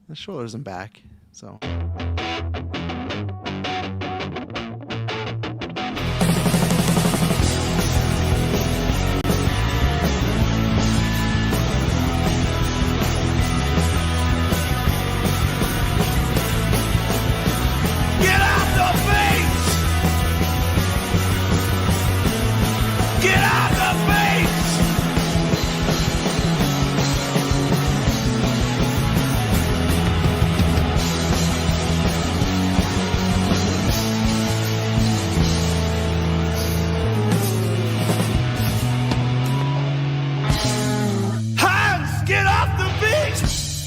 The shoulder isn't back, so. Get out the face! Get out the face! Hans, get off the face!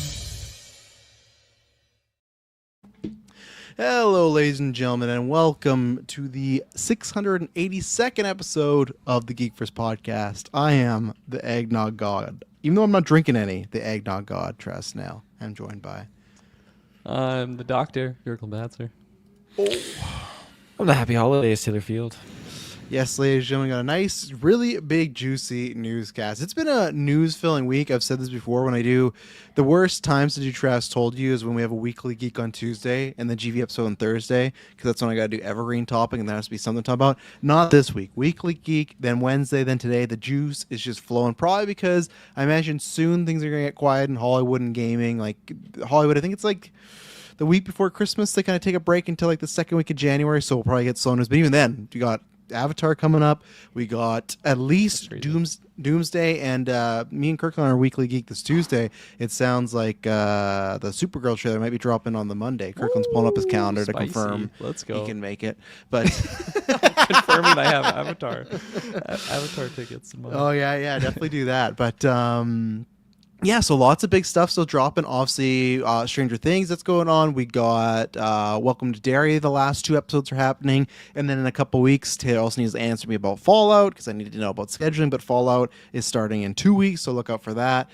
Hello, ladies and gentlemen, and welcome to the 682nd episode of the Geek First Podcast. I am the Eggnog God. Even though I'm not drinking any, the Eggnog God, Tress now. I'm joined by... I'm the doctor, Gurgle Batzer. I'm the Happy Holidays, Taylor Field. Yes, ladies and gentlemen, we got a nice, really big, juicy newscast. It's been a news-filling week. I've said this before. When I do the worst times to do Travis told you is when we have a weekly Geek on Tuesday and the GV episode on Thursday, because that's when I got to do evergreen topic and there has to be something to talk about. Not this week. Weekly Geek, then Wednesday, then today. The juice is just flowing. Probably because I imagine soon things are going to get quiet in Hollywood and gaming. Like Hollywood, I think it's like the week before Christmas. They kind of take a break until like the second week of January, so we'll probably get slow news. But even then, you got Avatar coming up. We got at least Doomsday, and me and Kirkland on our weekly geek this Tuesday. It sounds like the Supergirl trailer might be dropping on the Monday. Kirkland's pulling up his calendar to confirm Let's go. he can make it. But Confirming I have Avatar tickets. oh yeah, definitely do that. But yeah, so lots of big stuff still dropping. Obviously, Stranger Things that's going on. We got Welcome to Derry. The last 2 episodes are happening. And then in a couple weeks, Taylor also needs to answer me about Fallout because I need to know about scheduling. But Fallout is starting in 2 weeks, so look out for that.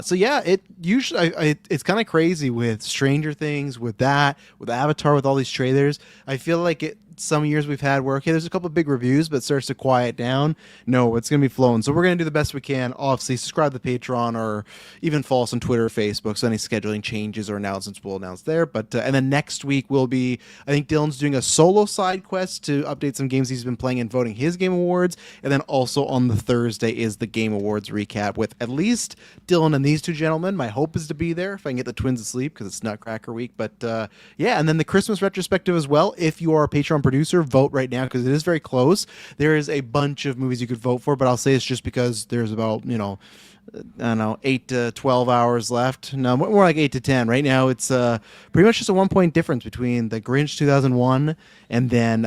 So yeah, it's kind of crazy with Stranger Things, with that, with Avatar, with all these trailers. I feel like some years we've had where, okay, there's a couple of big reviews, but it starts to quiet down. No, it's going to be flowing. So we're going to do the best we can. Obviously, subscribe to the Patreon or even follow us on Twitter or Facebook. So any scheduling changes or announcements we'll announce there. But and then next week will be, I think Dylan's doing a solo side quest to update some games he's been playing and voting his Game Awards. And then also on the Thursday is the Game Awards recap with at least Dylan and these 2 gentlemen. My hope is to be there if I can get the twins to sleep because it's Nutcracker week. But yeah, and then the Christmas retrospective as well. If you are a Patreon producer, vote right now because it is very close. There is a bunch of movies you could vote for, but I'll say it's just because there's about, I don't know, 8 to 12 hours left. No, more like 8 to 10. Right now, it's pretty much just a 1-point difference between The Grinch 2001 and then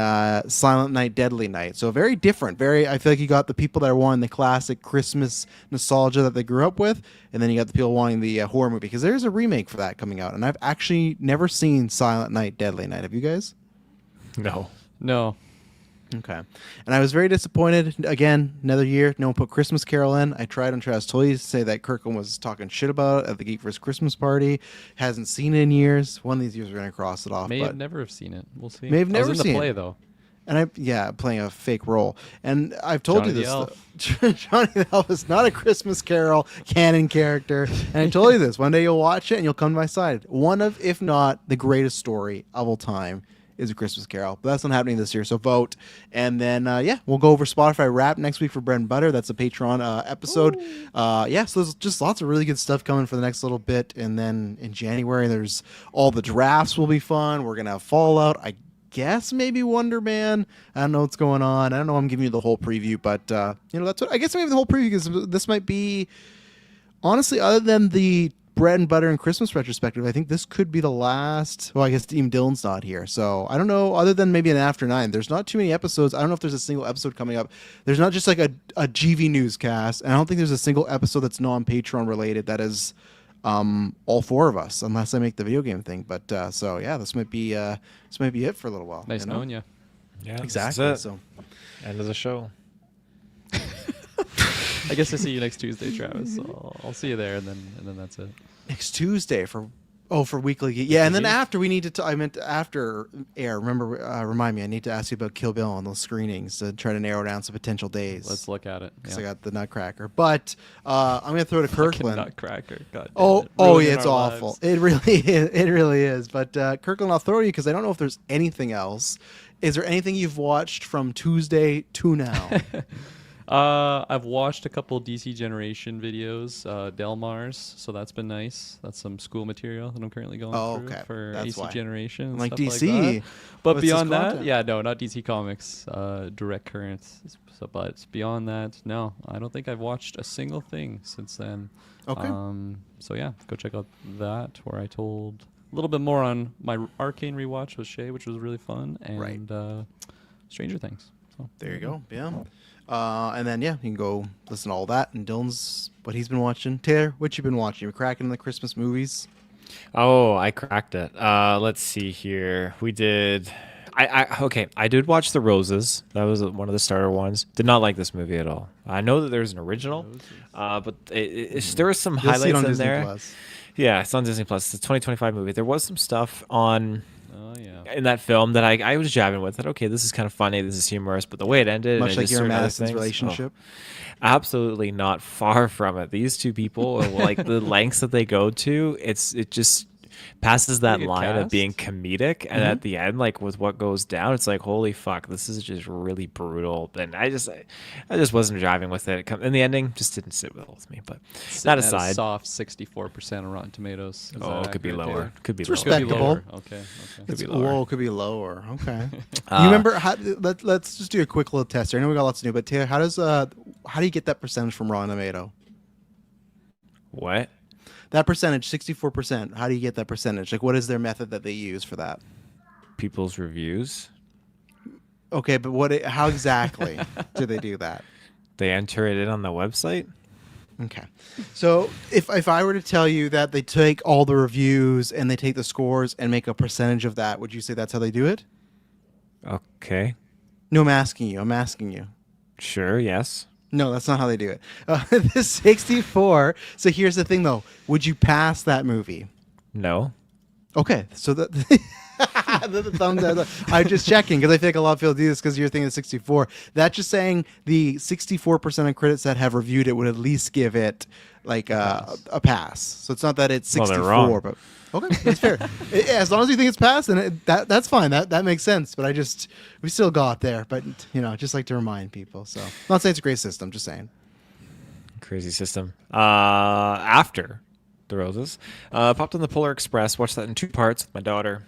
Silent Night, Deadly Night. So very different. I feel like you got the people that are wanting the classic Christmas nostalgia that they grew up with, and then you got the people wanting the horror movie because there's a remake for that coming out. And I've actually never seen Silent Night, Deadly Night. Have you guys? No. Okay. And I was very disappointed. Again, another year, no one put Christmas Carol in. I tried on Travis Toys to say that Kirkland was talking shit about it at the Geek First Christmas party. Hasn't seen it in years. One of these years we're going to cross it off. May have never have seen it. We'll see. May have never I was in seen the play, it. though. And playing a fake role. And I've told Johnny you the this. Elf. Johnny the Elf is not a Christmas Carol canon character. And I told you this. One day you'll watch it and you'll come to my side. One of, if not, the greatest story of all time is A Christmas Carol. But that's not happening this year, so vote. And then, we'll go over Spotify Wrap next week for Bread and Butter. That's a Patreon episode. So there's just lots of really good stuff coming for the next little bit. And then in January, there's all the drafts will be fun. We're going to have Fallout. I guess maybe Wonder Man. I don't know what's going on. I don't know. I'm giving you the whole preview, but, that's what I guess maybe the whole preview because this might be, honestly, other than the Bread and Butter and Christmas retrospective, I think this could be the last. Well, I guess even Dylan's not here, so I don't know. Other than maybe an After 9, there's not too many episodes. I don't know if there's a single episode coming up. There's not just like a GV newscast, and I don't think there's a single episode that's non-Patreon related that is all 4 of us, unless I make the video game thing. But so yeah, this might be it for a little while. Nice knowing you. Yeah, exactly. So end of the show. I guess I see you next Tuesday, Travis. So I'll see you there, and then that's it. next Tuesday for Oh, for weekly, yeah, and then after we need to. I meant after air. Remember, remind me. I need to ask you about Kill Bill on those screenings to try to narrow down some potential days. Let's look at it. Because I got the Nutcracker, but I'm gonna throw to Kirkland. Nutcracker. God damn Oh, it. oh Ruining yeah, it's our awful. lives. It really is. It really is. But Kirkland, I'll throw to you because I don't know if there's anything else. Is there anything you've watched from Tuesday to now? I've watched a couple DC Generation videos, Delmars, so that's been nice. That's some school material that I'm currently going through okay. for That's AC why. Generation. And Like stuff DC. Like that. But What's this beyond that, content? yeah, no, not DC Comics, Direct Current. So, but beyond that, no, I don't think I've watched a single thing since then. Okay. So yeah, go check out that where I told a little bit more on my Arcane rewatch with Shay, which was really fun, and Stranger Things. So There you go. Yeah. And then you can go listen to all that and Dylan's what he's been watching. Taylor, what you been watching? You cracking the Christmas movies? Oh, I cracked it. Let's see here. We did. I did watch The Roses. That was one of the starter ones. Did not like this movie at all. I know that there's an original, but there was some You'll see highlights it on in Disney there. Plus. Yeah, it's on Disney Plus. It's a 2025 movie. There was some stuff on oh yeah. in that film that I was jabbing with. That okay, this is kind of funny. This is humorous, but the way it ended, Much and like just your and certain other Madison's things, relationship. absolutely not. Far from it. These two people, like the lengths that they go to, it just passes that Pretty good line of cast. being comedic, and at the end, like with what goes down, it's like holy fuck, this is just really brutal. And I just wasn't driving with it. And the ending just didn't sit well with me. But Sitting that at a aside, soft 64% on Rotten Tomatoes. Is oh, that it could be accurate, lower. Taylor? Could be It's lower. Could be respectable. lower. Okay. It's, be lower. whoa, could be lower. Okay. You remember? Let's just do a quick little test here. I know we got lots to do, but Taylor, how do you get that percentage from Rotten Tomato? What? That percentage, 64%. How do you get that percentage? Like, what is their method that they use for that? People's reviews. Okay, but how exactly do they do that? They enter it in on the website. Okay. So if I were to tell you that they take all the reviews and they take the scores and make a percentage of that, would you say that's how they do it? Okay. No, I'm asking you. Sure. Yes. No, that's not how they do it. The 64. So here's the thing, though. Would you pass that movie? No. Okay. So the thumbs down. I'm just checking because I think a lot of people do this because you're thinking 64. That's just saying the 64% of critics that have reviewed it would at least give it like a pass. So it's not that it's Well, they're 64, wrong. but okay, that's fair. As long as you think it's passed, then that's fine. That makes sense. But we still got there. But just like to remind people. So not saying it's a great system, just saying. Crazy system. After The Roses, popped on the Polar Express, watched that in 2 parts with my daughter.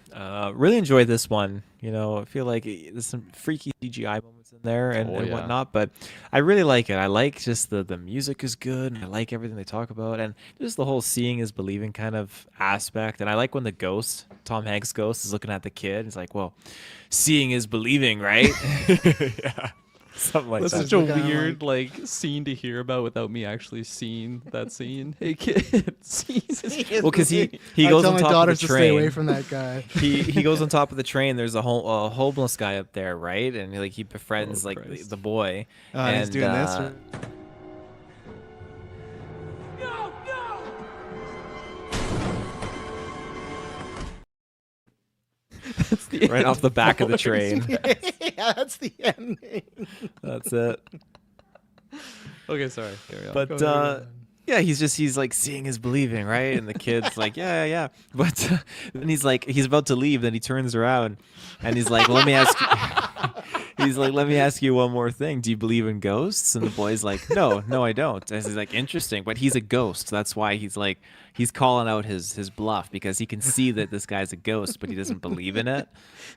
Really enjoyed this one. I feel like there's some freaky CGI moments in there and whatnot, but I really like it. I like just the music is good, and I like everything they talk about, and just the whole seeing is believing kind of aspect. And I like when the ghost, Tom Hanks' ghost, is looking at the kid. He's like, well, seeing is believing, right? Yeah. Something like That's that. such a weird scene to hear about without me actually seeing that scene. Hey kid, Well, because he I goes tell on my top of daughters the to stay away train. from that guy. He goes on top of the train. There's a homeless guy up there, right? And he befriends Christ. the boy. And he's doing this. No, no! That's the right off the back of the train. Yeah, that's the ending. That's it. Okay, sorry. Carry on. But yeah, he's like seeing is believing, right? And the kid's like, yeah. But then he's about to leave. Then he turns around and he's like, let me ask you. He's like, let me ask you one more thing. Do you believe in ghosts? And the boy's like, no, I don't. And he's like, interesting. But he's a ghost. That's why he's calling out his bluff, because he can see that this guy's a ghost, but he doesn't believe in it.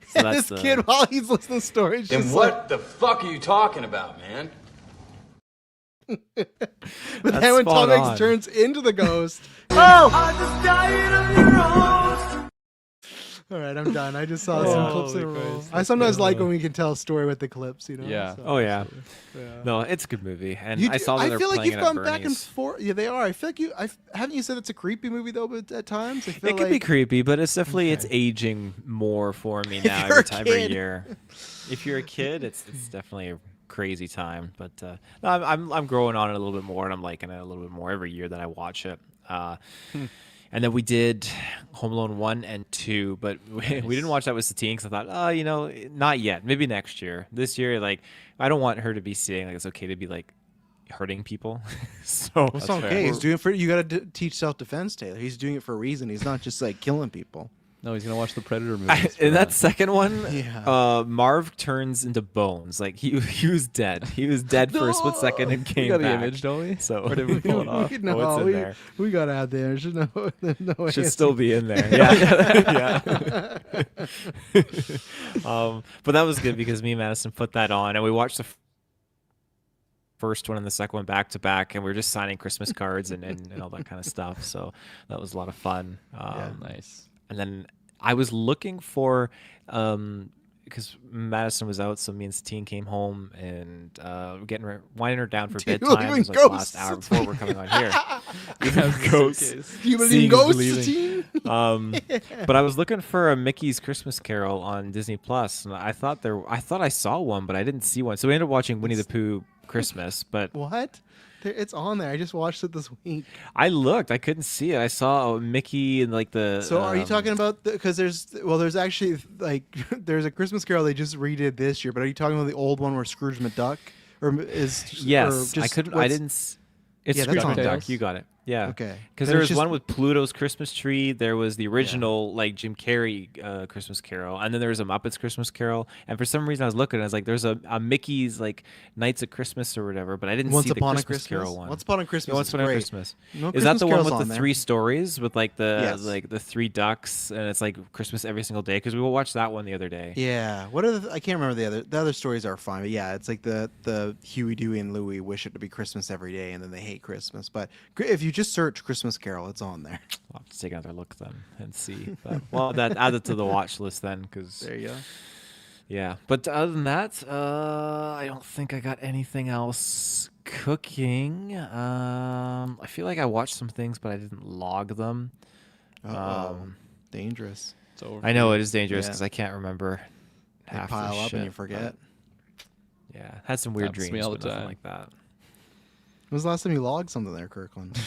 So And that's this kid, while he's listening to the story, is And just what the fuck are you talking about, man? but That's then when Tom spot Hanks on. turns into the ghost, I just died of your roast. all right, I'm done. I just saw Yeah. some clips in a Holy row. Christ, I sometimes like when we can tell a story with the clips, Yeah. so- Oh yeah. yeah. No, it's a good movie, and You I do- saw that I they're feel like playing you've it at gone back and Bernie's. forth. Yeah, they are. I feel like haven't you said it's a creepy movie though, but at times I feel It could be creepy, but it's definitely it's aging more for me now you're every a every kid. year. If you're a kid, it's definitely a crazy time. But no, I'm growing on it a little bit more, and I'm liking it a little bit more every year that I watch it. And then we did Home Alone 1 and 2, but we didn't watch that with Satine because I thought, oh, you know, not yet. Maybe next year. This year, like, I don't want her to be seeing like it's okay to be like hurting people. So It's okay. He's doing it for you. Got to teach self-defense, Taylor. He's doing it for a reason. He's not just like killing people. No, he's gonna watch the Predator movies. In that second one, Yeah. Marv turns into bones. Like he was dead. He was dead for a split second and We came got back. the image, don't we? So Or did we pull it off? No, Oh, it's in there. we got to add there. Should no Should still be in there. Yeah. But that was good because me and Madison put that on and we watched the first one and the second one back to back, and we were just signing Christmas cards and all that kind of stuff. So that was a lot of fun. Nice. And then I was looking for, because Madison was out, so me and Satine came home and winding her down for bedtime. It was like the last hour before we're coming on here. We have ghosts. Do you believe Seeing in is ghosts, believing. Satine? But I was looking for a Mickey's Christmas Carol on Disney Plus, and I thought I saw one, but I didn't see one. So we ended up watching Winnie the Pooh Christmas. But What? It's on there. I just watched it this week. I looked, I couldn't see it. I saw Mickey and like the. So are you talking about because there's actually like there's a Christmas Carol they just redid this year, but are you talking about the old one where Scrooge McDuck or is Yes, or I just couldn't. I what's- didn't. It's Yeah, that's Scrooge on McDuck. DuckTales. You got it. Yeah. Okay. Because Then there it's was just- one with Pluto's Christmas Tree. There was the original like Jim Carrey Christmas Carol, and then there was a Muppets Christmas Carol. And for some reason, I was looking, I was like, "There's a Mickey's like Nights of Christmas or whatever," but I didn't Once see Upon the a Christmas Christmas. Carol one. Once Upon a Christmas. Yeah, Once is Upon a great. Christmas. No Is that the Christmas one Carol's with on the there. 3 stories with like the Yes. like the 3 ducks, and it's like Christmas every single day? Because we watched that one the other day. Yeah. What are I can't remember the other stories are fine, but yeah, it's like the Huey, Dewey, and Louie wish it to be Christmas every day, and then they hate Christmas. But if you just search Christmas Carol, it's on there. I'll have to take another look then and see. But, well, that add it to the watch list then, because There you go. yeah. But other than that, I don't think I got anything else cooking. I feel like I watched some things, but I didn't log them. Dangerous. It's over. I know it is dangerous Yeah. because I can't remember They half pile the up shit, and you forget. but, yeah, had some weird Happens to dreams, me all the but nothing time. like that. When was the last time you logged something there, Kirkland?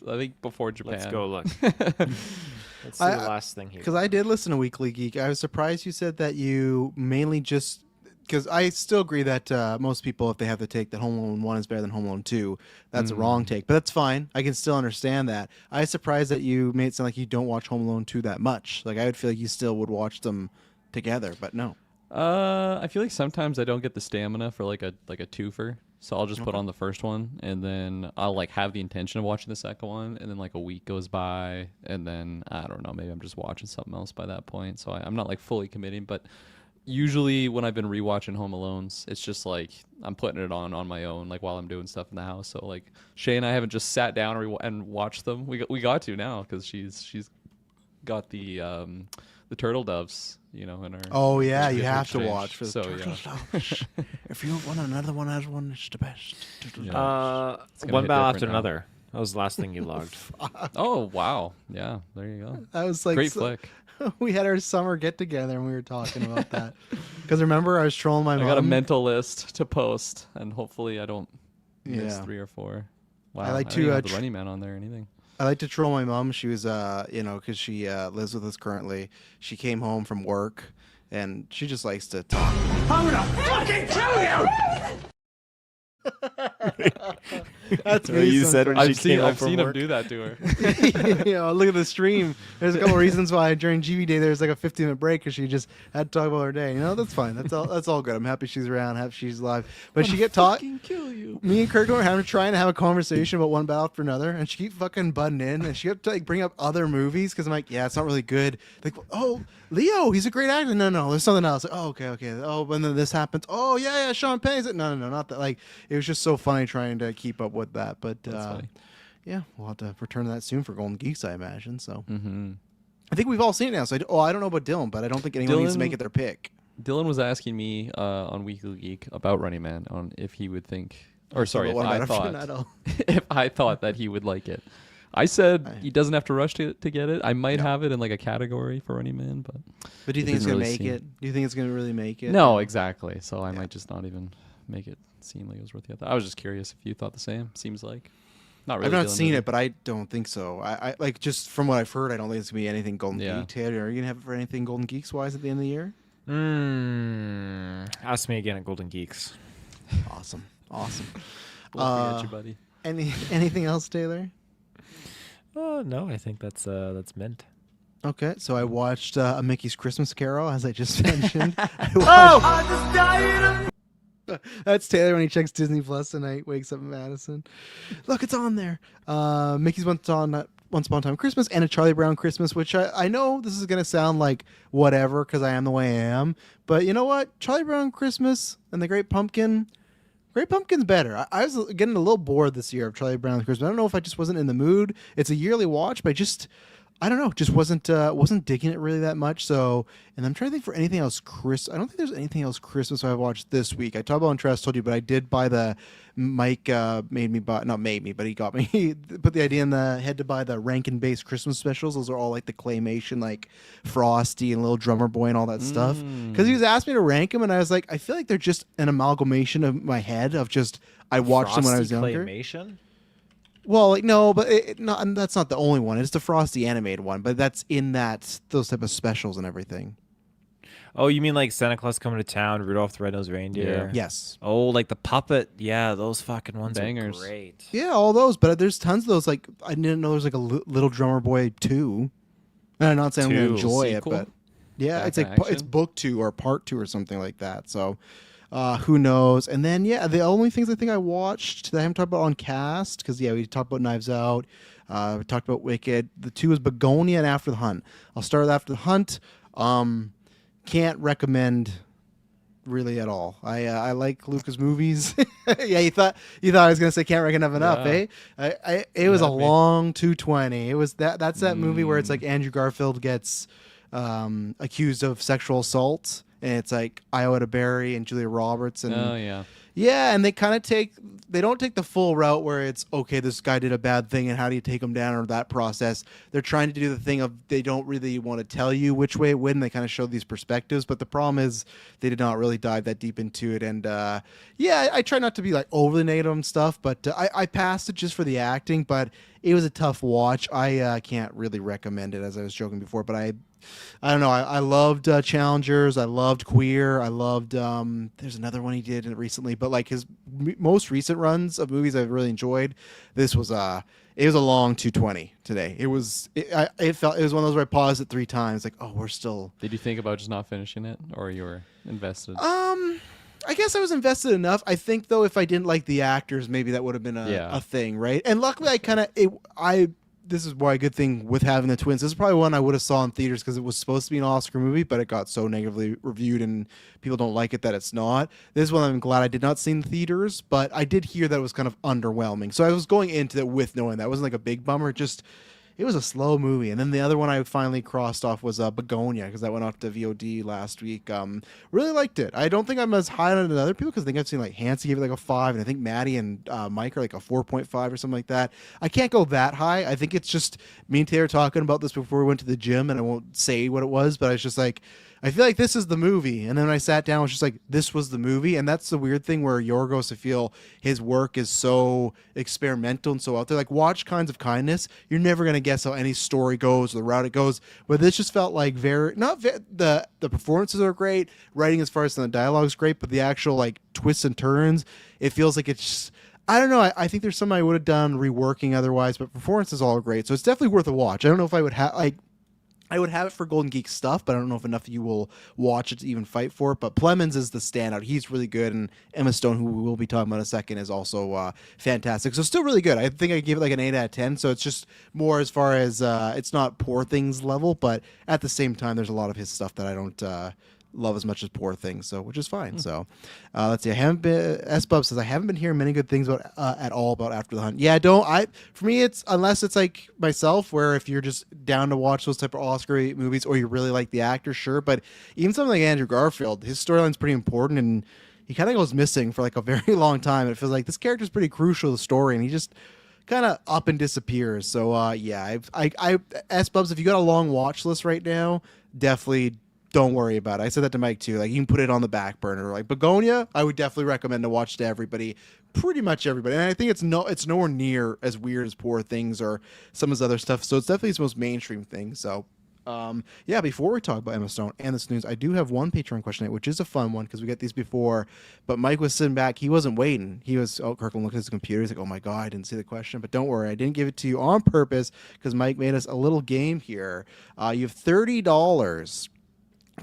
I think before Japan. Let's go look. Let's see I- the last thing here. Because I did listen to Weekly Geek. I was surprised you said that you mainly just because I still agree that most people, if they have the take that Home Alone 1 is better than Home Alone 2, that's a wrong take. But that's fine. I can still understand that. I was surprised that you made it sound like you don't watch Home Alone 2 that much. Like I would feel like you still would watch them together, but no. I feel like sometimes I don't get the stamina for like a twofer, so I'll just put on the first one, and then I'll like have the intention of watching the second one, and then like a week goes by, and then I don't know, maybe I'm just watching something else by that point. So I'm not like fully committing, but usually when I've been rewatching Home Alones, it's just like I'm putting it on my own, like while I'm doing stuff in the house. So like Shay and I haven't just sat down and watched them. We got to now because she's got the turtle doves, you know, in her. Oh yeah, you her have to exchange. watch for the So, turtle yeah. doves. If you want another one, has one, it's the best. Yeah. One hit battle after different now. another. That was the last thing you logged. Oh wow, yeah, there you go. That was like Great flick. We had our summer get together and we were talking about that. Because remember, I was trolling my I mom. got a mental list to post, and hopefully I don't miss Yeah. 3 or 4. Wow, I like don't to, even have tr- the Running Man on there or anything. I like to troll my mom. She was, because she lives with us currently. She came home from work, and she just likes to talk. I'm gonna fucking kill you! That's What you said when I've she came home I've from seen him work. do that to her. Look at the stream. There's a couple reasons why during GB Day there's like a 15-minute break because she just had to talk about her day. That's fine. That's all good. I'm happy she's around. Happy she's alive. But she get taught. Kill you. Me and Kirk were trying to have a conversation about one battle after another, and she kept fucking butting in, and she kept to like bring up other movies because I'm like, yeah, it's not really good. Like, oh, Leo, he's a great actor. No, there's something else. Like, oh, okay. Oh, and then this happens. Oh, yeah, Sean Penn. No, not that. Like, it was just so funny trying to keep up with that. But funny. yeah, we'll have to return to that soon for Golden Geeks, I imagine. So Mm-hmm. I think we've all seen it now. So I don't know about Dylan, but I don't think anyone needs to Dylan- make it their pick. Dylan was asking me on Weekly Geek about Running Man on if he would think, or sorry, if What I about thought, Fernando? if I thought that he would like it. I said he doesn't have to rush to get it. I might No. have it in like a category for Running Man, but But do you it think it's didn't gonna really make seem- it? Do you think it's gonna really make it? no, exactly. So I Yeah. might just not even make it seem like it was worth the effort. I was just curious if you thought the same. Seems like. Not really. I've not feeling seen movie. it, but I don't think so. I like just from what I've heard, I don't think it's gonna be anything Golden Yeah. Geek. Taylor, are you gonna have it for anything Golden Geeks wise at the end of the year? Ask me again at Golden Geeks. Awesome. We'll forget you, buddy. Anything else, Taylor? Oh no, I think that's mint. Okay, so I watched A Mickey's Christmas Carol, as I just mentioned. I just died of That's Taylor when he checks Disney Plus tonight, wakes up in Madison. Look, it's on there. Mickey's Once Upon a Time Christmas and A Charlie Brown Christmas, which I know this is going to sound like whatever because I am the way I am. But you know what? Charlie Brown Christmas and The Great Pumpkin's better. I was getting a little bored this year of Charlie Brown Christmas. I don't know if I just wasn't in the mood. It's a yearly watch, but I don't know, just wasn't digging it really that much. So, and I'm trying to think for anything else. I don't think there's anything else Christmas I watched this week. I talked about Interest, told you, but I did buy Mike made me buy, not made me, but he got me, he put the idea in the head to buy the Rankin-based Christmas specials. Those are all like the claymation, like Frosty and Little Drummer Boy and all that stuff. Because he was asking me to rank them, and I was like, I feel like they're just an amalgamation of my head of just, I watched them when I was younger. Claymation? Well, like no, but that's not the only one. It's the Frosty animated one, but that's in those type of specials and everything. Oh, you mean like Santa Claus Coming to Town, Rudolph the Red-Nosed Reindeer? Yes. Oh, like the puppet. Yeah, those fucking ones Bangers. are great. Yeah, all those, but there's tons of those. Like I didn't know there was like a Little Drummer Boy 2. And I'm not saying I'm gonna 2. enjoy Sequel? it, but yeah, Back it's in like it's action? book 2 or part 2 or something like that. So. Who knows? And then the only things I think I watched that I haven't talked about on cast, because we talked about Knives Out, we talked about Wicked. The 2 is Begonia and After the Hunt. I'll start with After the Hunt. Can't recommend really at all. I like Lucas movies. Yeah, you thought I was gonna say can't recommend enough, Yeah. eh? It was a Got me. long 220. It was that's that movie where it's like Andrew Garfield gets accused of sexual assault. And it's like Iota Berry and Julia Roberts and Oh yeah. yeah, and they kind of they don't take the full route where it's okay, this guy did a bad thing and how do you take him down or that process. They're trying to do the thing of they don't really want to tell you which way it went. And they kind of show these perspectives, but the problem is they did not really dive that deep into it. And I try not to be like overly negative and stuff, but I passed it just for the acting. But it was a tough watch. I can't really recommend it, as I was joking before, but I don't know. I loved Challengers. I loved Queer. I loved. There's another one he did recently, but like his most recent runs of movies I've really enjoyed. This was it was a long 220 today. It was. It felt. It was one of those where I paused it 3 times. Like, oh, we're still. Did you think about just not finishing it, or you were invested? I guess I was invested enough. I think though, if I didn't like the actors, maybe that would have been Yeah. a thing, right? And luckily, this is why a good thing with having the twins. This is probably one I would have saw in theaters because it was supposed to be an Oscar movie, but it got so negatively reviewed and people don't like it that it's not. This is one I'm glad I did not see in theaters, but I did hear that it was kind of underwhelming. So I was going into it with knowing that. It wasn't like a big bummer. It was a slow movie. And then the other one I finally crossed off was Begonia, because that went off to VOD last week. Really liked it. I don't think I'm as high on it as other people, because I think I've seen like Hansi gave it like a 5, and I think Maddie and Mike are like a 4.5 or something like that. I can't go that high. I think it's just me and Taylor talking about this before we went to the gym, and I won't say what it was, but I was just like, I feel like this is the movie. And then when I sat down, I was just like, this was the movie. And that's the weird thing where Yorgos, I feel his work is so experimental and so out there. Like, watch Kinds of Kindness. You're never going to guess how any story goes or the route it goes. But this just felt like the performances are great. Writing as far as the dialogue is great. But the actual like twists and turns, it feels like it's just, I don't know. I think there's some I would have done reworking otherwise. But performances all are great. So it's definitely worth a watch. I don't know if I would have I would have it for Golden Geek stuff, but I don't know if enough of you will watch it to even fight for it. But Plemons is the standout. He's really good. And Emma Stone, who we will be talking about in a second, is also fantastic. So still really good. I think I give it like an 8 out of 10. So it's just more as far as it's not Poor Things level, but at the same time, there's a lot of his stuff that I don't love as much as Poor Things, so which is fine. So let's see. S-Bub says I haven't been hearing many good things about at all about After the Hunt. Yeah, for me, it's unless it's like myself, where if you're just down to watch those type of Oscar movies or you really like the actor, sure. But even something like Andrew Garfield, his storyline's pretty important, and he kind of goes missing for like a very long time. And it feels like this character's pretty crucial to the story, and he just kind of up and disappears. So S-Bubs, if you got a long watch list right now, definitely don't worry about it. I said that to Mike too. Like, you can put it on the back burner. Like Begonia, I would definitely recommend to watch to everybody. pretty much everybody. And I think it's nowhere near as weird as Poor Things or some of his other stuff. So it's definitely his most mainstream thing. So yeah, before we talk about Emma Stone and this news, I do have one Patreon question, which is a fun one because we get these before. But Mike was sitting back. He wasn't waiting. Kirkland looked at his computer. He's like, oh my God, I didn't see the question. But don't worry, I didn't give it to you on purpose because Mike made us a little game here. You have $30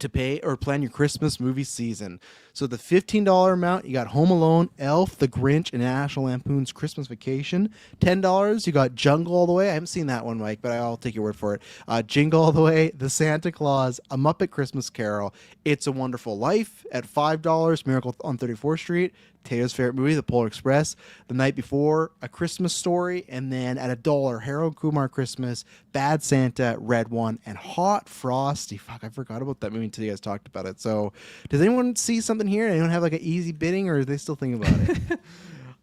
to pay or plan your Christmas movie season. So the $15 amount, you got Home Alone, Elf, The Grinch, and National Lampoon's Christmas Vacation. $10, you got Jungle All the Way. I haven't seen that one, Mike, but I'll take your word for it. Jingle All the Way, The Santa Claus, A Muppet Christmas Carol, It's a Wonderful Life at $5, Miracle on 34th Street, Taylor's favorite movie, The Polar Express, The Night Before, A Christmas Story, and then at $1, Harold Kumar Christmas, Bad Santa, Red One, and Hot Frosty. Fuck, I forgot about that movie until you guys talked about it. So, does anyone see something here? Anyone have like an easy bidding, or are they still thinking about it?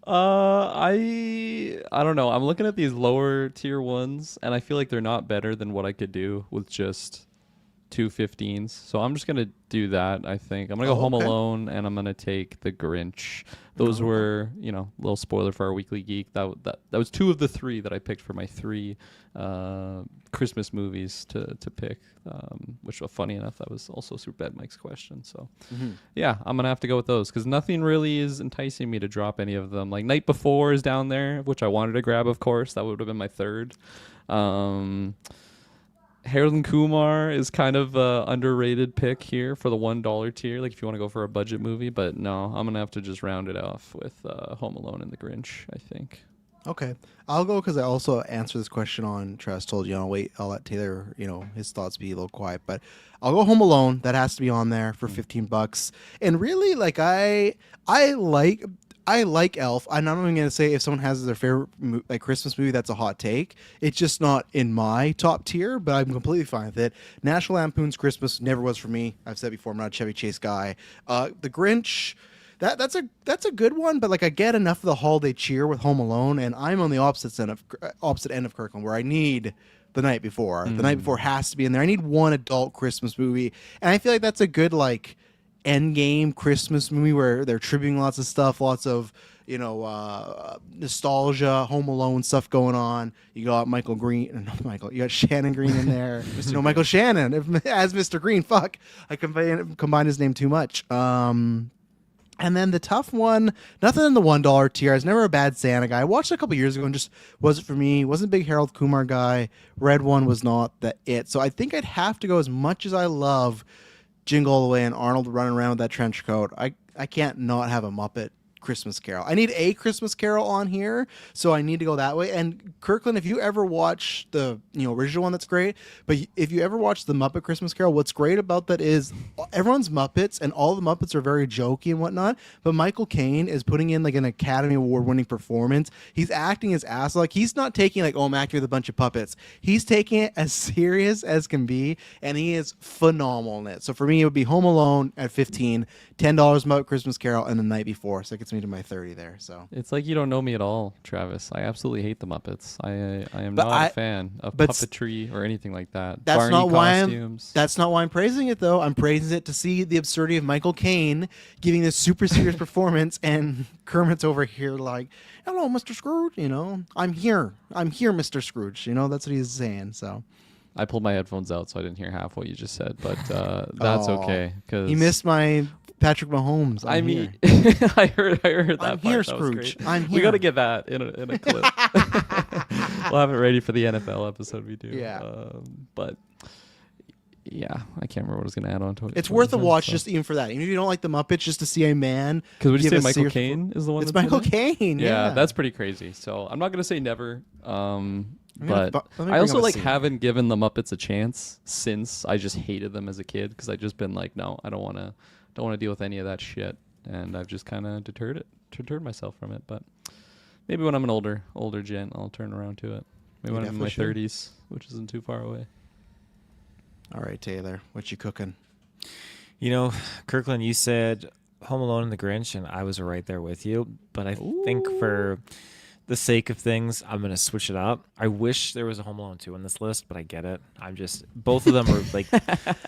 I don't know. I'm looking at these lower tier ones, and I feel like they're not better than what I could do with just two 15s. So I'm just gonna do that. I think I'm gonna go Home Alone, and I'm gonna take The Grinch. Those were, you know, a little spoiler for our weekly geek. That was two of the three that I picked for my three Christmas movies to pick. Which, funny enough, that was also Super Bad Mike's question. So yeah, I'm gonna have to go with those because nothing really is enticing me to drop any of them. Like Night Before is down there, which I wanted to grab, of course. That would have been my third. Harold and Kumar is kind of a underrated pick here for the $1 tier, like if you want to go for a budget movie. But no, I'm going to have to just round it off with Home Alone and The Grinch, I think. Okay. I'll go because I also answered this question on Travis Told You. I'll let Taylor, his thoughts be a little quiet. But I'll go Home Alone. That has to be on there for $15. And really, like, I like Elf. I'm not even going to say if someone has their favorite Christmas movie, that's a hot take. It's just not in my top tier, but I'm completely fine with it. National Lampoon's Christmas never was for me. I've said before, I'm not a Chevy Chase guy. The Grinch, that's a good one, but like I get enough of the holiday cheer with Home Alone, and I'm on the opposite end of Kirkland where I need The Night Before. The Night Before has to be in there. I need one adult Christmas movie, and I feel like that's a good Endgame Christmas movie where they're tributing lots of stuff, lots of nostalgia, Home Alone stuff going on. You got you got Shannon Green in there. Michael Shannon as Mr. Green. Fuck, I combined his name too much. And then the tough one, nothing in the $1 tier. I was never a Bad Santa guy. I watched it a couple years ago and just wasn't for me. Wasn't a big Harold Kumar guy. Red One was not it. So I think I'd have to go, as much as I love Jingle All the Way and Arnold running around with that trench coat, I can't not have a Muppet Christmas Carol. I need a Christmas Carol on here, so I need to go that way. And Kirkland, if you ever watch the original one, that's great. But if you ever watch the Muppet Christmas Carol, what's great about that is everyone's Muppets, and all the Muppets are very jokey and whatnot. But Michael Caine is putting in an Academy Award winning performance. He's acting his ass off. He's not taking I'm acting with a bunch of puppets. He's taking it as serious as can be, and he is phenomenal in it. So for me, it would be Home Alone at $15, $10 Muppet Christmas Carol, and The Night Before. So it gets me to my 30 there. So it's like you don't know me at all, Travis. I absolutely hate the Muppets. I am not a fan of puppetry or anything like that. That's Barney not costumes. That's not why I'm praising it, though. I'm praising it to see the absurdity of Michael Caine giving this super serious performance, and Kermit's over here like, "Hello, Mr. Scrooge. I'm here, Mr. Scrooge." That's what he's saying. So I pulled my headphones out, so I didn't hear half what you just said, but that's okay. Cause he missed my Patrick Mahomes. I mean, I heard that I'm part. here, That was Scrooge. great. I'm here. We got to get that in a clip. We'll have it ready for the NFL episode we do. Yeah. But yeah, I can't remember what I was going to add on to it. It's worth a watch just even for that. Even if you don't like the Muppets, just to see a man. Because would you give say a Michael serious Caine is the one? It's that's Michael in it? Caine. Yeah, Yeah, that's pretty crazy. So I'm not going to say never. But let me I also bring up a scene. haven't given the Muppets a chance since I just hated them as a kid because I just been like, no, I don't want to deal with any of that shit, and I've just kind of deterred myself from it. But maybe when I'm an older gent, I'll turn around to it. Maybe when I'm in my 30s, which isn't too far away. All right, Taylor, what you cooking? Kirkland, you said Home Alone and The Grinch, and I was right there with you. But I think for the sake of things, I'm gonna switch it up. I wish there was a Home Alone 2 on this list, but I get it. I'm just both of them are like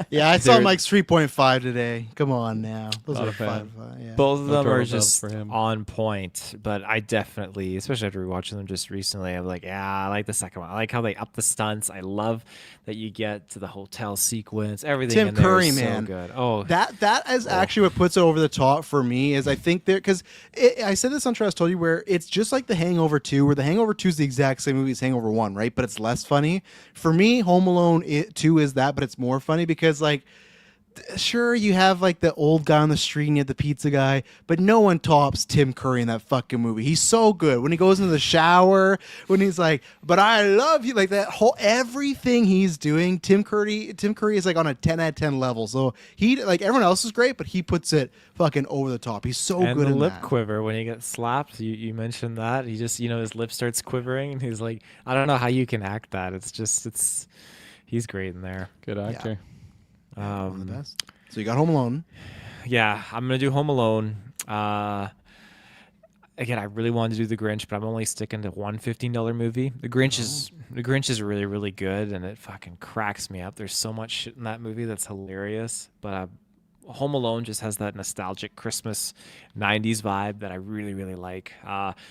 Yeah, I saw they're- Mike's 3.5 today. Come on now. Those Not are a fan. 5. Yeah. both of No them are turtle doves just for him. on point. But I definitely, especially after rewatching them just recently, I'm like, yeah, I like the second one. I like how they up the stunts. I love that you get to the hotel sequence. Everything Tim in there Curry, is man. so good. Oh, That is actually what puts it over the top for me. Is I think there because I said this on Trust Told You where it's just like The Hangover 2, where The Hangover 2 is the exact same movie as Hangover 1, right? But it's less funny. For me, Home Alone 2 is that, but it's more funny because like. Sure, you have like the old guy on the street and you have the pizza guy, but no one tops Tim Curry in that fucking movie. He's so good when he goes into the shower, when he's like, "But I love you," like that whole everything he's doing. Tim Curry is like on a 10 out of 10 level. So he like everyone else is great, but he puts it fucking over the top. He's so and good the in lip that. quiver when he gets slapped. You mentioned that. He just, his lip starts quivering, and he's like, I don't know how you can act that. He's great in there. Good actor. One of the best. So you got Home Alone. Yeah, I'm gonna do Home Alone. Again, I really wanted to do The Grinch, but I'm only sticking to one $15 movie. The Grinch is really, really good, and it fucking cracks me up. There's so much shit in that movie that's hilarious, but Home Alone just has that nostalgic Christmas '90s vibe that I really, really like.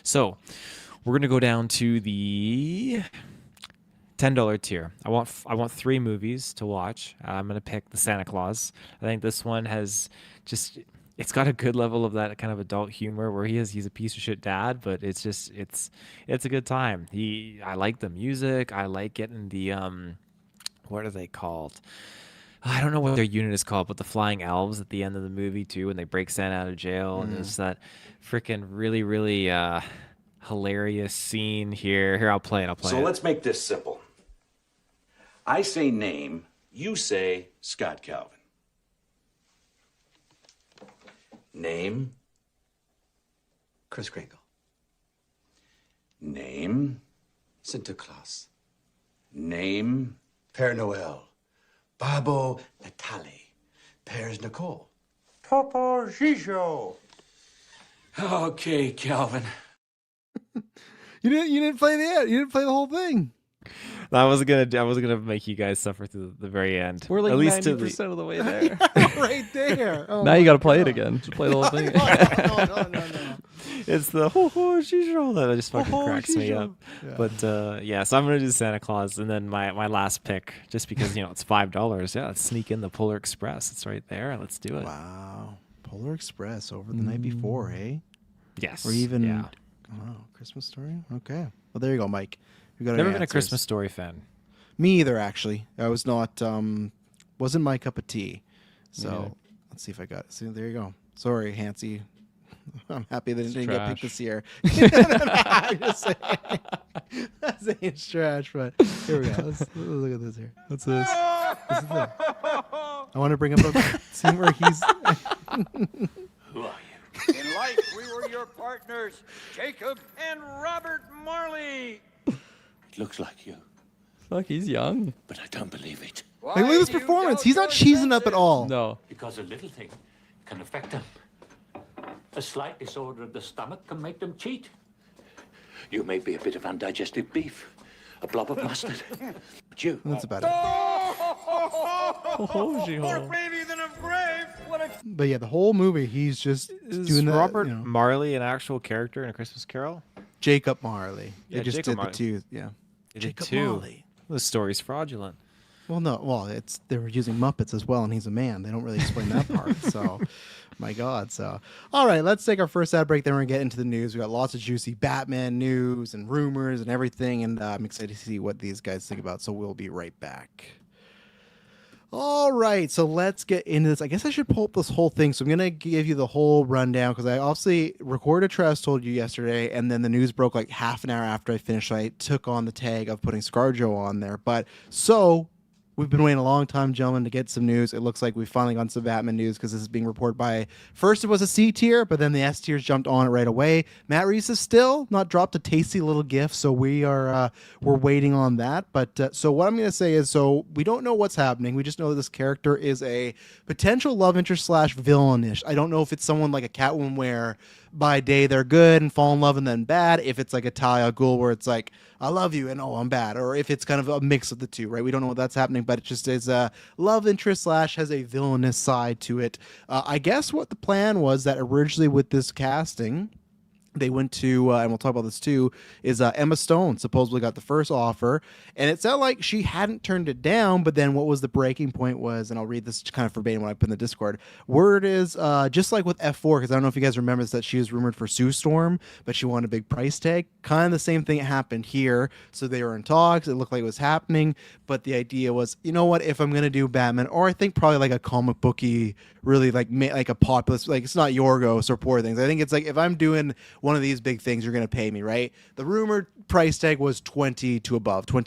So we're gonna go down to the $10 tier. I want 3 movies to watch. I'm gonna pick The Santa Claus. I think this one has it's got a good level of that kind of adult humor where he's a piece of shit dad, but it's a good time. I like the music. I like getting the what are they called? I don't know what their unit is called, but the flying elves at the end of the movie too, when they break Santa out of jail, and there's that freaking really, really hilarious scene here. Here, I'll play it. So let's make this simple. I say name, you say Scott Calvin. Name, Chris Kringle. name, Sinterklaas. name. Père Noël. Babo Natali. Pères Nicole. Papa Gijo. Okay, Calvin. You didn't play the whole thing. I wasn't gonna make you guys suffer to the very end. We're like at least to 90% of the way there. Right there. Oh Now you my got to play it God. again. Just play the whole thing. No. it's the ho ho shishro that just fucking Ho, ho, cracks me shishro. up. But yeah, so I'm gonna do Santa Claus, and then my last pick, just because it's $5. Yeah, let's sneak in the Polar Express. It's right there. Let's do it. Wow. Polar Express over the night before, eh? Yes. Or even yeah. Christmas Story? Okay. Well, there you go, Mike. You got Never our been a answers. Christmas Story fan. Me either, actually. I was not. Wasn't my cup of tea. neither. So let's see if I got it. See, there you go. Sorry, Hansi. I'm happy that it didn't get picked trash. this year. I'm just saying. I'm saying it's trash, but here we go. Let's look at this here. What's this? This is it. I want to bring up a scene where he's. Who are In life, we were your partners, Jacob and Robert Marley. you? It looks like you, Fuck, he's young. but I don't believe it. Like, look at this performance. He's not cheesing up at all. No. Because a little thing can affect them. A slight disorder of the stomach can make them cheat. You may be a bit of undigested beef, a blob of mustard, but you. That's about it. More baby than a grave. What a But yeah, the whole movie, he's just Is doing that. Robert you know. Marley an actual character in A Christmas Carol? Jacob Marley. Yeah, They just Jacob did Marley. the two. Yeah. They did Jacob two. Marley. The story's fraudulent. Well, no. Well, they were using Muppets as well, and he's a man. They don't really explain that part. So, my God. So, all right, let's take our first ad break. Then we're gonna get into the news. We got lots of juicy Batman news and rumors and everything, and I'm excited to see what these guys think about. So we'll be right back. All right, so let's get into this. I guess I should pull up this whole thing. So I'm gonna give you the whole rundown because I obviously recorded Tress told you yesterday, and then the news broke like half an hour after I finished. So I took on the tag of putting ScarJo on there. But so we've been waiting a long time, gentlemen, to get some news. It looks like we finally got some Batman news because this is being reported by. First, it was a C tier, but then the S tiers jumped on it right away. Matt Reeves is still not dropped a tasty little gift, so we're waiting on that. But so what I'm going to say is, so we don't know what's happening. We just know that this character is a potential love interest / villainish. I don't know if it's someone like a Catwoman where by day they're good and fall in love and then bad. If it's like a Talia al Ghul where it's like, I love you and oh, I'm bad. Or if it's kind of a mix of the two, right? We don't know what that's happening, but it just is a love interest / has a villainous side to it. I guess what the plan was that originally with this casting, they went to, and we'll talk about this too, is Emma Stone supposedly got the first offer, and it sounded like she hadn't turned it down, but then what was the breaking point was, and I'll read this kind of verbatim when I put in the Discord, word is, just like with F4, because I don't know if you guys remember this, that she was rumored for Sue Storm, but she wanted a big price tag. Kind of the same thing happened here, so they were in talks, it looked like it was happening, but the idea was, you know what, if I'm going to do Batman, or I think probably like a comic booky, really like a populist, like it's not Yorgos or Poor Things, I think it's like, if I'm doing one of these big things, you're going to pay me, right? The rumored price tag was 20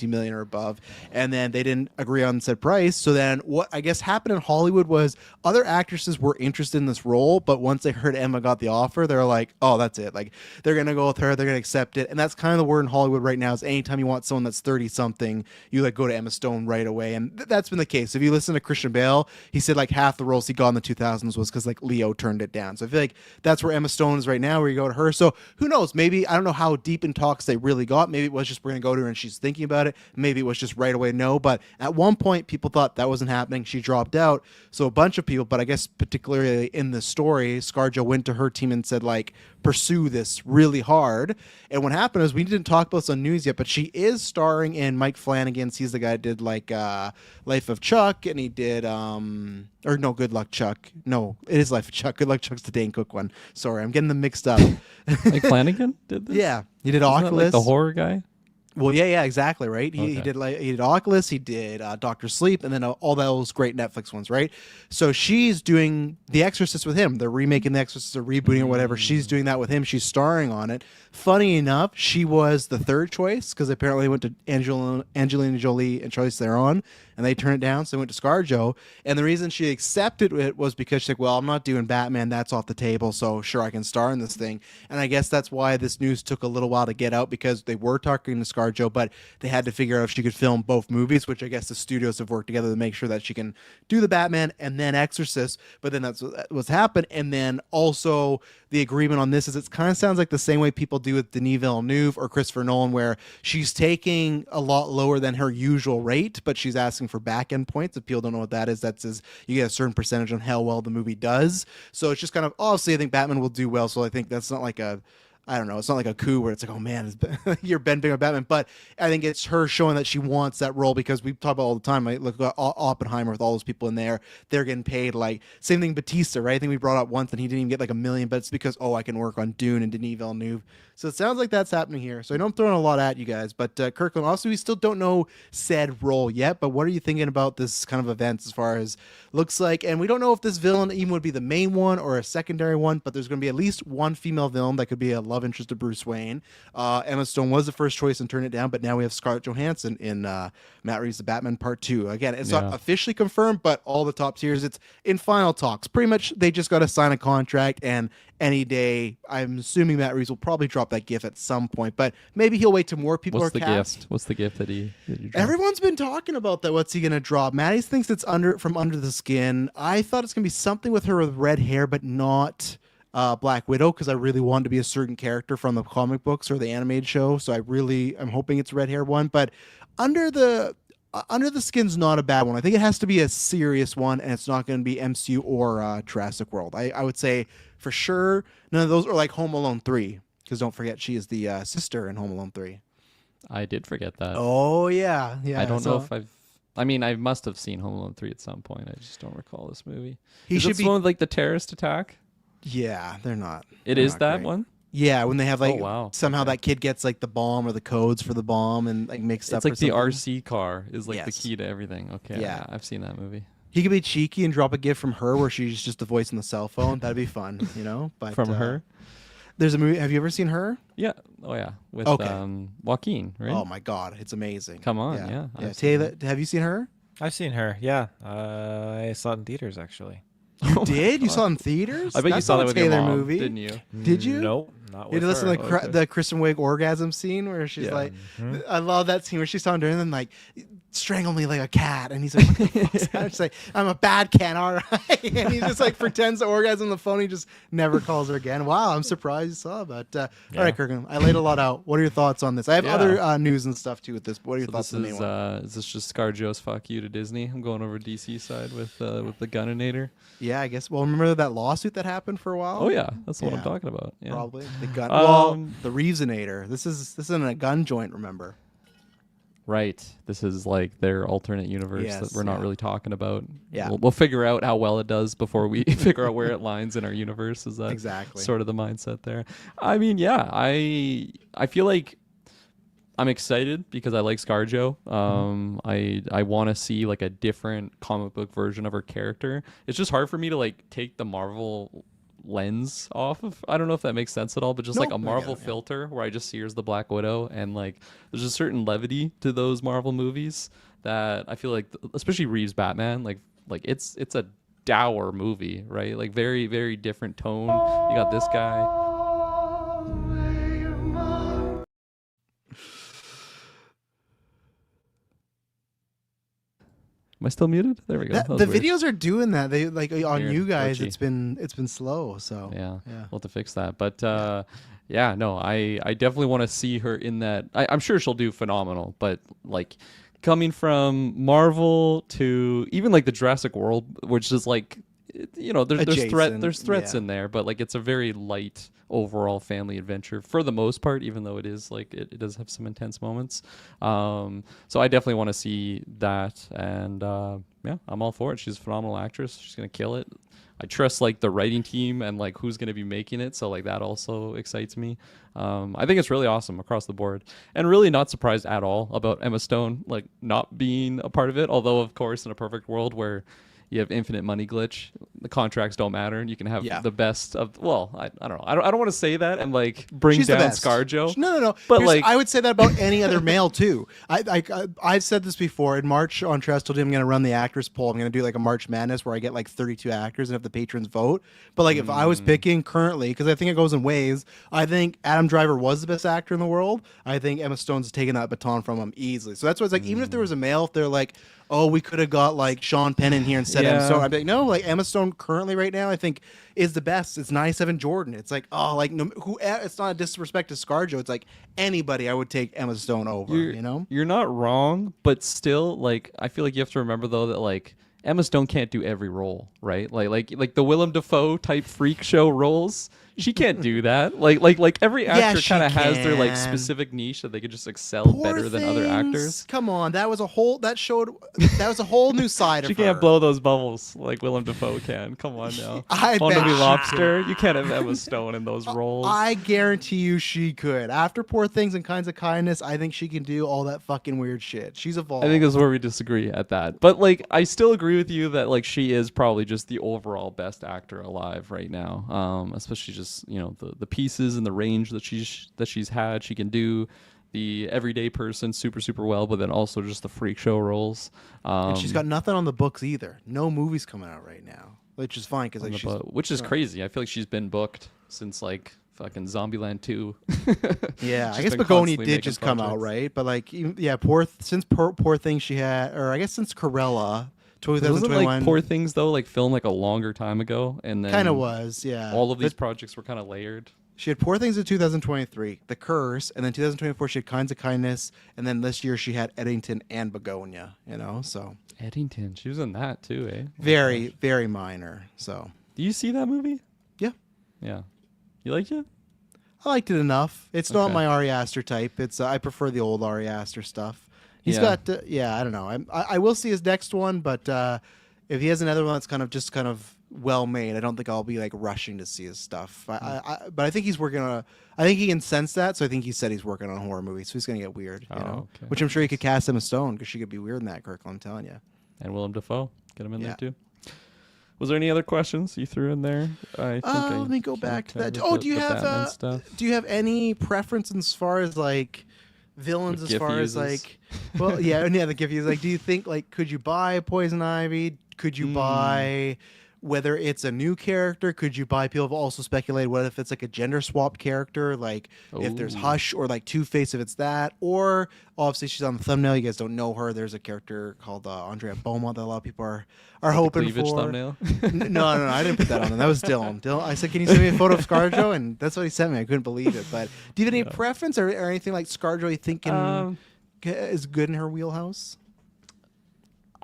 million or above, and then they didn't agree on said price. So then what I guess happened in Hollywood was other actresses were interested in this role, but once they heard Emma got the offer, they're like, oh, that's it. Like they're going to go with her, they're going to accept it. And that's kind of the word in Hollywood right now is anytime you want someone that's 30 something, you like go to Emma Stone right away. And that's been the case. If you listen to Christian Bale, he said like half the roles he got in the 2000s was because like Leo turned it down. So I feel like that's where Emma Stone is right now, where you go to her. So who knows? Maybe, I don't know how deep in talks they really got. Maybe it was just, we're going to go to her and she's thinking about it. Maybe it was just right away no. But at one point, people thought that wasn't happening. She dropped out. So a bunch of people, but I guess particularly in the story, ScarJo went to her team and said, like, pursue this really hard. And what happened is, we didn't talk about this on news yet, but she is starring in Mike Flanagan's. He's the guy who did like Life of Chuck, and he did or no, Good Luck Chuck. No, it is Life of Chuck. Good Luck Chuck's the Dane Cook one. Sorry, I'm getting them mixed up. Mike Flanagan did this? Yeah, he did Isn't that Oculus. like the horror guy? Well, yeah, exactly, right. He Okay. did Oculus, he did Doctor Sleep, and then all those great Netflix ones, right? So she's doing The Exorcist with him. They're remaking The Exorcist or rebooting or whatever. She's doing that with him. She's starring on it. Funny enough, she was the third choice because apparently they went to Angelina Jolie and Charlize Theron, and they turned it down, so they went to ScarJo. And the reason she accepted it was because she's like, well, I'm not doing Batman. That's off the table, so sure, I can star in this thing. And I guess that's why this news took a little while to get out, because they were talking to ScarJo, but they had to figure out if she could film both movies, which I guess the studios have worked together to make sure that she can do the Batman and then Exorcist. But then that's what's happened. And then also the agreement on this is, it kind of sounds like the same way people do with Denis Villeneuve or Christopher Nolan, where she's taking a lot lower than her usual rate, but she's asking for back end points. If people don't know what that is, that says you get a certain percentage on how well the movie does. So it's just kind of, obviously I think Batman will do well. So I think that's not like a, I don't know, it's not like a coup where it's like, oh man, you're Ben bigger Batman. But I think it's her showing that she wants that role, because we talk about all the time, right? Look at Oppenheimer with all those people in there. They're getting paid like, same thing Batista, right? I think we brought up once and he didn't even get like $1 million, but it's because, oh, I can work on Dune and Denis Villeneuve. So it sounds like that's happening here. So I know I'm throwing a lot at you guys, but Kirkland, also, we still don't know said role yet, but what are you thinking about this kind of events as far as looks like? And we don't know if this villain even would be the main one or a secondary one, but there's going to be at least one female villain that could be a love interest of Bruce Wayne. Emma Stone was the first choice and turned it down, but now we have Scarlett Johansson in Matt Reeves' The Batman Part 2. Again, it's not officially confirmed, but all the top tiers, it's in final talks. Pretty much they just got to sign a contract, and any day, I'm assuming Matt Reeves will probably drop that GIF at some point, but maybe he'll wait till more people are cast. What's the gift that he dropped? Everyone's been talking about that. What's he gonna drop? Maddie thinks it's from under the skin. I thought it's gonna be something with her with red hair, but not Black Widow, because I really want to be a certain character from the comic books or the animated show. So I'm hoping it's a red hair one. But under the skin's not a bad one. I think it has to be a serious one, and it's not going to be MCU or Jurassic World. I would say for sure none of those are like Home Alone 3, because don't forget she is the sister in Home Alone 3. I did forget that. Oh yeah. I don't know if I must have seen Home Alone 3 at some point. I just don't recall this movie. He Is should this be one with like the terrorist attack? Yeah, they're not. It they're is not that great. one? Yeah, when they have like wow. somehow Okay. that kid gets like the bomb or the codes for the bomb and like mixed up. It's like or the something. RC car is like the Yes. key to everything. Okay. Yeah. I've seen that movie. He could be cheeky and drop a gift from her where she's just the voice on the cell phone. That'd be fun, you know. But From her? there's a movie. Have you ever seen Her? Yeah. Oh yeah. With Okay. Joaquin, right? Oh my God, it's amazing. Come on, yeah, yeah. I've seen Taylor, have you seen Her? I've seen her. Yeah, I saw it in theaters actually. You did? You saw it in theaters? I bet you That's saw not that a with your Taylor mom, movie. didn't you? Did you? Nope, not You with had to listen her. to the Kristen Wiig orgasm scene where she's Yeah. like, I love that scene where she's talking to her and then like, strangle me like a cat. And he's like, what the fuck's that? She's like, I'm a bad cat, all right. And he just like pretends to orgasm on the phone. He just never calls her again. Wow, I'm surprised you saw. But all right, Kirkham, I laid a lot out. What are your thoughts on this? I have other news and stuff too with this. But what are your thoughts on the main one? Is this just ScarJo's fuck you to Disney? I'm going over DC side with the Guninator. Yeah, I guess. Well, remember that lawsuit that happened for a while? Oh yeah, that's the one I'm talking about. Yeah. Probably the gun. Well, the Reasonator. This isn't a gun joint. Remember? Right. This is like their alternate universe that we're not really talking about. Yeah. We'll figure out how well it does before we figure out where it lines in our universe. Is that exactly sort of the mindset there? I mean, yeah, I feel like I'm excited because I like ScarJo. I want to see like a different comic book version of her character. It's just hard for me to like take the Marvel lens off of. I don't know if that makes sense at all, but just like a Marvel filter where I just see her as the Black Widow, and like there's a certain levity to those Marvel movies that I feel like, especially Reeves Batman, like it's a dour movie, right? Like very, very different tone. You got this guy. Am I still muted? There we go. The videos are doing that. They like on Weird, you guys. glitchy. It's been slow. So yeah, we'll have to fix that. But no, I definitely want to see her in that. I'm sure she'll do phenomenal. But like coming from Marvel to even like the Jurassic World, which is like, you know, there's threats in there, but like it's a very light overall family adventure for the most part, even though it is like it does have some intense moments. So I definitely want to see that, and I'm all for it. She's a phenomenal actress. She's gonna kill it. I trust like the writing team and like who's gonna be making it, so like that also excites me. I think it's really awesome across the board, and really not surprised at all about Emma Stone like not being a part of it. Although of course in a perfect world where you have infinite money glitch, the contracts don't matter, and you can have the best of. Well, I don't know. I don't want to say that and like bring She's down the best. ScarJo. No. But like, I would say that about any other male too. I've said this before. In March on Trust, told him I'm going to run the actors poll. I'm going to do like a March Madness where I get like 32 actors and have the patrons vote. But like if I was picking currently, because I think it goes in waves, I think Adam Driver was the best actor in the world. I think Emma Stone's taken that baton from him easily. So that's why it's like even if there was a male, if they're like, oh, we could have got like Sean Penn in here instead of Emma Stone. I'd be like, no, like Emma Stone currently right now, I think is the best. It's 97 Jordan. It's like, oh, like it's not a disrespect to ScarJo. It's like anybody I would take Emma Stone over, you know? You're not wrong, but still, like, I feel like you have to remember though that like Emma Stone can't do every role, right? Like the Willem Dafoe type freak show roles. She can't do that. Like every actor kind of has their like specific niche that they could just excel better than other actors. Come on, that was a whole new side of her. She can't blow those bubbles like Willem Dafoe can. Come on now. I Fun bet to be she Lobster. You can't have Emma Stone in those roles. I guarantee you she could. After Poor Things and Kinds of Kindness, I think she can do all that fucking weird shit. She's evolved. I think this is where we disagree at that. But like I still agree with you that like she is probably just the overall best actor alive right now. Especially just, you know, the pieces and the range that she's had. She can do the everyday person super well, but then also just the freak show roles. And she's got nothing on the books either. No movies coming out right now, which is fine because like which is crazy. I feel like she's been booked since like fucking Zombieland 2. Yeah, I guess Begoni did just come out, right? But like, since Poor Things she had, or I guess since Corella. 2021. Wasn't like Poor Things though like filmed like a longer time ago, and then kind of was, yeah. All of these projects were kind of layered. She had Poor Things in 2023, The Curse, and then 2024 she had Kinds of Kindness, and then this year she had Eddington and Begonia. You know, so Eddington, she was in that too, eh? Very, very minor. So, do you see that movie? Yeah. You liked it? I liked it enough. It's not my Ari Aster type. It's I prefer the old Ari Aster stuff. He's got, I don't know. I will see his next one, but if he has another one that's kind of well made, I don't think I'll be like rushing to see his stuff. But I think he's working on. I think he can sense that, so I think he said he's working on a horror movie, so he's gonna get weird, you know. Okay. Which I'm sure he could cast Emma Stone because she could be weird in that. Kirkland, I'm telling you. And Willem Dafoe, get him in there too. Was there any other questions you threw in there? I think let me go back to that. Oh, do you have any preference as far as like villains as far as like the gift uses, like, do you think like could you buy Poison Ivy, could you buy whether it's a new character. Could you buy? People have also speculated what if it's like a gender swapped character, like if there's Hush or like Two-Face, if it's that, or obviously she's on the thumbnail. You guys don't know her. There's a character called Andrea Beaumont that a lot of people are hoping Cleavage for. thumbnail. No, I didn't put that on. That was Dylan. I said, can you send me a photo of ScarJo? And that's what he sent me. I couldn't believe it. But do you have any preference or anything like ScarJo you think is good in her wheelhouse?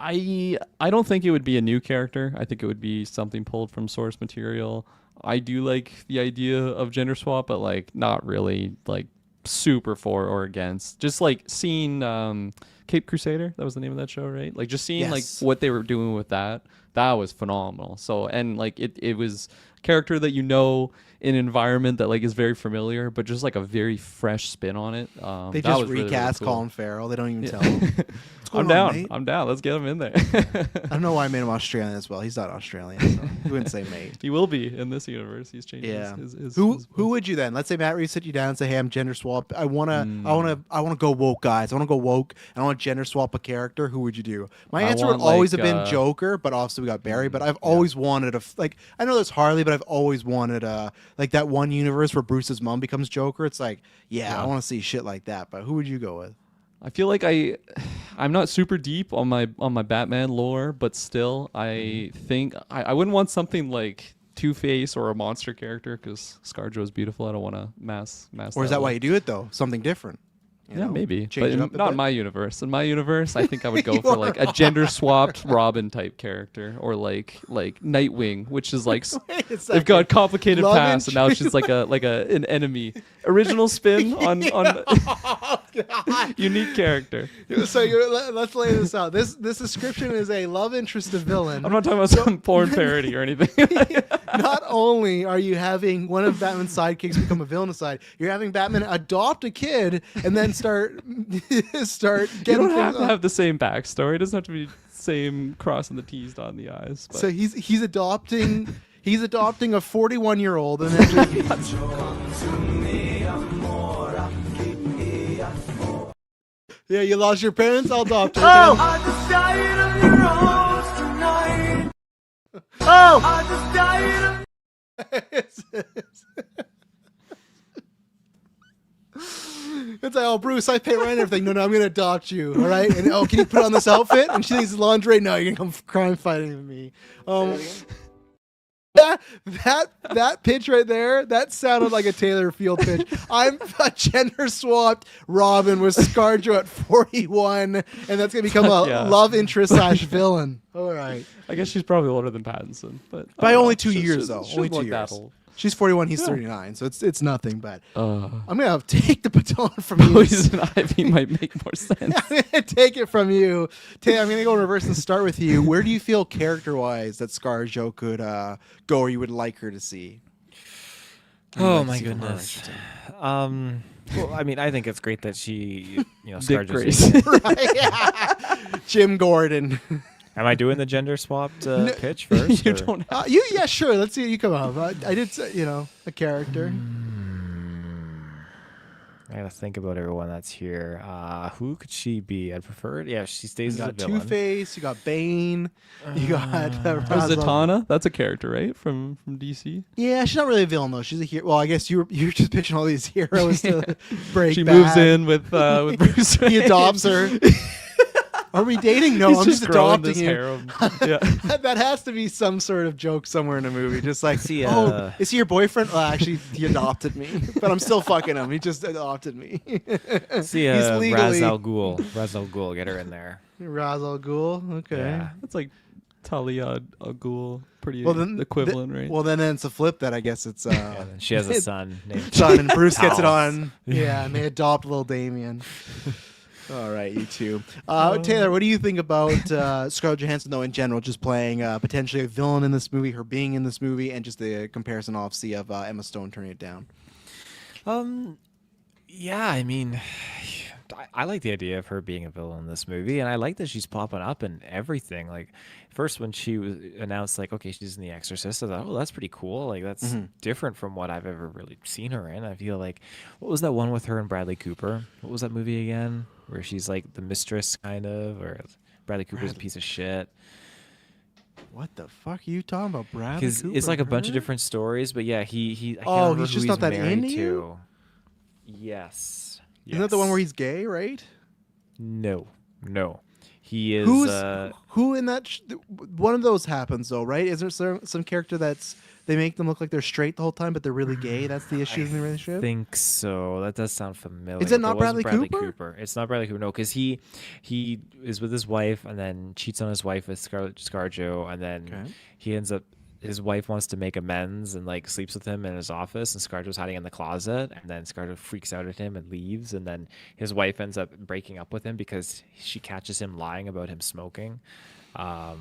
I don't think it would be a new character. I think it would be something pulled from source material. I do like the idea of gender swap, but like not really like super for or against. Just like seeing Cape Crusader, that was the name of that show, right? Like just seeing like what they were doing with that was phenomenal. So and like it was a character that in an environment that like is very familiar, but just like a very fresh spin on it. They that just was really, recast really cool. Colin Farrell. They don't even tell him. I'm down. I'm down. Let's get him in there. I don't know why I made him Australian as well. He's not Australian, so he wouldn't say mate. He will be in this universe. He's changed. Yeah. His Who would you then? Let's say Matt Reeves sit you down and say, "Hey, I'm gender swap. I wanna go woke, guys. I wanna go woke. And I want to gender swap a character." Who would you do? My answer would always have been Joker, but obviously we got Barry. But I've always wanted I know there's Harley, but I've always wanted like that one universe where Bruce's mom becomes Joker. It's like, I want to see shit like that. But who would you go with? I feel like I'm not super deep on my Batman lore, but still I think I wouldn't want something like Two-Face or a monster character because ScarJo is beautiful. I don't want to mass. Or is that why you do it though? Something different. Yeah, maybe. Change it up not bit? in my universe. In my universe, I think I would go for like a gender swapped Robin type character, or like Nightwing, which is like they've got complicated past, and now she's like an enemy. Original spin on unique character. So let's lay this out. This description is a love interest of villain. I'm not talking about some porn parody or anything. Not only are you having one of Batman's sidekicks become a villain aside, you're having Batman adopt a kid and then start getting. You don't have to have the same backstory. It doesn't have to be same crossing the T's, dotting the I's. But. So he's adopting a 41-year-old and then. Yeah, you lost your parents. I'll adopt her. Oh! It's like, oh, Bruce, I pay rent and everything. No, I'm going to adopt you, all right? And, can you put on this outfit? And she thinks it's lingerie. No, you're going to come crime fighting with me. That pitch right there, that sounded like a Taylor Field pitch. I'm a gender swapped Robin with ScarJo at 41, and that's going to become a love interest / villain. All right. I guess she's probably older than Pattinson, but by only 2 years though. Only Only 2 2 years. years. She's 41, he's 39, so it's nothing. But I'm gonna take the baton from you. Poison Ivy might make more sense. I'm gonna take it from you. I'm gonna go in reverse and start with you. Where do you feel character-wise that ScarJo could go, or you would like her to see? Oh my goodness. Well, I mean, I think it's great that she, ScarJo. Right, yeah. Jim Gordon. Am I doing the gender swapped pitch first? You don't have yeah, sure. Let's see what you come up. I did say, a character. I gotta think about everyone that's here. Who could she be? I'd prefer it. Yeah, she stays as a villain. Two-Face. You got Bane. You got Zatanna. That's a character, right? From DC. Yeah, she's not really a villain though. She's a hero. Well, I guess you're just pitching all these heroes to break. She bad. moves in with Bruce Wayne. He adopts her. Are we dating? No, I'm just adopting you. Yeah. That has to be some sort of joke somewhere in a movie. Just like, is he your boyfriend? Actually, he adopted me, but I'm still fucking him. He just adopted me. See, He's legally Ra's al Ghul, get her in there. Ra's al Ghul. Okay, yeah. That's like Talia al Ghul, pretty equivalent, right? Well, then it's a flip. That I guess it's. Yeah, she has a son named and Bruce gets it on. Yeah, and they adopt little Damien. All right, you two. Taylor, what do you think about Scarlett Johansson, though, in general, just playing potentially a villain in this movie, her being in this movie, and just the comparison, obviously, of Emma Stone turning it down? Yeah, I mean, I like the idea of her being a villain in this movie, and I like that she's popping up in everything. Like, first when she was announced, like, okay, she's in The Exorcist, I thought, oh, that's pretty cool. Like, that's different from what I've ever really seen her in. I feel like, what was that one with her and Bradley Cooper? What was that movie again? Where she's like the mistress, kind of, or Bradley Cooper's a piece of shit. What the fuck are you talking about, Bradley Because Cooper? it's like a bunch of huh? different stories, but yeah, he. I can't Oh, remember he's who just not that married into you? to. Yes. Isn't that the one Yes. where he's gay, right? No. He is. Who in that? One of those happens though, right? Is there some character that's they make them look like they're straight the whole time, but they're really gay? That's the issue in the relationship. I think so. That does sound familiar. Is it not But wasn't Bradley Cooper? It's not Bradley Cooper. No, because he is with his wife and then cheats on his wife with ScarJo, and then he ends up. His wife wants to make amends and like sleeps with him in his office, and ScarJo's hiding in the closet, and then ScarJo freaks out at him and leaves, and then his wife ends up breaking up with him because she catches him lying about him smoking. Oh,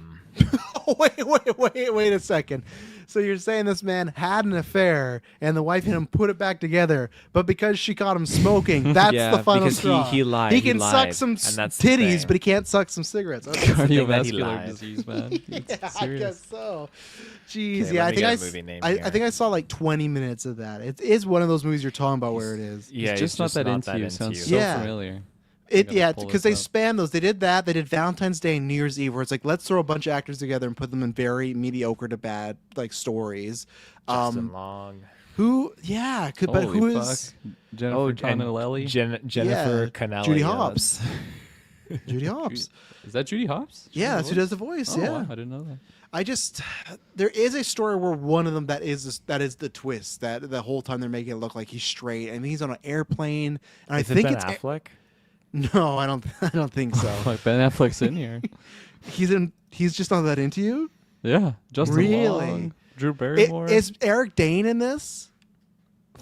wait a second. So you're saying this man had an affair and the wife and him put it back together, but because she caught him smoking, that's Yeah, the final because straw. he lied. He He can suck lied, some and that's the titties, thing. but he can't suck some cigarettes. Okay. thing that he Cardiovascular lied. disease, man. It's Yeah, I serious. guess so. Jeez, Okay, yeah, let I me think get a movie name I here. think I saw like 20 minutes of that. It is one of those movies you're talking about where it is. Yeah, He's he's just not that into you. Sounds so Yeah. familiar. Yeah, pull because this they up. spam those. They did that. They did Valentine's Day and New Year's Eve, where it's like let's throw a bunch of actors together and put them in very mediocre to bad like stories. Justin Long. Who? Yeah, but Holy who fuck. is Jennifer and Connelly? Jennifer Yeah, Connelly. Judy yeah, Hopps. Judy Hopps? Is that Judy Hopps? Yeah, that's who does the voice. Oh, yeah, wow, I didn't know that. I just there is a story where one of them that is the twist that the whole time they're making it look like he's straight and he's on an airplane and I Is it think Ben it's Affleck? no, I don't think so. Like Ben Affleck's in here. He's just not that into you. Yeah, Justin Really? Long, Drew Barrymore. Is Eric Dane in this?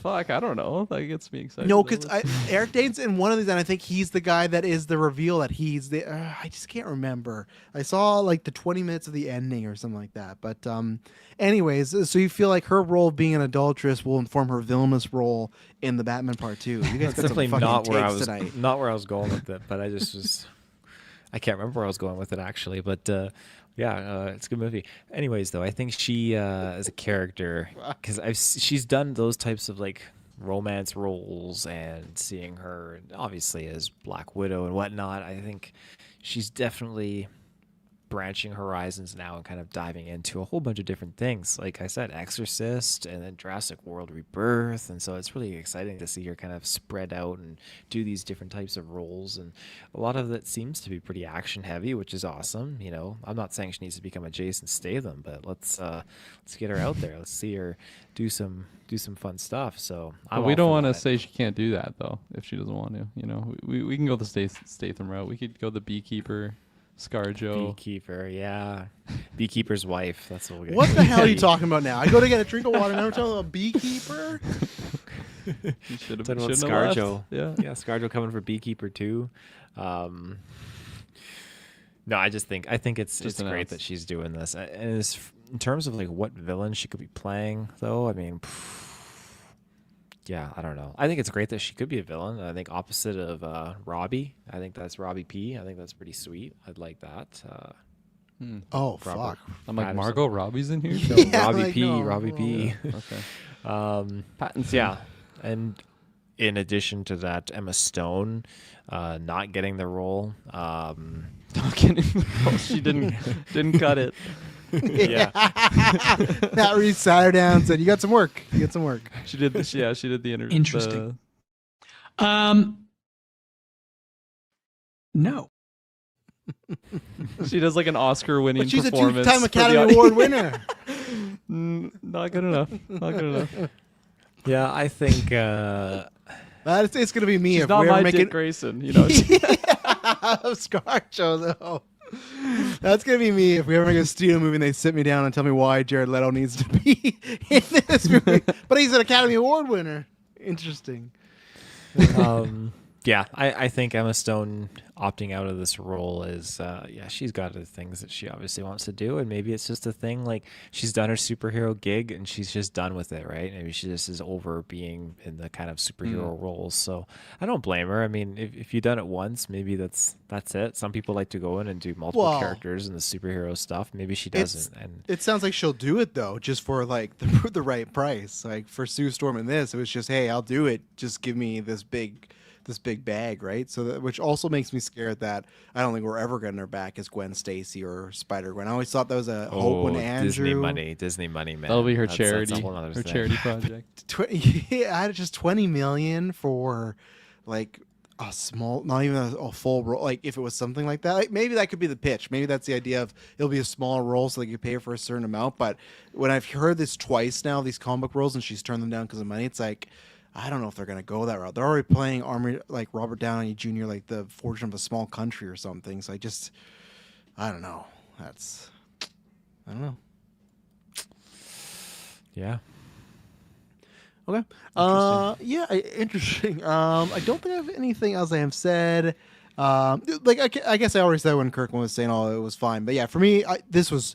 Fuck, I don't know. That gets me excited. No, because Eric Dane's in one of these, and I think he's the guy that is the reveal that he's the. I just can't remember. I saw like the 20 minutes of the ending or something like that. But, anyways, so you feel like her role of being an adulteress will inform her villainous role in the Batman Part 2. You guys That's got some definitely fucking not where I takes was. tonight. Not where I was going with it, but I just was. I can't remember where I was going with it actually, but it's a good movie. Anyways, though, I think she as a character, because she's done those types of like romance roles, and seeing her obviously as Black Widow and whatnot, I think she's definitely branching horizons now and kind of diving into a whole bunch of different things. Like I said, Exorcist and then Jurassic World Rebirth, and so it's really exciting to see her kind of spread out and do these different types of roles, and a lot of it seems to be pretty action heavy, which is awesome. You know, I'm not saying she needs to become a Jason Statham, but let's get her out there. Let's see her do some fun stuff. So But we don't want to say she can't do that though if she doesn't want to. You know, we can go the Statham route. We could go the Beekeeper, ScarJo. Beekeeper, yeah, Beekeeper's wife. That's what we're What the hell are you talking about now? I go to get a drink of water, and I'm talking about Beekeeper. You should have Talking about ScarJo. Yeah, ScarJo coming for Beekeeper too. No, I think it's Just great announced. that she's doing this. And in terms of like what villain she could be playing, though, I mean, yeah, I don't know. I think it's great that she could be a villain. I think opposite of Robbie. I think that's Robbie P. I think that's pretty sweet. I'd like that. Oh Robert. fuck! I'm like Patterson. Margot Robbie's in here. No, Yeah, Robbie like, P. no, Robbie P. Okay. Pattinson. Yeah, and in addition to that, Emma Stone not getting the role. Not kidding. She didn't cut it. Yeah, Matt Reeves sat her down and said, "You got some work. You got some work." She did. She did the interview. Interesting. No. She does like an Oscar-winning But she's a performance. two-time for the Academy audience. Award winner. Not good enough. Not good enough. yeah. I think. It's gonna be me She's if not we're my making Dick Grayson. You know. ScarJo though. That's gonna be me if we ever make a studio movie and they sit me down and tell me why Jared Leto needs to be in this movie. But he's an Academy Award winner. Interesting. Yeah, I think Emma Stone opting out of this role is, she's got the things that she obviously wants to do, and maybe it's just a thing like she's done her superhero gig and she's just done with it, right? Maybe she just is over being in the kind of superhero roles. So I don't blame her. I mean, if you've done it once, maybe that's it. Some people like to go in and do multiple characters and the superhero stuff. Maybe she doesn't. And it sounds like she'll do it though, just for like the right price. Like for Sue Storm in this, it was just, hey, I'll do it. Just give me this big this big bag, right? So that, which also makes me scared that I don't think we're ever getting her back as Gwen Stacy or Spider Gwen. I always thought that was a hope when Andrew. Disney money, man. That'll be her That's charity. a whole other Her thing. charity project. Yeah, I had just 20 million for like a small, not even a full role. Like if it was something like that, like maybe that could be the pitch. Maybe that's the idea of it'll be a small role so they could pay her for a certain amount. But when I've heard this twice now, these comic book roles, and she's turned them down because of money, it's like, I don't know if they're gonna go that route. They're already playing Army like Robert Downey Jr. like the Fortune of a Small Country or something. So I don't know. I don't know. Yeah. Okay. Interesting. I don't think I have anything else I have said. I guess I already said when Kirkman was saying, "Oh, it was fine." But yeah, for me, this was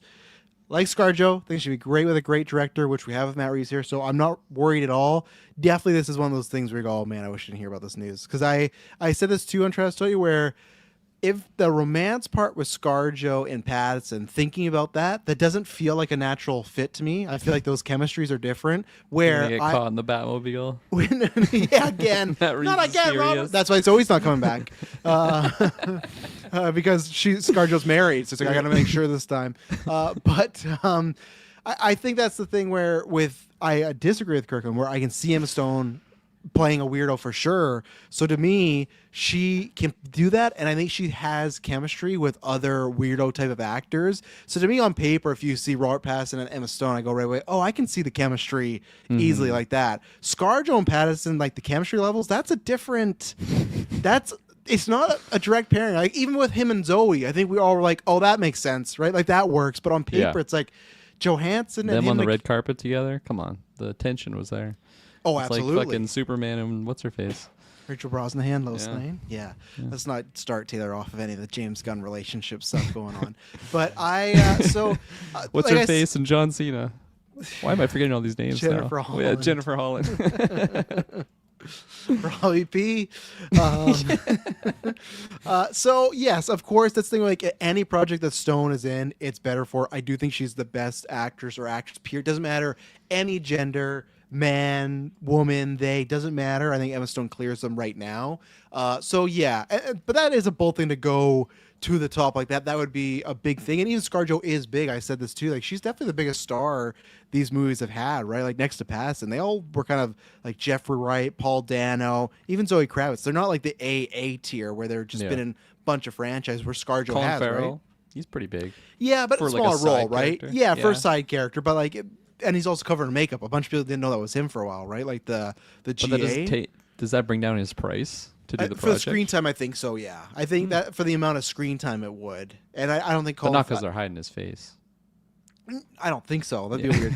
like ScarJo. I think it should be great with a great director, which we have with Matt Reeves here. So I'm not worried at all. Definitely, this is one of those things where you go, "Oh man, I wish I didn't hear about this news." Because I said this too on Trash Tell You, where if the romance part was ScarJo and Pattinson, thinking about that doesn't feel like a natural fit to me. I feel like those chemistries are different. Where They get caught in the Batmobile. yeah, again, Matt Reeves not is again, Robert. furious. That's why it's always not coming back. Because ScarJo's married, so it's like I got to make sure this time. I think that's the thing where I disagree with Kirkland, where I can see Emma Stone playing a weirdo for sure. So to me, she can do that, and I think she has chemistry with other weirdo type of actors. So to me, on paper, if you see Robert Pattinson and Emma Stone, I go right away, oh, I can see the chemistry easily like that. ScarJo and Pattinson, like the chemistry levels, it's not a direct pairing. Like even with him and Zoe, I think we all were like, oh, that makes sense, right? Like that works. But on paper, it's like Johansson and Them him on the red carpet together. Come on, the tension was there. Oh, It's absolutely. like fucking Superman and what's her face. Rachel Brosnahan, Lois Yeah. Lane. Yeah. Let's not start Taylor off of any of the James Gunn relationship stuff going on. But What's like her face and John Cena. Why am I forgetting all these names Jennifer now? Holland. Jennifer Holland. Robbie P. So yes, of course, that's the thing. Like any project that Stone is in, it's better for. I do think she's the best actress or actress. Period. Doesn't matter any gender, man, woman, they doesn't matter. I think Emma Stone clears them right now. So yeah, but that is a bold thing to go to the top like that. That would be a big thing. And even ScarJo is big. I said this too. Like she's definitely the biggest star these movies have had, right? Like next to Pattinson, they all were kind of like Jeffrey Wright, Paul Dano, even Zoe Kravitz. They're not like the AA tier where they're just been in a bunch of franchises where ScarJo Colin has, Farrell. right? He's pretty big. Yeah, but For, a like, small a role, side right? character. Yeah, for a Yeah. side character, but like, and he's also covered in makeup. A bunch of people didn't know that was him for a while, right? Like the But GA. that doesn't does that bring down his price to do the For the project? screen time, I think so. Yeah, I think that for the amount of screen time, it would. And I don't think But Colin. not because they're hiding his face. I don't think so. That'd be a weird.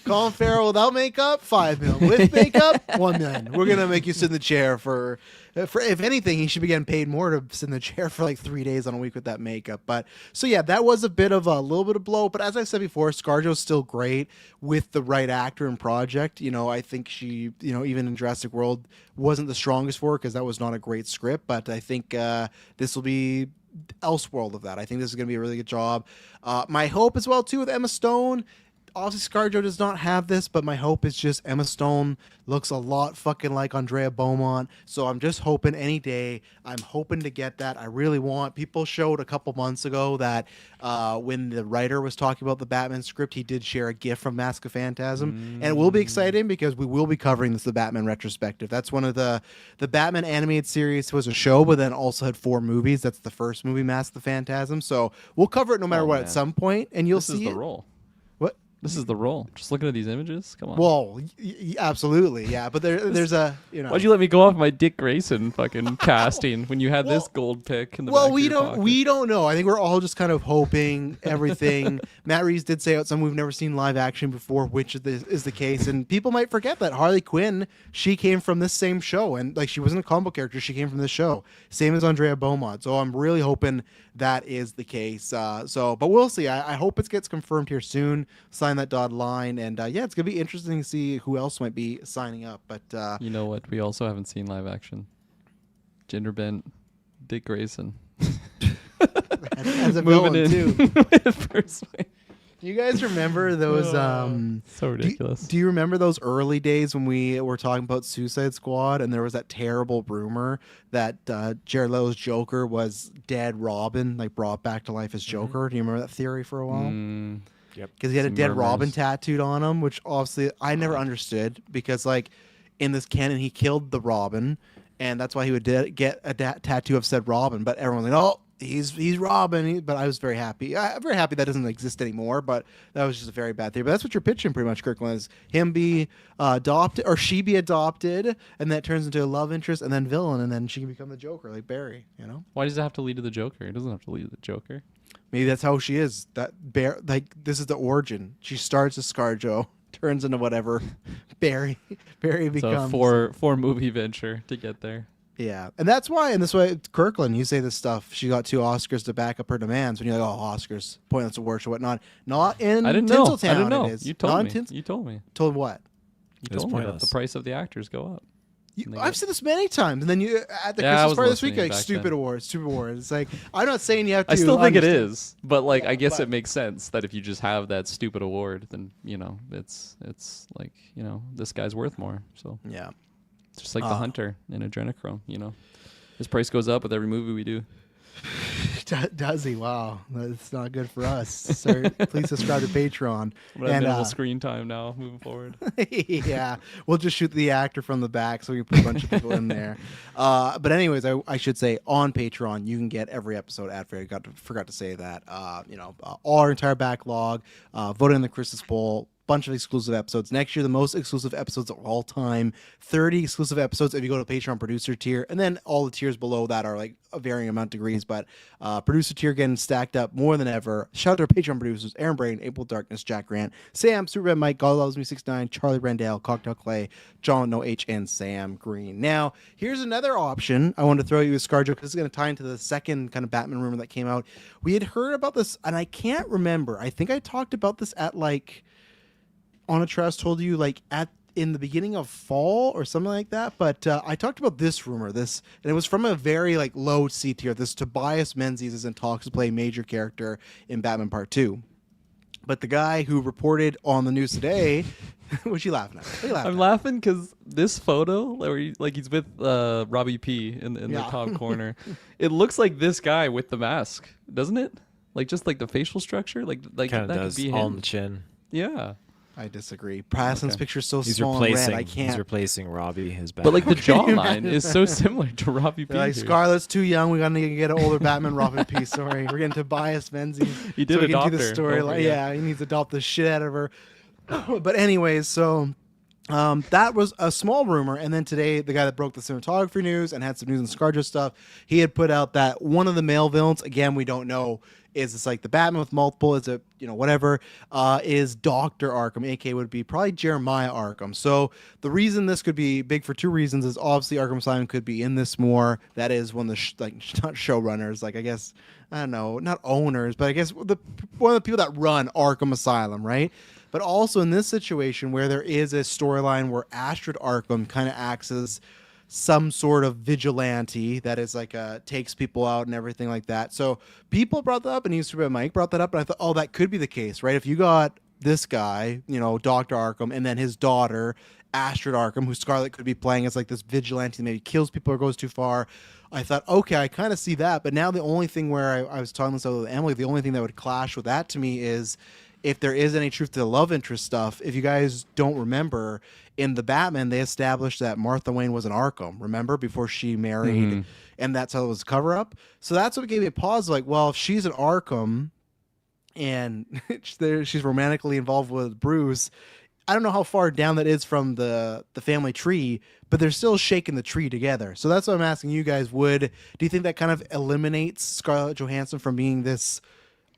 Colin Farrell without makeup, $5 million. With makeup, $1 million. We're gonna make you sit in the chair for if anything, he should be getting paid more to sit in the chair for like 3 days on a week with that makeup. But so yeah, that was a little bit of blow. But as I said before, ScarJo's still great with the right actor and project. You know, I think she, even in Jurassic World, wasn't the strongest for her because that was not a great script. But I think this will be Elseworld of that. I think this is going to be a really good job. My hope as well too with Emma Stone. Obviously, ScarJo does not have this, but my hope is just Emma Stone looks a lot fucking like Andrea Beaumont. So I'm just hoping any day. I'm hoping to get that. I really want. People showed a couple months ago that when the writer was talking about the Batman script, he did share a GIF from Mask of Phantasm, and it will be exciting because we will be covering this the Batman retrospective. That's one of the Batman animated series was a show, but then also had 4 movies. That's the first movie, Mask of Phantasm. So we'll cover it no matter what at some point, and you'll This see is the it. role. What? This is the role. Just looking at these images. Come on. Well, absolutely, yeah. But there's a Why'd you let me go off my Dick Grayson fucking casting when you had this gold pick in the back of your pocket? we don't know. I think we're all just kind of hoping everything. Matt Reeves did say out some we've never seen live action before, which is the case, and people might forget that Harley Quinn, she came from this same show, and like she wasn't a comic book character, she came from this show. Same as Andrea Beaumont. So I'm really hoping that is the case. But we'll see. I hope it gets confirmed here soon. Sign that dotted line, and yeah, it's gonna be interesting to see who else might be signing up. But You know what? We also haven't seen live action. Gender bent Dick Grayson. as a Moving villain in too. with Bruce Wayne. You guys remember those? So ridiculous. Do you remember those early days when we were talking about Suicide Squad and there was that terrible rumor that Jared Leto's Joker was dead Robin, like brought back to life as Joker? Do you remember that theory for a while? Yep. Because he had a Some dead murmurs. Robin tattooed on him, which obviously I never understood because, like, in this canon, he killed the Robin, and that's why he would get a tattoo of said Robin. But everyone's like, oh, he's Robin. But I was very happy. I'm very happy that doesn't exist anymore, but that was just a very bad theory. But that's what you're pitching pretty much, Kirkland, is him be adopted, or she be adopted, and that turns into a love interest, and then villain, and then she can become the Joker, like Barry, you know? Why does it have to lead to the Joker? It doesn't have to lead to the Joker. Maybe that's how she is. Like this is the origin. She starts as ScarJo, turns into whatever Barry becomes. So four movie venture to get there. Yeah, and that's why. And this way, Kirkland, you say this stuff. She got 2 Oscars to back up her demands. When you're like, oh, Oscars, pointless awards or whatnot. Not in I didn't know. Tinseltown. I didn't know. It is. You Not told in me. You told me. Told what? You It's told me that pointless. the price of the actors go up. I've said this many times, and then you at the Yeah, I Christmas was party this week, listening like back stupid then. awards, stupid awards. It's like I'm not saying you have to. I still think it understand- is, but like I guess but- it makes sense that if you just have that stupid award, then it's like this guy's worth more. So Yeah. it's just like the Hunter in Adrenochrome. His price goes up with every movie we do. Does he? Wow, that's not good for us. Sir, please subscribe to Patreon. I'm gonna have And minimal screen time now moving forward. yeah, we'll just shoot the actor from the back, so we can put a bunch of people in there. But anyways, I should say on Patreon you can get every episode ad free. Forgot to say that. All our entire backlog, voting in the Christmas poll. Bunch of exclusive episodes. Next year, the most exclusive episodes of all time. 30 exclusive episodes if you go to Patreon producer tier. And then all the tiers below that are like a varying amount of degrees. But producer tier getting stacked up more than ever. Shout out to our Patreon producers, Aaron Brain, April Darkness, Jack Grant, Sam, Superman Mike, God Loves Me 69, Charlie Randall, Cocktail Clay, John No H, and Sam Green. Now, here's another option I want to throw you with ScarJo because it's going to tie into the second kind of Batman rumor that came out. We had heard about this, and I can't remember. I think I talked about this at like On a Trust told you like in the beginning of fall or something like that. But I talked about this rumor, and it was from a very like low C tier. This Tobias Menzies is in talks to play a major character in Batman Part 2. But the guy who reported on the news today, what you laughing at? What are you laughing I'm at? laughing because this photo, where he's with Robbie P in the Yeah. top corner, it looks like this guy with the mask, doesn't it? Like just like the facial structure, like Kind that of does could be all him. on the chin. Yeah. I disagree. Preston's picture's so He's small and replacing. red, I He's can't. replacing Robbie. His back. But like the Okay, jawline imagine is so similar to Robbie P. They're like here. Scarlet's too young. We gotta get an older Batman Robin piece. Sorry, we're getting Tobias Menzies. He did so we can adopt do the her story. over, Yeah, he needs to adopt the shit out of her. But anyways, so that was a small rumor, and then today the guy that broke the cinematography news and had some news on ScarJo stuff, he had put out that one of the male villains, again we don't know, is this like the Batman with multiple, is it whatever, is Dr. Arkham, aka would be probably Jeremiah Arkham. So the reason this could be big for 2 reasons is obviously Arkham Asylum could be in this more. That is one of the not showrunners, like I guess I don't know, not owners, but I guess one of the people that run Arkham Asylum, right? But also in this situation where there is a storyline where Astrid Arkham kind of acts as some sort of vigilante that is like takes people out and everything like that. So people brought that up, and Superman Mike brought that up, and I thought, oh, that could be the case, right? If you got this guy, Dr. Arkham, and then his daughter, Astrid Arkham, who Scarlet could be playing as like this vigilante that maybe kills people or goes too far. I thought, okay, I kind of see that. But now the only thing where I was talking this with Emily, the only thing that would clash with that to me is if there is any truth to the love interest stuff. If you guys don't remember, in the Batman, they established that Martha Wayne was an Arkham, remember, before she married, and that's how it was a cover-up. So that's what gave me a pause, like, well, if she's an Arkham and she's romantically involved with Bruce, I don't know how far down that is from the family tree, but they're still shaking the tree together. So that's what I'm asking you guys. Do you think that kind of eliminates Scarlett Johansson from being this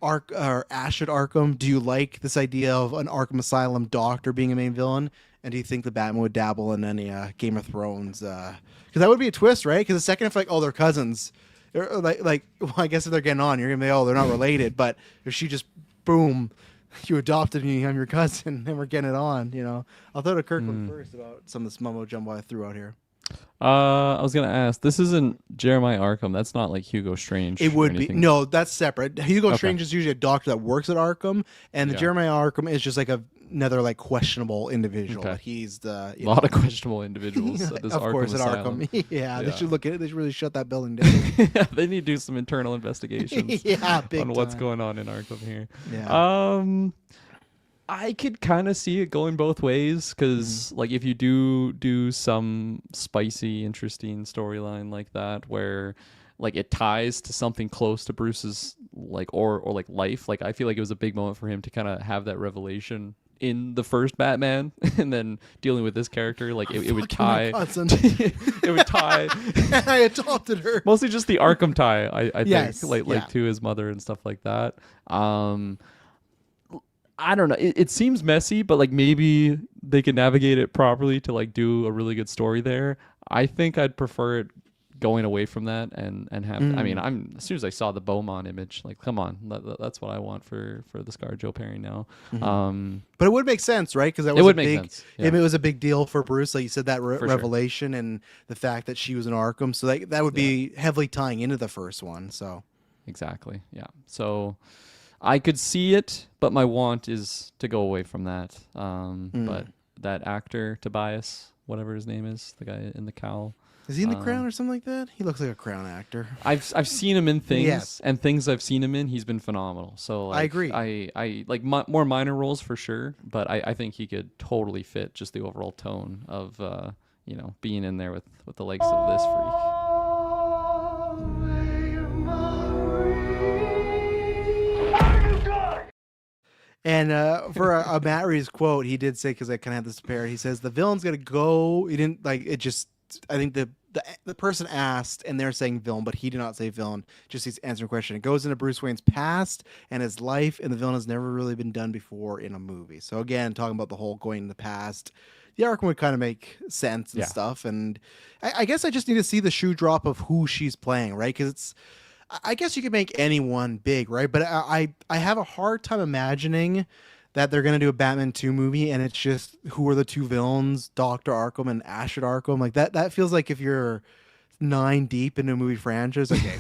Astrid Arkham? Do you like this idea of an Arkham Asylum doctor being a main villain? And do you think the Batman would dabble in any Game of Thrones? Because that would be a twist, right? Because the second if they're cousins, or well, I guess if they're getting on, you're gonna be, oh, they're not related. But if she just boom, you adopted me, I'm your cousin, and we're getting it on. I'll throw to Kirkland first about some of this mumbo jumbo I threw out here. I was gonna ask. This isn't Jeremiah Arkham. That's not like Hugo Strange. It or would be anything. no, that's separate. Hugo Okay. Strange is usually a doctor that works at Arkham, and the Yeah. Jeremiah Arkham is just like another like questionable individual. Okay. But he's the A lot of questionable individuals at this of Arkham course asylum. at Arkham. yeah, they Yeah. should look at it. They should really shut that building down. They need to do some internal investigations yeah, big on what's time. going on in Arkham here. Yeah. I could kind of see it going both ways because, like, if you do some spicy, interesting storyline like that, where like it ties to something close to Bruce's like or like life, like I feel like it was a big moment for him to kind of have that revelation in the first Batman, and then dealing with this character, like it would tie. It would tie. I adopted her. Mostly just the Arkham tie, I Yes, think, like yeah. to his mother and stuff like that. I don't know. It seems messy, but like maybe they can navigate it properly to like do a really good story there. I think I'd prefer it going away from that and have. I mean, as soon as I saw the Beaumont image, like, come on, that's what I want for the ScarJo pairing now. But it would make sense, right? Because that It was would a make big. sense, yeah. It was a big deal for Bruce, like you said, that For sure. revelation and the fact that she was in Arkham. So that would be heavily tying into the first one. So Exactly. Yeah. So I could see it, but my want is to go away from that. But that actor Tobias, whatever his name is, the guy in the cowl. is he in the Crown or something like that? He looks like a Crown actor. I've seen him in things, Yes. and things I've seen him in, he's been phenomenal. So like, I agree. I like more minor roles for sure, but I think he could totally fit just the overall tone of being in there with the likes of this freak. And for a Matt Reeves quote, he did say, because I kind of had this prepared, he says, the villain's going to go. He didn't like it, just, I think the person asked, and they're saying villain, but he did not say villain, just he's answering a question. It goes into Bruce Wayne's past and his life, and the villain has never really been done before in a movie. So again, talking about the whole going in the past, the Arkham would kind of make sense and Yeah. stuff. And I guess I just need to see the shoe drop of who she's playing, right? Because I guess you could make anyone big, right? But I have a hard time imagining that they're gonna do a Batman 2 movie and it's just who are the two villains, Dr. Arkham and Ashford Arkham. Like that feels like if you're 9 deep into a movie franchise, okay,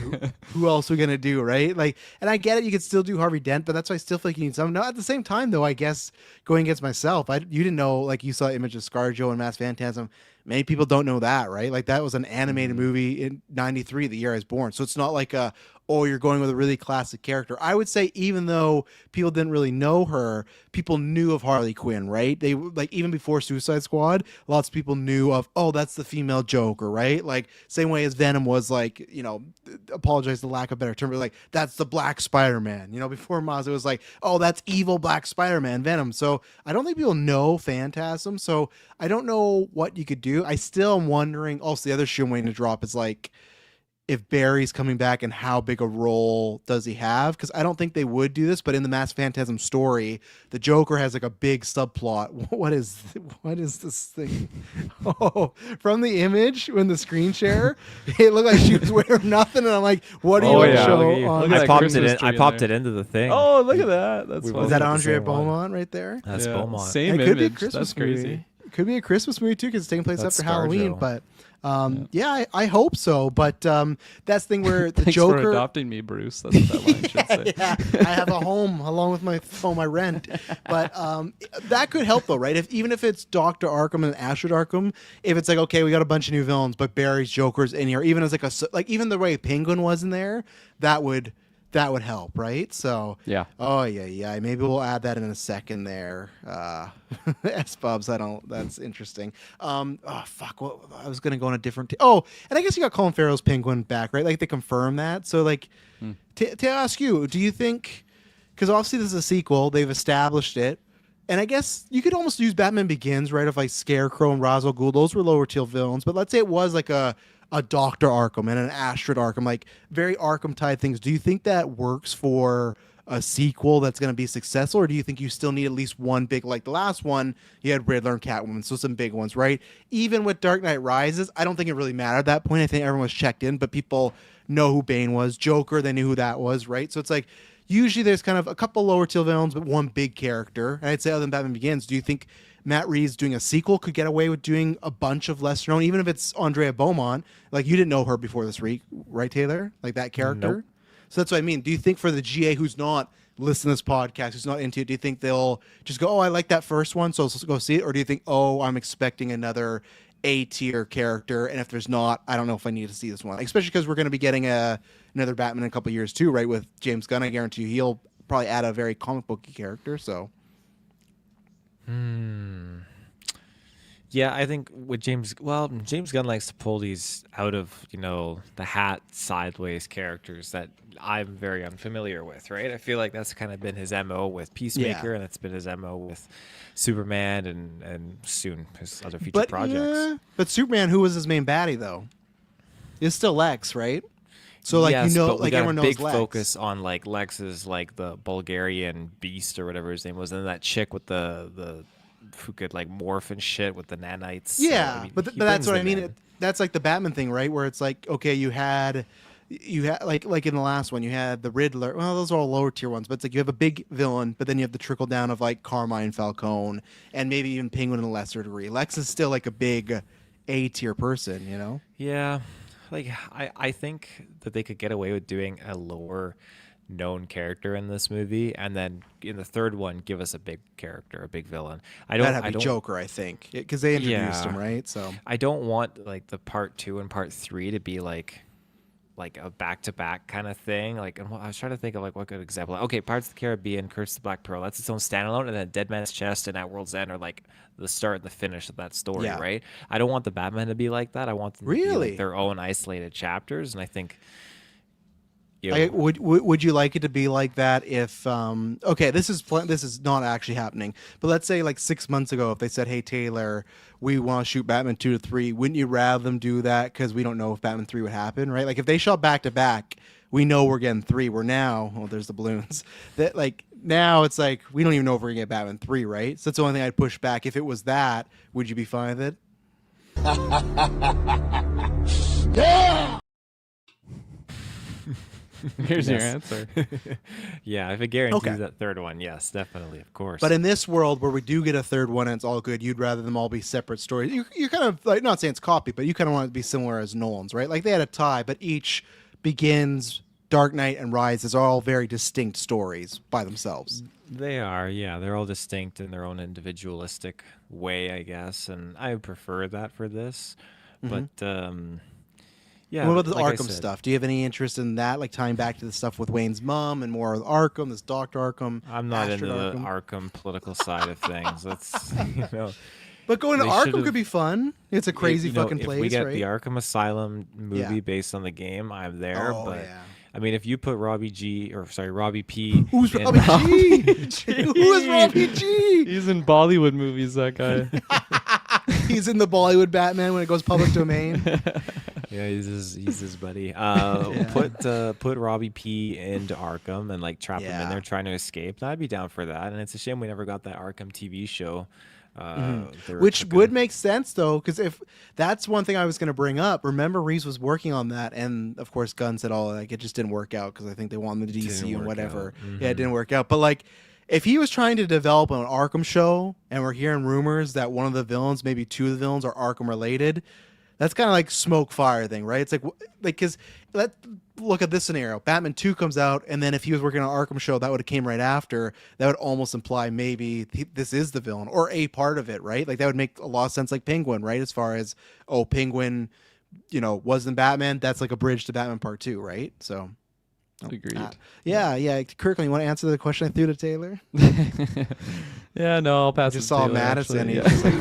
who else are we gonna do, right? Like, and I get it, you could still do Harvey Dent, but that's why I still feel like you need some. No, at the same time though, I guess going against myself, you didn't know, like you saw Image of ScarJo and Mass Phantasm. Many people don't know that, right? Like that was an animated movie in '93, the year I was born. So it's not like you're going with a really classic character. I would say even though people didn't really know her, people knew of Harley Quinn, right? They like even before Suicide Squad, lots of people knew of, oh, that's the female Joker, right? Like same way as Venom was like, apologize for the lack of a better term, but like that's the Black Spider-Man. Before Maz, it was like, oh, that's evil Black Spider-Man, Venom. So I don't think people know Phantasm. So I don't know what you could do. I still am wondering. Also, the other shoe I'm waiting to drop is like if Barry's coming back and how big a role does he have? Because I don't think they would do this, but in the Mass Phantasm story, the Joker has like a big subplot. What is this thing? Oh, from the image when the screen share, it looked like she was wearing nothing, and I'm like, what do you want to show? Look at I that popped it Christmas in. tree I in popped there. it into the thing. Oh, look at that. That's We funny. Is that the Andrea same one. Beaumont right there? That's Yeah, Beaumont. Same It could be a image. Christmas That's crazy. movie. It could be a Christmas movie too, because it's taking place That's after Halloween. ScarJo. But I hope so. But that's the thing where the Thanks Joker. for adopting me, Bruce. That's what that line should say. Yeah, I have a home along with my phone, my rent. But that could help though, right? Even if it's Dr. Arkham and Ashford Arkham, if it's like, okay, we got a bunch of new villains, but Barry's Joker's in here, even as like even the way Penguin was in there, that would help, right? So Yeah. Oh yeah. Maybe we'll add that in a second there. S-Bubs, that's interesting. Fuck. What I was gonna go on a different. And I guess you got Colin Farrell's Penguin back, right? Like they confirm that. So like, to ask you, do you think? Because obviously this is a sequel, they've established it, and I guess you could almost use Batman Begins, right? Of like Scarecrow and Ra's al Ghul, those were lower tier villains. But let's say it was like a Dr. Arkham and an Astrid Arkham, like very Arkham type things. Do you think that works for a sequel that's going to be successful, or do you think you still need at least one big, like the last one, you had Riddler and Catwoman, so some big ones, right? Even with Dark Knight Rises, I don't think it really mattered at that point. I think everyone was checked in, but people know who Bane was. Joker, they knew who that was, right? So it's like usually there's kind of a couple lower tier villains, but one big character. And I'd say other than Batman Begins, do you think Matt Reeves doing a sequel could get away with doing a bunch of lesser known, even if it's Andrea Beaumont? Like, you didn't know her before this week, right, Taylor? Like that character? Nope. So that's what I mean. Do you think for the GA who's not listening to this podcast, who's not into it, do you think they'll just go, oh, I like that first one, so let's go see it? Or do you think, oh, I'm expecting another A-tier character, and if there's not, I don't know if I need to see this one? Especially because we're going to be getting another Batman in a couple years too, right? With James Gunn, I guarantee you he'll probably add a very comic booky character, so... Yeah, I think with James Gunn likes to pull these out of, the hat sideways characters that I'm very unfamiliar with, right? I feel like that's kind of been his MO with Peacemaker, and it's been his MO with Superman and soon his other future projects. But Superman, who was his main baddie, though? Is still Lex, right? So, yes, but we got everyone a knows big Lex. focus on, Lex's, the Bulgarian beast or whatever his name was, and then that chick with the who could morph and shit with the nanites. Yeah, I mean, but that's what I mean. That's like the Batman thing, right? Where it's like, okay, you had like in the last one, you had the Riddler. Well, those are all lower tier ones, but it's like you have a big villain, but then you have the trickle down of like Carmine Falcone and maybe even Penguin in a lesser degree. Lex is still like a big A tier person, you know? Yeah, I think that they could get away with doing a lower known character in this movie, and then in the third one give us a big character, a big villain. That'd have to be Joker, I think, because they introduced him, right? So I don't want the part 2 and part 3 to be like a back-to-back kind of thing. I was trying to think of what good example. Okay, Pirates of the Caribbean, Curse of the Black Pearl, that's its own standalone, and then Dead Man's Chest and At World's End are the start and the finish of that story, right? I don't want the Batman to be like that. I want them to be their own isolated chapters, and I think would you like it to be like that if okay, this is not actually happening, but let's say 6 months ago if they said, hey Taylor, we want to shoot Batman 2 to 3, wouldn't you rather them do that because we don't know if Batman 3 would happen, right? If they shot back to back, we know we're getting 3. We're now, there's the balloons, that now it's we don't even know if we're gonna get Batman 3, right? So that's the only thing I'd push back. If it was that, would you be fine with it? Yeah. Here's your answer. Yeah, if it guarantees that third one, yes, definitely, of course. But in this world where we do get a third one and it's all good, you'd rather them all be separate stories. You're kind of not saying it's copy, but you kind of want it to be similar as Nolan's, right? They had a tie, but each Begins, Dark Knight, and Rises are all very distinct stories by themselves. They are, yeah. They're all distinct in their own individualistic way, I guess, and I prefer that for this. But yeah. What about the Arkham stuff? Do you have any interest in that, tying back to the stuff with Wayne's mom and more of Arkham, this Dr. Arkham? I'm not into the Arkham political side of things. That's But going to Arkham could be fun. It's a crazy fucking place, if we get right? the Arkham Asylum movie based on the game, I'm there. I mean, if you put Robbie P. Who's Robbie G? Who is Robbie G? He's in Bollywood movies, that guy. He's in the Bollywood Batman when it goes public domain. Yeah, he's his buddy. Put Robbie P. into Arkham and trap him in there trying to escape. I'd be down for that. And it's a shame we never got that Arkham TV show. Which would make sense though, because if that's one thing I was going to bring up. Remember, Reeves was working on that, and of course, Gunn said, "Oh, it just didn't work out because I think they wanted the DC and whatever." Yeah, it didn't work out. But if he was trying to develop an Arkham show, and we're hearing rumors that one of the villains, maybe two of the villains, are Arkham related, that's kind of like smoke fire thing, right? It's because look at this scenario. Batman 2 comes out, and then if he was working on an Arkham show, that would have came right after. That would almost imply maybe this is the villain or a part of it, right? That would make a lot of sense, like Penguin, right? As far as, Penguin, wasn't Batman. That's like a bridge to Batman Part 2, right? So, agreed. Yeah. Kirkland, you want to answer the question I threw to Taylor? Yeah, no, I'll pass it to just saw Taylor, Madison. actually.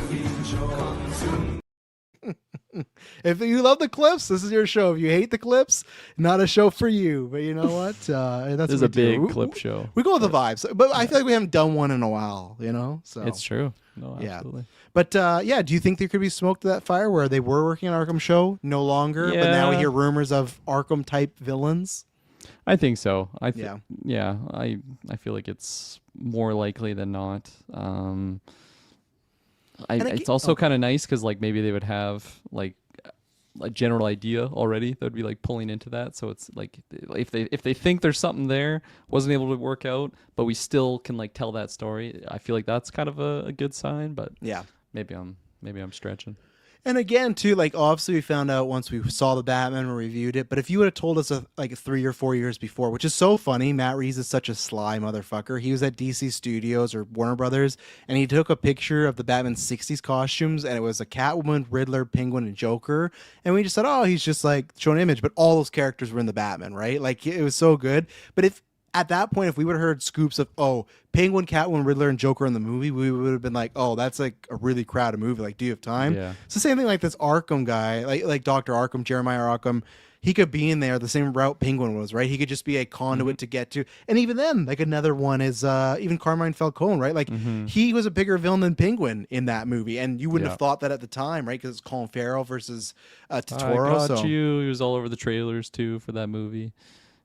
If you love the clips, this is your show. If you hate the clips, not a show for you. But you know what? That's There's what a big clip show. We go with the vibes, but I feel like we haven't done one in a while. So It's true. No, absolutely. But do you think there could be smoke to that fire where they were working on Arkham show, no longer, but now we hear rumors of Arkham type villains? I think so. I feel like it's more likely than not. It's also kind of nice because maybe they would have a general idea already that would be like pulling into that. So it's like if they think there's something there, wasn't able to work out, but we still can like tell that story. I feel like that's kind of a good sign. But Yeah. maybe I'm stretching. And again, too, like obviously we found out once we saw the Batman and reviewed it. But if you would have told us like 3 or 4 years before, which is so funny, Matt Reeves is such a sly motherfucker. He was at DC Studios or Warner Brothers, and he took a picture of the Batman '60s costumes, and it was a Catwoman, Riddler, Penguin, and Joker. And we just said, oh, he's just like showing an image, but all those characters were in the Batman, right? Like it was so good. But if at that point, if we would have heard scoops of, oh, Penguin, Catwoman, Riddler, and Joker in the movie, we would have been like, oh, that's like a really crowded movie. Like, do you have time? Yeah. It's the same thing like this Arkham guy, like Dr. Arkham, Jeremiah Arkham. He could be in there the same route Penguin was, right? He could just be a conduit to get to. And even then, like another one is even Carmine Falcone, right? Like he was a bigger villain than Penguin in that movie. And you wouldn't have thought that at the time, right? Because it's Colin Farrell versus Totoro. I got you. He was all over the trailers too for that movie.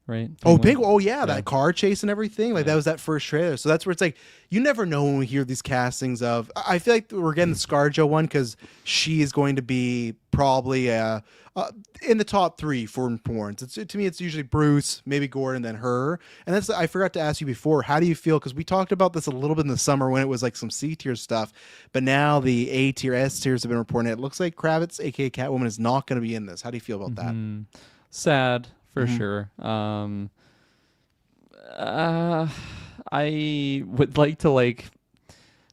Right? Oh, Penguin. Oh, yeah, that car chase and everything. Like, that was that first trailer. So that's where it's like, you never know when we hear these castings of. I feel like we're getting the ScarJo one because she is going to be probably in the top 3 for porns. To me, it's usually Bruce, maybe Gordon, then her. And that's, I forgot to ask you before, how do you feel? Because we talked about this a little bit in the summer when it was like some C tier stuff. But now the A tier, S tiers have been reporting it. It looks like Kravitz, aka Catwoman, is not going to be in this. How do you feel about that? Sad. For sure. I would like to like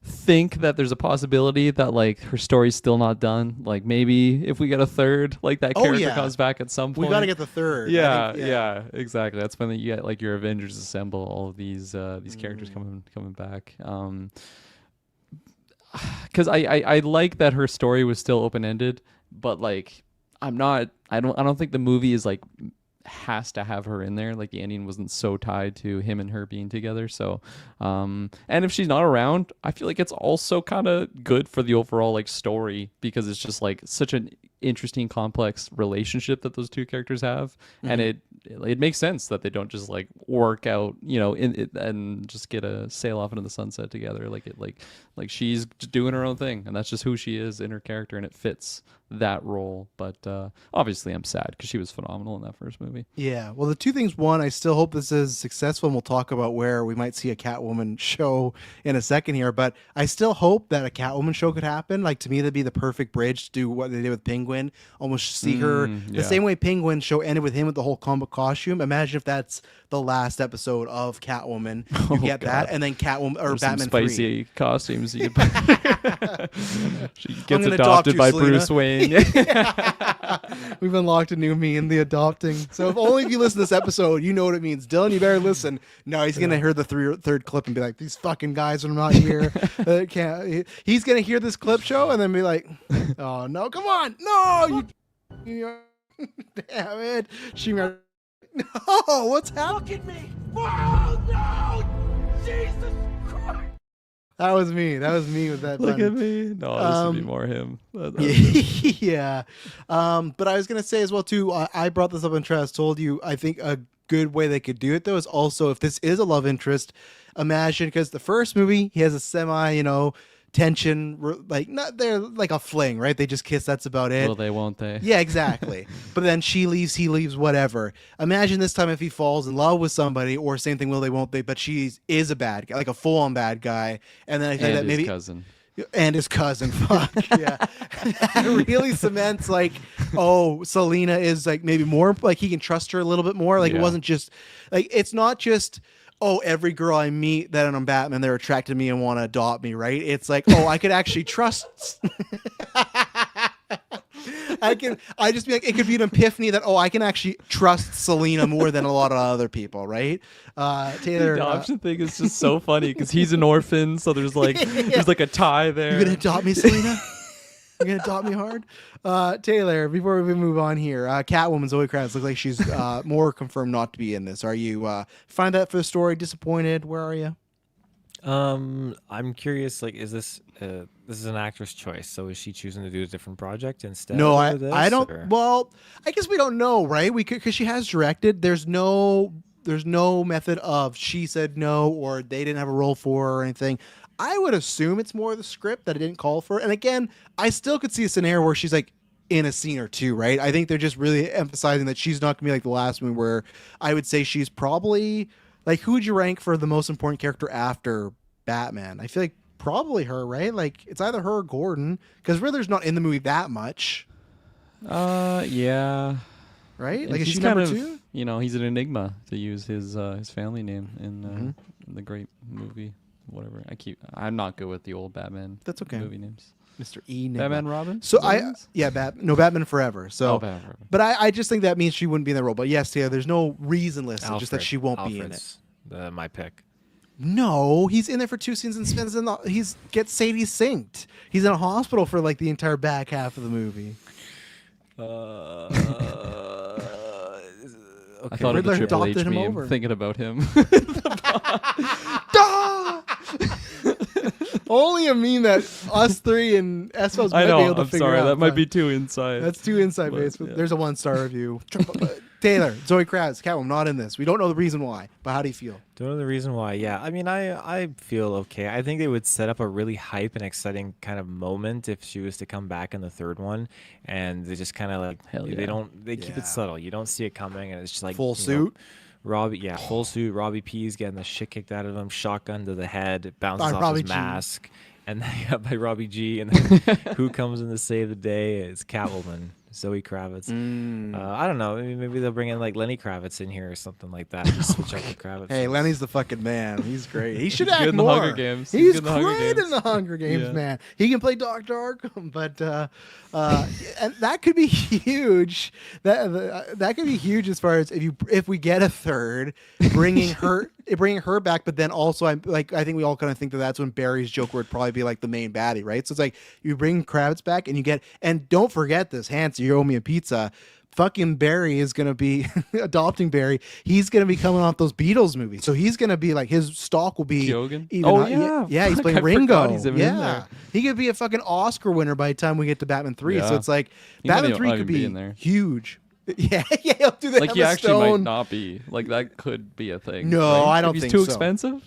think that there's a possibility that like her story's still not done. Like maybe if we get a third, like that character comes back at some point. We got to get the third. Yeah, yeah, exactly. That's when you get like your Avengers assemble all of these characters coming back. Because I like that her story was still open ended, but like I don't think the movie is like has to have her in there. Like the ending wasn't so tied to him and her being together. So and if she's not around, I feel like it's also kind of good for the overall like story, because it's just like such an interesting complex relationship that those two characters have, and it makes sense that they don't just like work out, you know, and just get a sail off into the sunset together. Like she's just doing her own thing, and that's just who she is in her character, and it fits that role. But obviously I'm sad because she was phenomenal in that first movie. Yeah, well, the two things. One, I still hope this is successful, and we'll talk about where we might see a Catwoman show in a second here, but I still hope that a Catwoman show could happen. Like, to me, that'd be the perfect bridge to do what they did with Penguin. Almost see her the same way Penguin show ended with him with the whole comic costume. Imagine if that's the last episode of Catwoman. You get that, and then Catwoman or There's Batman some spicy 3. costumes you could she gets adopted by Selena. Bruce Wayne. We've unlocked a new me in the adopting. So if only if you listen to this episode, you know what it means. Dylan, you better listen. No, he's gonna hear the third clip and be like, "These fucking guys are not here." He's gonna hear this clip show and then be like, "Oh no, come on, no, you damn it, no, what's happening?" Look at me! Oh no! Jesus Christ! That was me. That was me with that. Look button. at me. No, this would be more him. Yeah. But I was going to say as well, too, I brought this up in Travis, told you, I think a good way they could do it, though, is also if this is a love interest, imagine, because the first movie, he has a semi, tension, like not they're like a fling, right? They just kiss. That's about it. Will they, won't they? Yeah, exactly. But then she leaves, he leaves, whatever. Imagine this time if he falls in love with somebody, or same thing, will they, won't they? But she is a bad guy, like a full-on bad guy. And then I think that maybe cousin. And his cousin, fuck yeah. That really cements like, oh, Selena is like maybe more like he can trust her a little bit more. Like it wasn't just like it's not just. Oh, every girl I meet that I'm Batman, they're attracted to me and want to adopt me, right? It's like, oh, I could actually trust. I just be like, it could be an epiphany that, oh, I can actually trust Selena more than a lot of other people, right? Taylor, the adoption thing is just so funny because he's an orphan, so there's like there's like a tie there. You're gonna adopt me, Selena? You're gonna adopt me hard? Taylor, before we move on here, Catwoman Zoe Kravitz looks like she's more confirmed not to be in this. Are you find that for the story disappointed? Where are you? I'm curious. Like, is this this is an actress choice? So is she choosing to do a different project instead? No, of this, I don't. or? Well, I guess we don't know, right? We could because she has directed. There's no method of she said no or they didn't have a role for her or anything. I would assume it's more the script that it didn't call for. And again, I still could see a scenario where she's like, in a scene or two, right? I think they're just really emphasizing that she's not gonna be like the last one, where I would say she's probably like, who would you rank for the most important character after Batman? I feel like probably her, right? Like it's either her or Gordon, because Riddler's not in the movie that much, Yeah. right? And Like is he's she kind number of, two? you know, he's an enigma, to use his family name in the great movie, whatever. I'm not good with the old Batman. That's okay. Movie names. Mr. E. Batman Robin. So Is that what it is? Batman Forever. So, Oh, Batman Forever. but I just think that means she wouldn't be in that role. But yes, yeah, there's no reason listed, just that she won't be in it. Alfred's, my pick. No, he's in there for 2 scenes and spends gets Sadie synced. He's in a hospital for like the entire back half of the movie. I thought of the Riddler Triple H adopted him meme, over. thinking about him. Only a meme that us three and Espo's might I be know. able to I'm figure sorry. out. That might but be too inside. That's too inside But, baseball. yeah. There's a 1-star review. Taylor, Zoe Kravitz, Catwoman, not in this. We don't know the reason why, but how do you feel? Don't know the reason why. Yeah, I mean, I feel okay. I think they would set up a really hype and exciting kind of moment if she was to come back in the third one, and they just kind of like Hell yeah. they keep Yeah. it subtle. You don't see it coming, and it's just like Full you know, suit? Full suit. Robbie P's getting the shit kicked out of him, shotgun to the head, it bounces off Robbie his G. mask, and then by Robbie G. And then who comes in to save the day? It's Catwoman. Zoe Kravitz. I don't know. Maybe they'll bring in like Lenny Kravitz in here or something like that. Just switch out the Kravitz. Hey, Lenny's the fucking man. He's great. He should He's act good in the more. Hunger Games. He's good in the Hunger great in Games. the Hunger Games, Yeah. man. He can play Dr. Arkham, but and that could be huge. That could be huge as far as if we get a third, bringing her back. But then also, I think we all kind of think that that's when Barry's Joker would probably be like the main baddie, right? So it's like you bring Kravitz back, and don't forget this, Hans, you owe me a pizza. Fucking Barry is gonna be adopting Barry. He's gonna be coming off those Beatles movies, so he's gonna be like his stock will be. Kyogen? Even Oh, yeah, yeah. he's Fuck, playing I Ringo. forgot he's even in Yeah, there. he could be a fucking Oscar winner by the time we get to Batman 3. So Yeah. it's like He might Batman not 3 even could be be in there. huge. Yeah, he'll do the Like he Emma actually might Stone. not be. Like that could be a thing. No, right? I don't If think he's too so. expensive.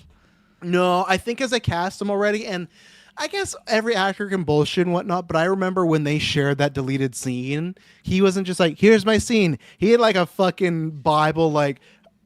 No, I think as I cast him already, and I guess every actor can bullshit and whatnot, but I remember when they shared that deleted scene, he wasn't just like, here's my scene. He had like a fucking Bible, like,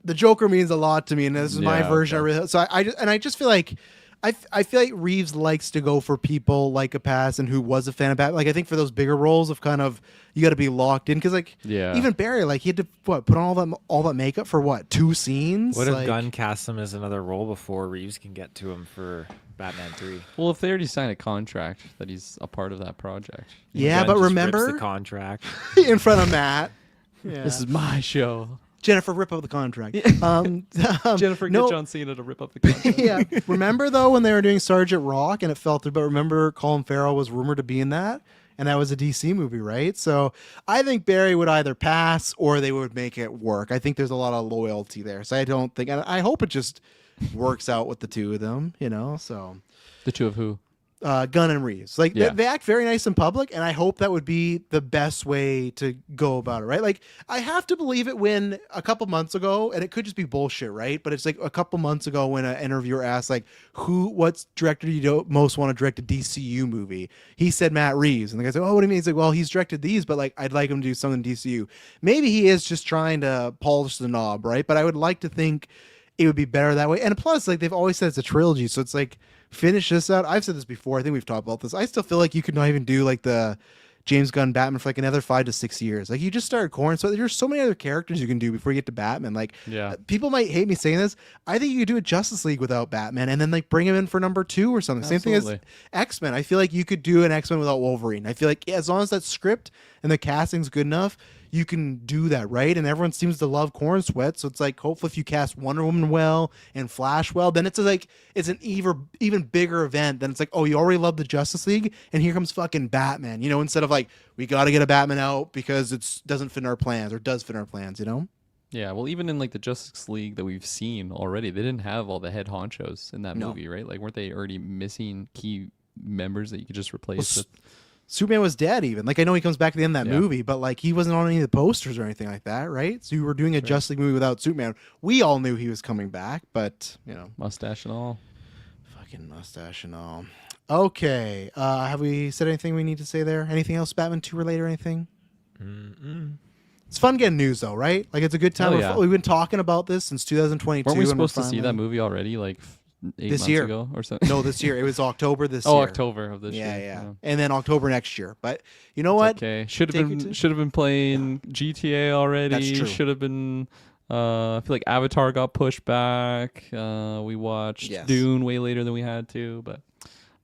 the Joker means a lot to me, and this is my Yeah, version. okay. So I just feel like, I feel like Reeves likes to go for people like a Pass and who was a fan of Batman. Like, I think for those bigger roles of kind of, you got to be locked in, because like, Yeah. even Barry, like, he had to put on all that makeup for 2 scenes. What if like, Gunn cast him as another role before Reeves can get to him for Batman 3? Well, if they already signed a contract that he's a part of that project. Yeah, Gunn but just rips remember the contract. in front of Matt. This is my show. Jennifer, rip up the contract. Jennifer, no, get John Cena to rip up the contract. yeah. Remember though when they were doing Sergeant Rock and it fell through? But remember, Colin Farrell was rumored to be in that, and that was a DC movie, right? So I think Barry would either pass or they would make it work. I think there's a lot of loyalty there, so I don't think. And I hope it just works out with the two of them, you know. So The two of who? Gunn and Reeves, like Yeah. they act very nice in public, and I hope that would be the best way to go about it, right? Like I have to believe it when a couple months ago, and it could just be bullshit, right? But it's like a couple months ago when an interviewer asked, like, what director do you most want to direct a DCU movie? He said Matt Reeves, and the guy said, "Oh, what do you mean?" He's like, "Well, he's directed these, but like I'd like him to do something in DCU." Maybe he is just trying to polish the knob, right? But I would like to think it would be better that way. And plus, like they've always said, it's a trilogy, so it's like, finish this out. I've said this before. I think we've talked about this. I still feel like you could not even do like the James Gunn Batman for like another 5 to 6 years. Like you just started Corn, so there's so many other characters you can do before you get to Batman. Like, Yeah. people might hate me saying this. I think you could do a Justice League without Batman, and then like bring him in for number 2 or something. Same thing as Absolutely. X-Men. I feel like you could do an X-Men without Wolverine. I feel like as long as that script and the casting's good enough, you can do that, right? And everyone seems to love Corn Sweat, so it's like hopefully if you cast Wonder Woman well and Flash well, then it's like it's an even bigger event. Then it's like, oh, you already love the Justice League, and here comes fucking Batman, you know, instead of like we got to get a Batman out because it doesn't fit in our plans or does fit in our plans, you know? Yeah, well, even in like the Justice League that we've seen already, they didn't have all the head honchos in that No. movie, right? Like, weren't they already missing key members that you could just replace with? Superman was dead even. Like I know he comes back at the end of that Yeah. movie, but like he wasn't on any of the posters or anything like that, right? So you were doing a Justice League movie without Superman. We all knew he was coming back, but you know, Mustache and all. fucking mustache and all. Okay. Have we said anything we need to say there? Anything else Batman 2 related or anything? It's fun getting news though, right? Like it's a good time. Oh, yeah. We've been talking about this since 2022. Weren't we and we're supposed to see that finally- movie already, like 8 This months year. ago or something? No, this year. It was October this Oh, year. October of this year. Yeah. And then October next year. But you know what? Okay, should Take have your been time. should have been playing GTA already. That's true. Should have been. I feel like Avatar got pushed back. We watched Yes. Dune way later than we had to, but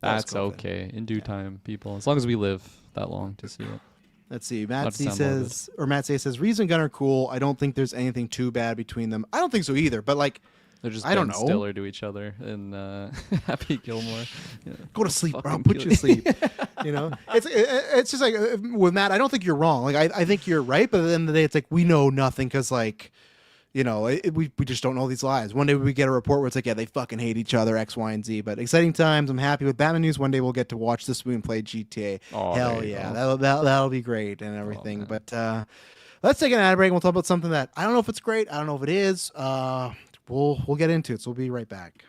that's COVID. okay in due time, people. As long as we live that long to see it. Let's see. Not Matt to C sound Matt C says Reese and Gunn are cool. I don't think there's anything too bad between them. I don't think so either. But like, They're just I don't Ben know. Stiller to each other and Happy Gilmore. Yeah. go to sleep, bro. Fucking Put you good. to sleep. You know, it's just like with Matt. I don't think you're wrong. Like I think you're right. But at the end of the day, it's like we know nothing because like, you know, we just don't know these lies. One day we get a report where it's like, yeah, they fucking hate each other, X, Y, and Z. But exciting times. I'm happy with Batman news. One day we'll get to watch this movie and play GTA. Oh, Hell there you yeah, go. that'll be great and everything. man. But let's take an ad break. And we'll talk about something that I don't know if it's great. I don't know if it is. We'll get into it. So we'll be right back.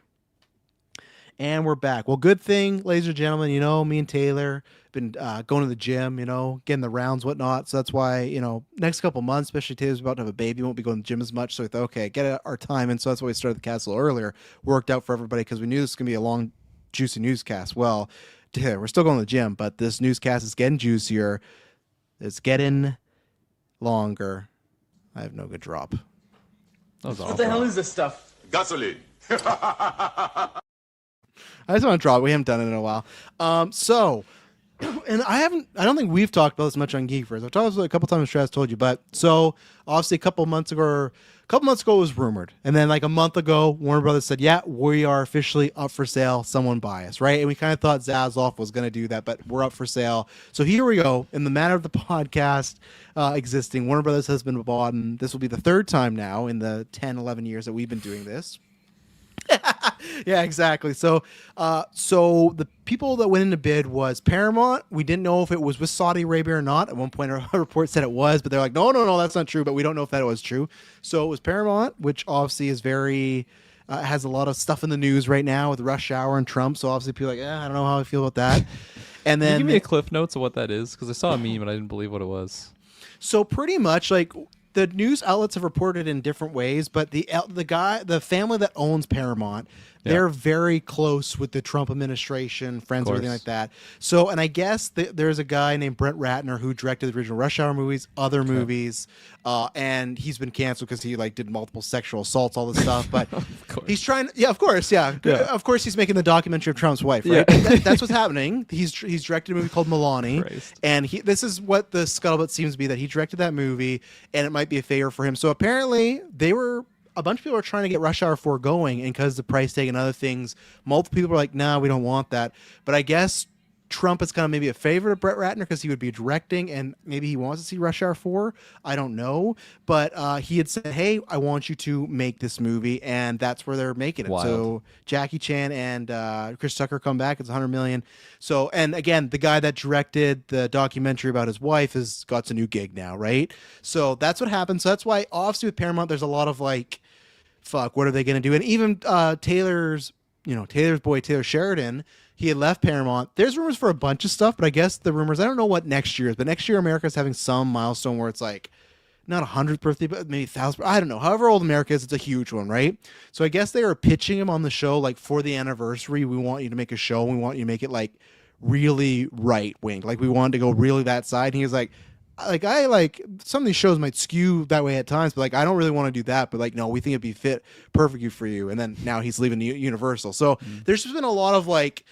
And we're back. Well, good thing, ladies and gentlemen, you know, me and Taylor been going to the gym, you know, getting the rounds, whatnot. So that's why, you know, next couple months, especially Taylor's about to have a baby, won't be going to the gym as much. So we thought, okay, get our time in. So that's why we started the cast a little earlier. Worked out for everybody because we knew this was going to be a long, juicy newscast. Well, Taylor, we're still going to the gym, but this newscast is getting juicier. It's getting longer. I have no good drop. That was awful. What the hell is this stuff? Gasoline. I just want to draw it. We haven't done it in a while. And I don't think we've talked about this much on Geekverse. I've talked about it a couple times, Straz told you, but so obviously a couple months ago it was rumored. And then like a month ago, Warner Brothers said, yeah, we are officially up for sale. Someone buy us, right? And we kind of thought Zazoff was going to do that, but we're up for sale. So here we go. In the manner of the podcast existing, Warner Brothers has been bought, and this will be the third time now in the 10, 11 years that we've been doing this. Yeah, exactly. So the people that went in to bid was Paramount. We didn't know if it was with Saudi Arabia or not. At one point, a report said it was, but they're like, no, that's not true. But we don't know if that was true. So it was Paramount, which obviously is very has a lot of stuff in the news right now with Rush Hour and Trump. So obviously people are like, I don't know how I feel about that. And Can you then give me a cliff notes of what that is? Because I saw a meme and I didn't believe what it was. So pretty much like the news outlets have reported in different ways, but the family that owns Paramount, they're very close with the Trump administration, friends, everything like that. So, and I guess there's a guy named Brett Ratner who directed the original Rush Hour movies, other movies, and he's been canceled because he like did multiple sexual assaults, all this stuff. But he's trying. Yeah, of course. Yeah, of course. He's making the documentary of Trump's wife. Right. Yeah. That's what's happening. He's directed a movie called Milani, Christ. and this is what the scuttlebutt seems to be, that he directed that movie, and it might be a favor for him. So apparently a bunch of people are trying to get Rush Hour 4 going, and because the price tag and other things, multiple people are like, nah, we don't want that. But I guess Trump is kind of maybe a favorite of Brett Ratner because he would be directing, and maybe he wants to see Rush Hour 4. I don't know. But he had said, hey, I want you to make this movie, and that's where they're making it. Wild. So Jackie Chan and Chris Tucker come back. It's $100 million. So, and again, the guy that directed the documentary about his wife has got a new gig now, right? So that's what happened. So that's why, obviously, with Paramount, there's a lot of like, fuck, what are they going to do? And even Taylor's boy, Taylor Sheridan, he had left Paramount. There's rumors for a bunch of stuff, but I guess the rumors, I don't know what next year is, but next year America's having some milestone where it's like, not 100th birthday, but maybe 1,000th. I don't know. However old America is, it's a huge one, right? So I guess they were pitching him on the show, like, for the anniversary, we want you to make a show. We want you to make it, like, really right-wing. Like, we wanted to go really that side. And he was like, some of these shows might skew that way at times, but like I don't really want to do that. But like, no, we think it'd be fit perfectly for you. And then now he's leaving Universal. So there's just been a lot of like,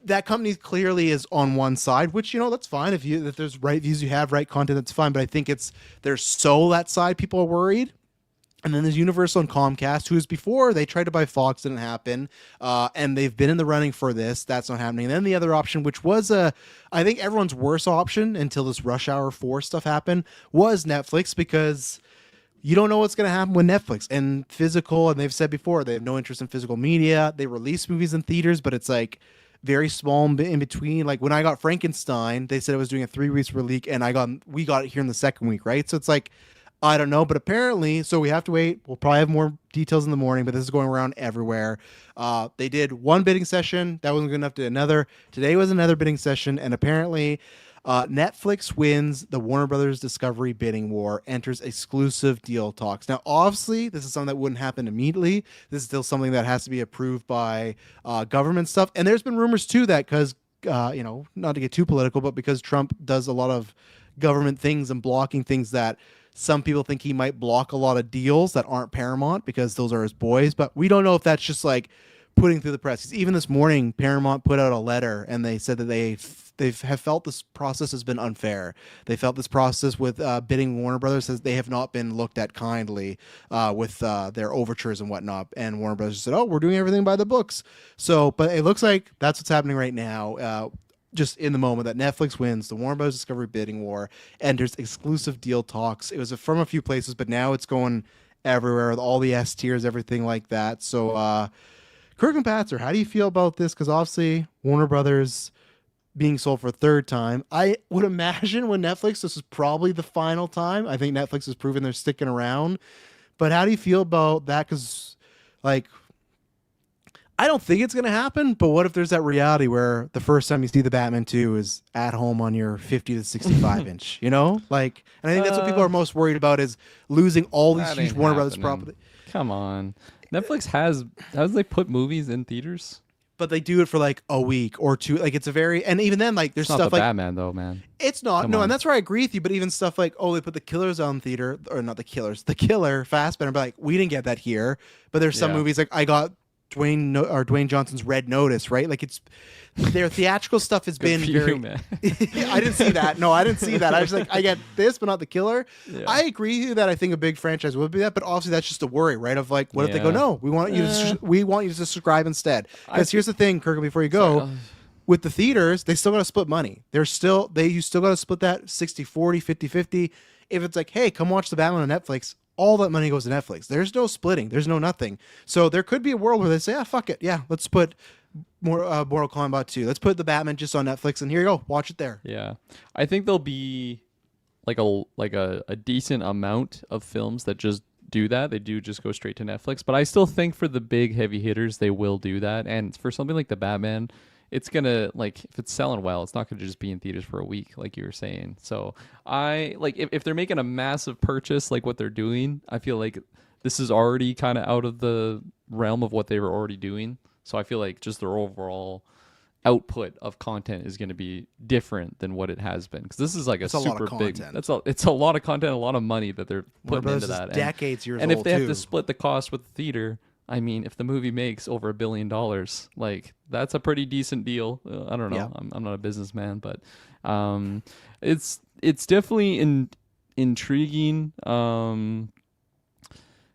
that company clearly is on one side, which, you know, that's fine. If there's right views, you have right content, that's fine. But I think they're so that side, people are worried. And then there's Universal and Comcast, who is before they tried to buy Fox, didn't happen. And they've been in the running for this. That's not happening. And then the other option, which was I think everyone's worst option until this Rush Hour 4 stuff happened, was Netflix, because you don't know what's going to happen with Netflix and physical. And they've said before, they have no interest in physical media. They release movies in theaters, but it's like very small in between. Like when I got Frankenstein, they said it was doing a 3 weeks release, and we got it here in the second week, right? So it's like, I don't know, but apparently, so we have to wait. We'll probably have more details in the morning, but this is going around everywhere. They did one bidding session. That wasn't good enough to do another. Today was another bidding session, and apparently Netflix wins the Warner Brothers Discovery bidding war, enters exclusive deal talks. Now, obviously, this is something that wouldn't happen immediately. This is still something that has to be approved by government stuff. And there's been rumors, too, that because, not to get too political, but because Trump does a lot of government things and blocking things that some people think he might block a lot of deals that aren't Paramount because those are his boys, but we don't know if that's just like putting through the press. Even this morning, Paramount put out a letter and they said that they have felt this process has been unfair. They felt this process with bidding Warner Brothers as they have not been looked at kindly with their overtures and whatnot. And Warner Brothers said, "Oh, we're doing everything by the books." So, but it looks like that's what's happening right now. Just in the moment that Netflix wins the Warner Bros. Discovery bidding war, enters exclusive deal talks. It was from a few places, but now it's going everywhere with all the S tiers, everything like that. So, Kirk and Patzer, how do you feel about this? Because obviously Warner Brothers being sold for a third time. I would imagine when Netflix, this is probably the final time. I think Netflix has proven they're sticking around. But how do you feel about that? Because, like, I don't think it's going to happen, but what if there's that reality where the first time you see the Batman 2 is at home on your 50 to 65 inch, you know? Like, and I think that's what people are most worried about is losing all these huge Warner Brothers property. Come on. Netflix has they put movies in theaters? But they do it for like a week or two. Like it's a very, and even then, like there's It's stuff not the like Batman though, man. It's not. Come No, on. and that's where I agree with you. But even stuff like, oh, they put the Killers on theater, or not the Killers, the Killer Fassbender. But like, we didn't get that here. But there's some Yeah. movies like I got Dwayne Johnson's Red Notice, right? Like it's their theatrical stuff has been for you, very. man. I didn't see that. No, I didn't see that. I was like, I get this, but not the Killer. Yeah. I agree with you that I think a big franchise would be that, but obviously that's just a worry, right? Of like, what if they go, Yeah. no, we want you to subscribe instead. Because here's the thing, Kirk, before you go. Sorry, With the theaters, they still got to split money. You still got to split that 60-40, 50-50. If it's like, hey, come watch the Batman on Netflix, all that money goes to Netflix. There's no splitting. There's no nothing. So there could be a world where they say, fuck it. Yeah, let's put Mortal Kombat 2. Let's put the Batman just on Netflix, and here you go. Watch it there. Yeah, I think there'll be like a decent amount of films that just do that. They do just go straight to Netflix. But I still think for the big heavy hitters, they will do that. And for something like the Batman, it's gonna, like, if it's selling well, it's not gonna just be in theaters for a week, like you were saying. So I like if they're making a massive purchase like what they're doing, I feel like this is already kind of out of the realm of what they were already doing. So I feel like just their overall output of content is going to be different than what it has been, because this is like It's a lot super of big. content. It's a lot of content, a lot of money that they're Warner putting into Bros. Is that. decades years and if old, they have too. to split the cost with the theater, I mean, if the movie makes over $1 billion, like that's a pretty decent deal. I don't know. Yeah. I'm not a businessman, but it's definitely intriguing.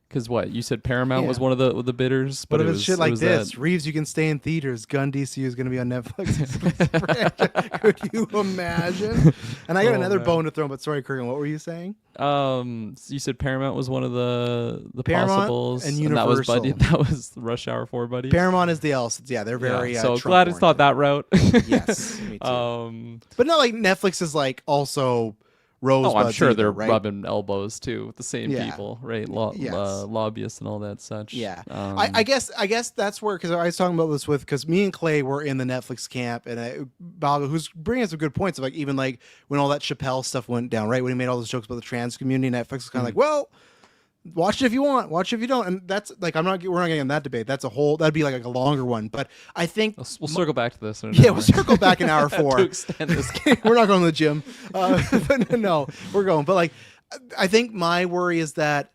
Because what you said, Paramount was one of the bidders, But but if it it's was shit it like was this, that- Reeves, you can stay in theaters. Gun DCU is going to be on Netflix. Could you imagine? And I got another man. bone to throw, but sorry, Kurgan, what were you saying? You said Paramount was one of the Paramount possibles, and that was Buddy. Universal. That was Rush Hour 4 Buddy. Paramount is the else. Yeah, they're very. so Trump glad it's not that route. Yes, me too. Oh, But not like Netflix is like also Rosebud. I'm sure they're right? rubbing elbows too with the same Yeah. people, right? Yes. Lobbyists and all that such. Yeah, Um, I guess that's where, because I was talking about this with, because me and Clay were in the Netflix camp, and Bob, who's bringing us some good points of like even like when all that Chappelle stuff went down, right? When he made all those jokes about the trans community, Netflix was kind of like, well, watch it if you want, watch it if you don't, and that's like we're not getting in that debate. That's that'd be like a longer one, but I think we'll circle back to this. In an yeah, hour. we'll circle back in hour 4 to extend this. We're not going to the gym. But no, we're going. But like, I think my worry is that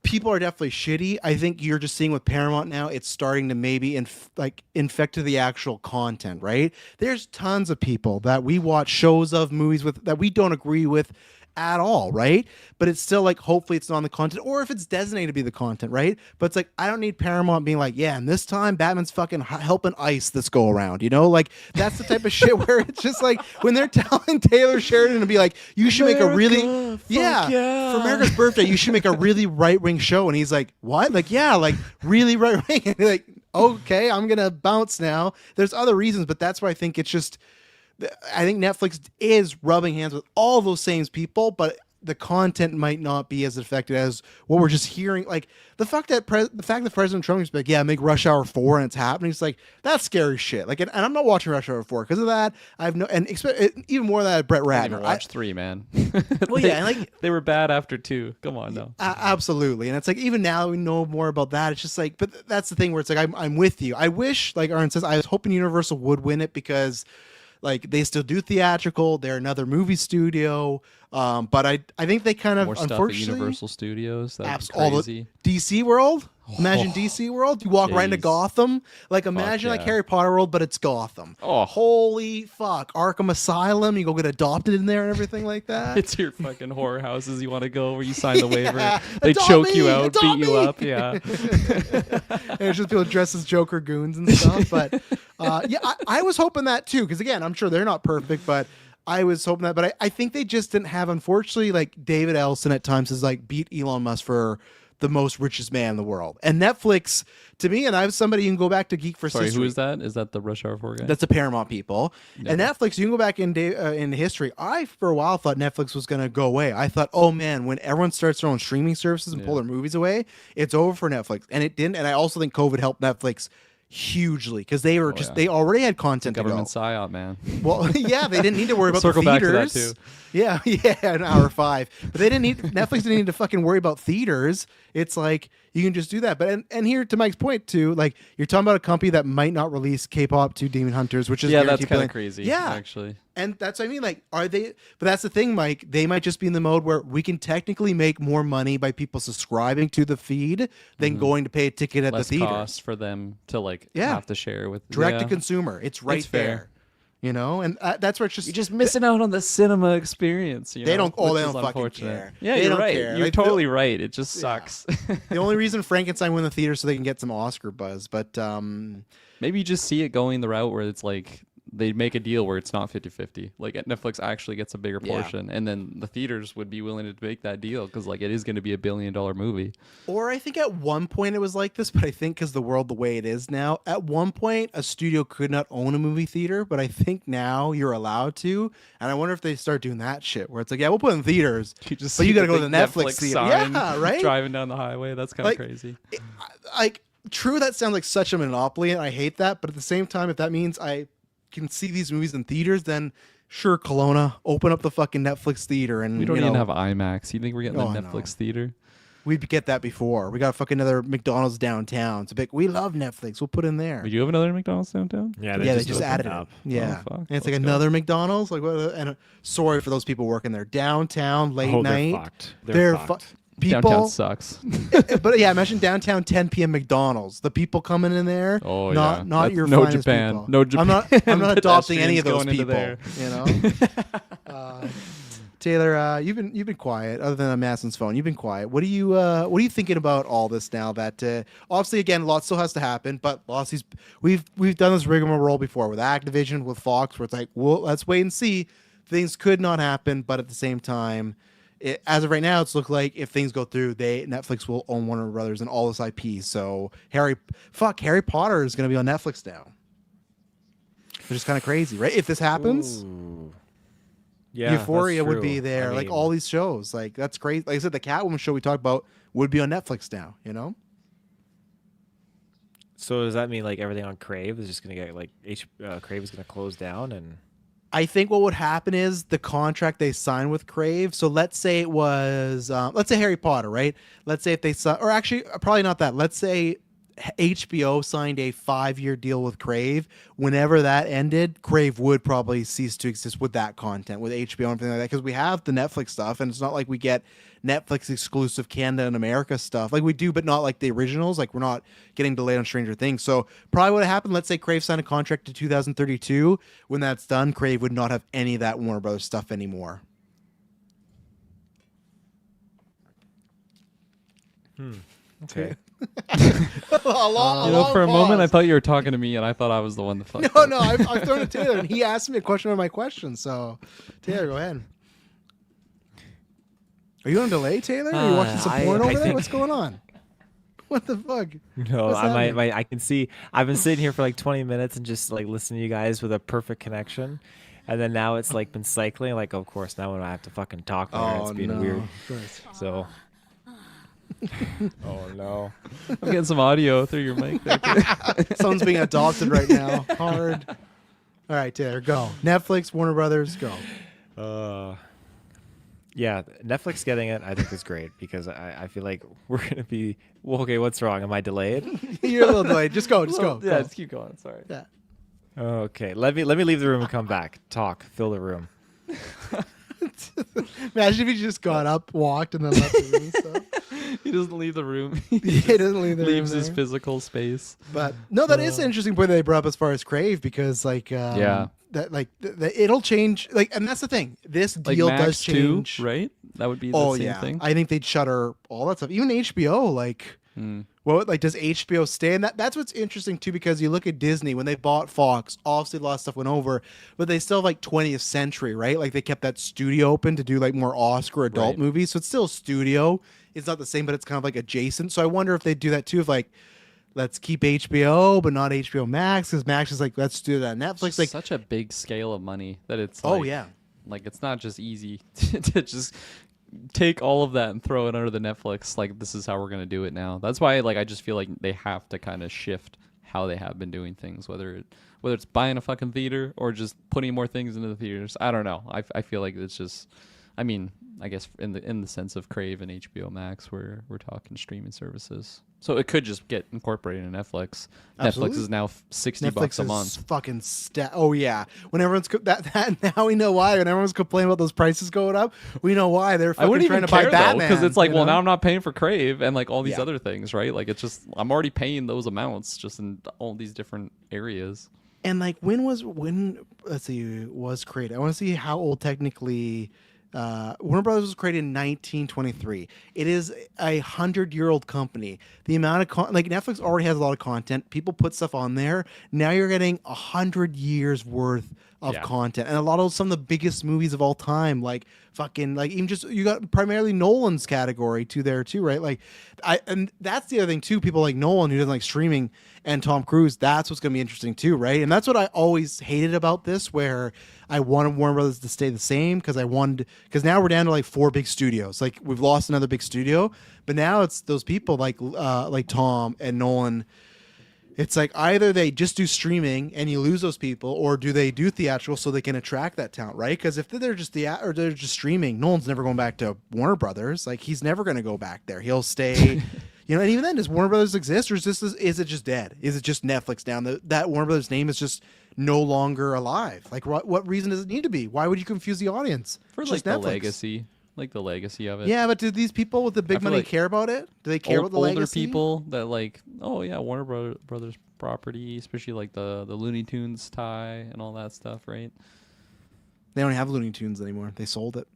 people are definitely shitty. I think you're just seeing with Paramount now, it's starting to maybe infect to the actual content, right? There's tons of people that we watch shows of movies with that we don't agree with at all, right? But it's still like, hopefully it's not on the content, or if it's designated to be the content, right? But it's like, I don't need Paramount being like, yeah, and this time Batman's fucking helping ICE this go around, you know? Like, that's the type of shit where it's just like, when they're telling Taylor Sheridan to be like, you should make a really, for America's birthday, you should make a really right-wing show. And he's like, what? Like, yeah, like really right-wing. And like, okay, I'm going to bounce now. There's other reasons, but that's why I think it's just, I think Netflix is rubbing hands with all those same people, but the content might not be as affected as what we're just hearing. Like the fact that President Trump is like, yeah, make Rush Hour 4 and it's happening. It's like, that's scary shit. Like, and I'm not watching Rush Hour 4 because of that. I have no, and even more than that, Brett I didn't Ratner. even watch 3, man. Well, yeah, and like they were bad after 2. Come on, no. absolutely. And it's like, even now we know more about that. It's just like, but that's the thing where it's like, I'm with you. I wish, like Aaron says, I was hoping Universal would win it because like they still do theatrical. They're another movie studio. But I think they kind of, More stuff at unfortunately, Universal Studios. That's all crazy. the DC World. Imagine DC World. You walk right into jeez. Gotham. Like imagine like yeah. Harry Potter World, but it's Gotham. Oh. Holy fuck! Arkham Asylum. You go get adopted in there and everything like that. It's your fucking horror houses you want to go where you sign the waiver. Yeah, They adopt choke me, you out, adopt beat you me. up. Yeah. And it's just people dressed as Joker goons and stuff. But yeah, I was hoping that too, because again, I'm sure they're not perfect, but I was hoping that. But I think they just didn't have, unfortunately, like David Ellison at times has like beat Elon Musk for the most richest man in the world. And Netflix, to me, and I was somebody you can go back to Geek for Sorry, History. who is that? Is that the Rush Hour 4 guy? That's the Paramount people. And Netflix, you can go back in history. I, for a while, thought Netflix was going to go away. I thought, oh man, when everyone starts their own streaming services and pull their movies away, it's over for Netflix. And it didn't. And I also think COVID helped Netflix hugely because they were they already had content to go. Government psyop, man. Well, yeah, they didn't need to worry about Circle the back to theaters. that, too. Yeah, an hour 5. But they didn't need Netflix didn't need to fucking worry about theaters. It's like you can just do that. But and here to Mike's point too, like you're talking about a company that might not release K-pop 2 Demon Hunters, which is Yeah, that's guaranteed kind billion. of crazy. Yeah, Actually. and that's what I mean. Like, are they? But that's the thing, Mike. They might just be in the mode where we can technically make more money by people subscribing to the feed than going to pay a ticket at Less the theater. cost for them to like Yeah. have to share with Direct to yeah. consumer. It's right It's fair. there. You know, and that's where it's just You're just missing out on the cinema experience. You They know, don't- oh, they which is don't fucking unfortunate. care. Yeah, They you're don't right. care. You're Like, totally right. It just sucks. the only reason Frankenstein won the theater so they can get some Oscar buzz. But Maybe you just see it going the route where it's like they make a deal where it's not 50-50. Like Netflix actually gets a bigger Yeah. portion, and then the theaters would be willing to make that deal because like it is going to be $1 billion movie. or I think at one point it was like this, but I think because the world the way it is now, at one point a studio could not own a movie theater, but I think now you're allowed to. And I wonder if they start doing that shit where it's like, yeah, we'll put it in theaters, You just but see you got to the go to the big Netflix theater. sign Yeah, right. Driving down the highway. That's kind of Like, crazy. Like, true, that sounds like such a monopoly, and I hate that. But at the same time, if that means I can see these movies in theaters, then sure, Kelowna, open up the fucking Netflix theater, and We don't you even know, have IMAX. You think we're getting Oh, a I know. Netflix theater? we'd get that before. We got fucking another McDonald's downtown. It's a big. We love Netflix. We'll put in there. Would you have another McDonald's downtown? Yeah, Yeah, they just opened added up. it. Yeah, fuck. and it's like Let's go. another McDonald's. Like, what? And sorry for those people working there downtown late Oh, night. they're fucked. They're fucked. Downtown people. sucks. But yeah, imagine downtown 10 p.m. McDonald's. The people coming in there. Oh, not yeah. not That's your no finest Japan. people. No Japan. I'm not adopting any of those Pedestrians going people. into You know. Taylor, you've been quiet. Other than on Madison's phone, you've been quiet. What are you thinking about all this now? That obviously, again, a lot still has to happen. But lots of these, we've done this rigmarole before with Activision, with Fox, where it's like, well, let's wait and see. Things could not happen, but at the same time, as of right now, it's looked like if things go through, Netflix will own Warner Brothers and all this IP. So Harry Potter is going to be on Netflix now, which is kind of crazy, right? If this happens. Ooh. Yeah, Euphoria that's would true. be there, I like mean, all these shows, like that's crazy. Like I said, the Catwoman show we talked about would be on Netflix now. You know, So does that mean like everything on Crave is just gonna get like Crave is gonna close down and? I think what would happen is the contract they signed with Crave. So let's say it was, let's say Harry Potter, right? Let's say if they or actually probably not that. Let's say HBO signed a 5-year deal with Crave. Whenever that ended, Crave would probably cease to exist with that content, with HBO and everything like that, because we have the Netflix stuff, and it's not like we get Netflix exclusive Canada and America stuff. Like we do, but not like the originals. Like we're not getting delayed on Stranger Things. So probably what happened, let's say Crave signed a contract to 2032. When that's done, Crave would not have any of that Warner Brothers stuff anymore. Okay. For a moment, I thought you were talking to me, and I thought I was the one that fucked No, up. no, I've thrown it to Taylor, and he asked me a question on my question. So, Taylor, go ahead. Are you on delay, Taylor? Are you watching some porn over there? think- What's going on? What the fuck? No, What's happening? I can see. I've been sitting here for like 20 minutes and just like listening to you guys with a perfect connection, And then now it's like been cycling. Like, of course, now when I have to fucking talk more, it's being weird. So. Oh no! I'm getting some audio through your mic there. Someone's being adopted right now. Hard. All right, Taylor, go. Netflix, Warner Brothers, go. Yeah, Netflix getting it, I think is great because I feel like we're gonna be. Well, okay, what's wrong? Am I delayed? You're a little delayed. Just go. Just go. Yeah, Go. just keep going. Sorry. Yeah. Okay, let me leave the room and come back. Talk, fill the room. Imagine if he just got up, walked, and then left the room. So. He doesn't leave the room. He doesn't leave the room. Leaves his there. physical space. But no, that is an interesting point that they brought up as far as Crave because Yeah. that it'll change and that's the thing. This Like deal Max does change, 2, right? That would be the same thing. I think they'd shutter all that stuff. Even HBO, does HBO stay in that? That's what's interesting too, because you look at Disney when they bought Fox, obviously a lot of stuff went over, but they still have like 20th Century, right? Like they kept that studio open to do like more Oscar adult movies. So it's still a studio. It's not the same, but it's kind of like adjacent. So I wonder if they do that too, if like, let's keep HBO, but not HBO Max, because Max is like, let's do that on Netflix. It's like such a big scale of money that it's Oh, like, yeah. like it's not just easy to just take all of that and throw it under the Netflix. Like this is how we're gonna do it now. That's why like I just feel like they have to kind of shift how they have been doing things, whether it's buying a fucking theater or just putting more things into the theaters. I don't know. I feel like it's just. I mean, I guess in the sense of Crave and HBO Max, we're talking streaming services. So it could just get incorporated in Netflix. Absolutely. Netflix is now $60 Netflix a is month. fucking oh yeah. When everyone's that now we know why. When everyone's complaining about those prices going up, we know why. They're I fucking wouldn't trying even to buy care Batman because it's like, you well, know? now I'm not paying for Crave and like all these Yeah. other things, right? Like it's just I'm already paying those amounts just in all these different areas. And like was created? I want to see how old technically. Warner Brothers was created in 1923. It is a 100-year-old company. The amount of Netflix already has a lot of content. People put stuff on there. Now you're getting 100 years worth of content, and a lot of some of the biggest movies of all time. Like fucking even just you got primarily Nolan's category too there too, right? And that's the other thing too. People like Nolan who doesn't like streaming and Tom Cruise. That's what's going to be interesting too, right? And that's what I always hated about this, where I wanted Warner Brothers to stay the same because now we're down to like 4 big studios. Like we've lost another big studio, but now it's those people like Tom and Nolan. It's like either they just do streaming and you lose those people, or do they do theatrical so they can attract that talent, right? Because if they're just or they're just streaming, Nolan's never going back to Warner Brothers. Like he's never going to go back there. He'll stay. And even then, does Warner Brothers exist, or is it just dead? Is it just Netflix down? That Warner Brothers name is just no longer alive. Like, what reason does it need to be? Why would you confuse the audience? For It's like just the Netflix. legacy of it. Yeah, but do these people with the big money like care about it? Do they care about the older legacy? people that like, oh yeah, Warner Brothers property, especially like the Looney Tunes tie and all that stuff, right? They don't have Looney Tunes anymore. They sold it.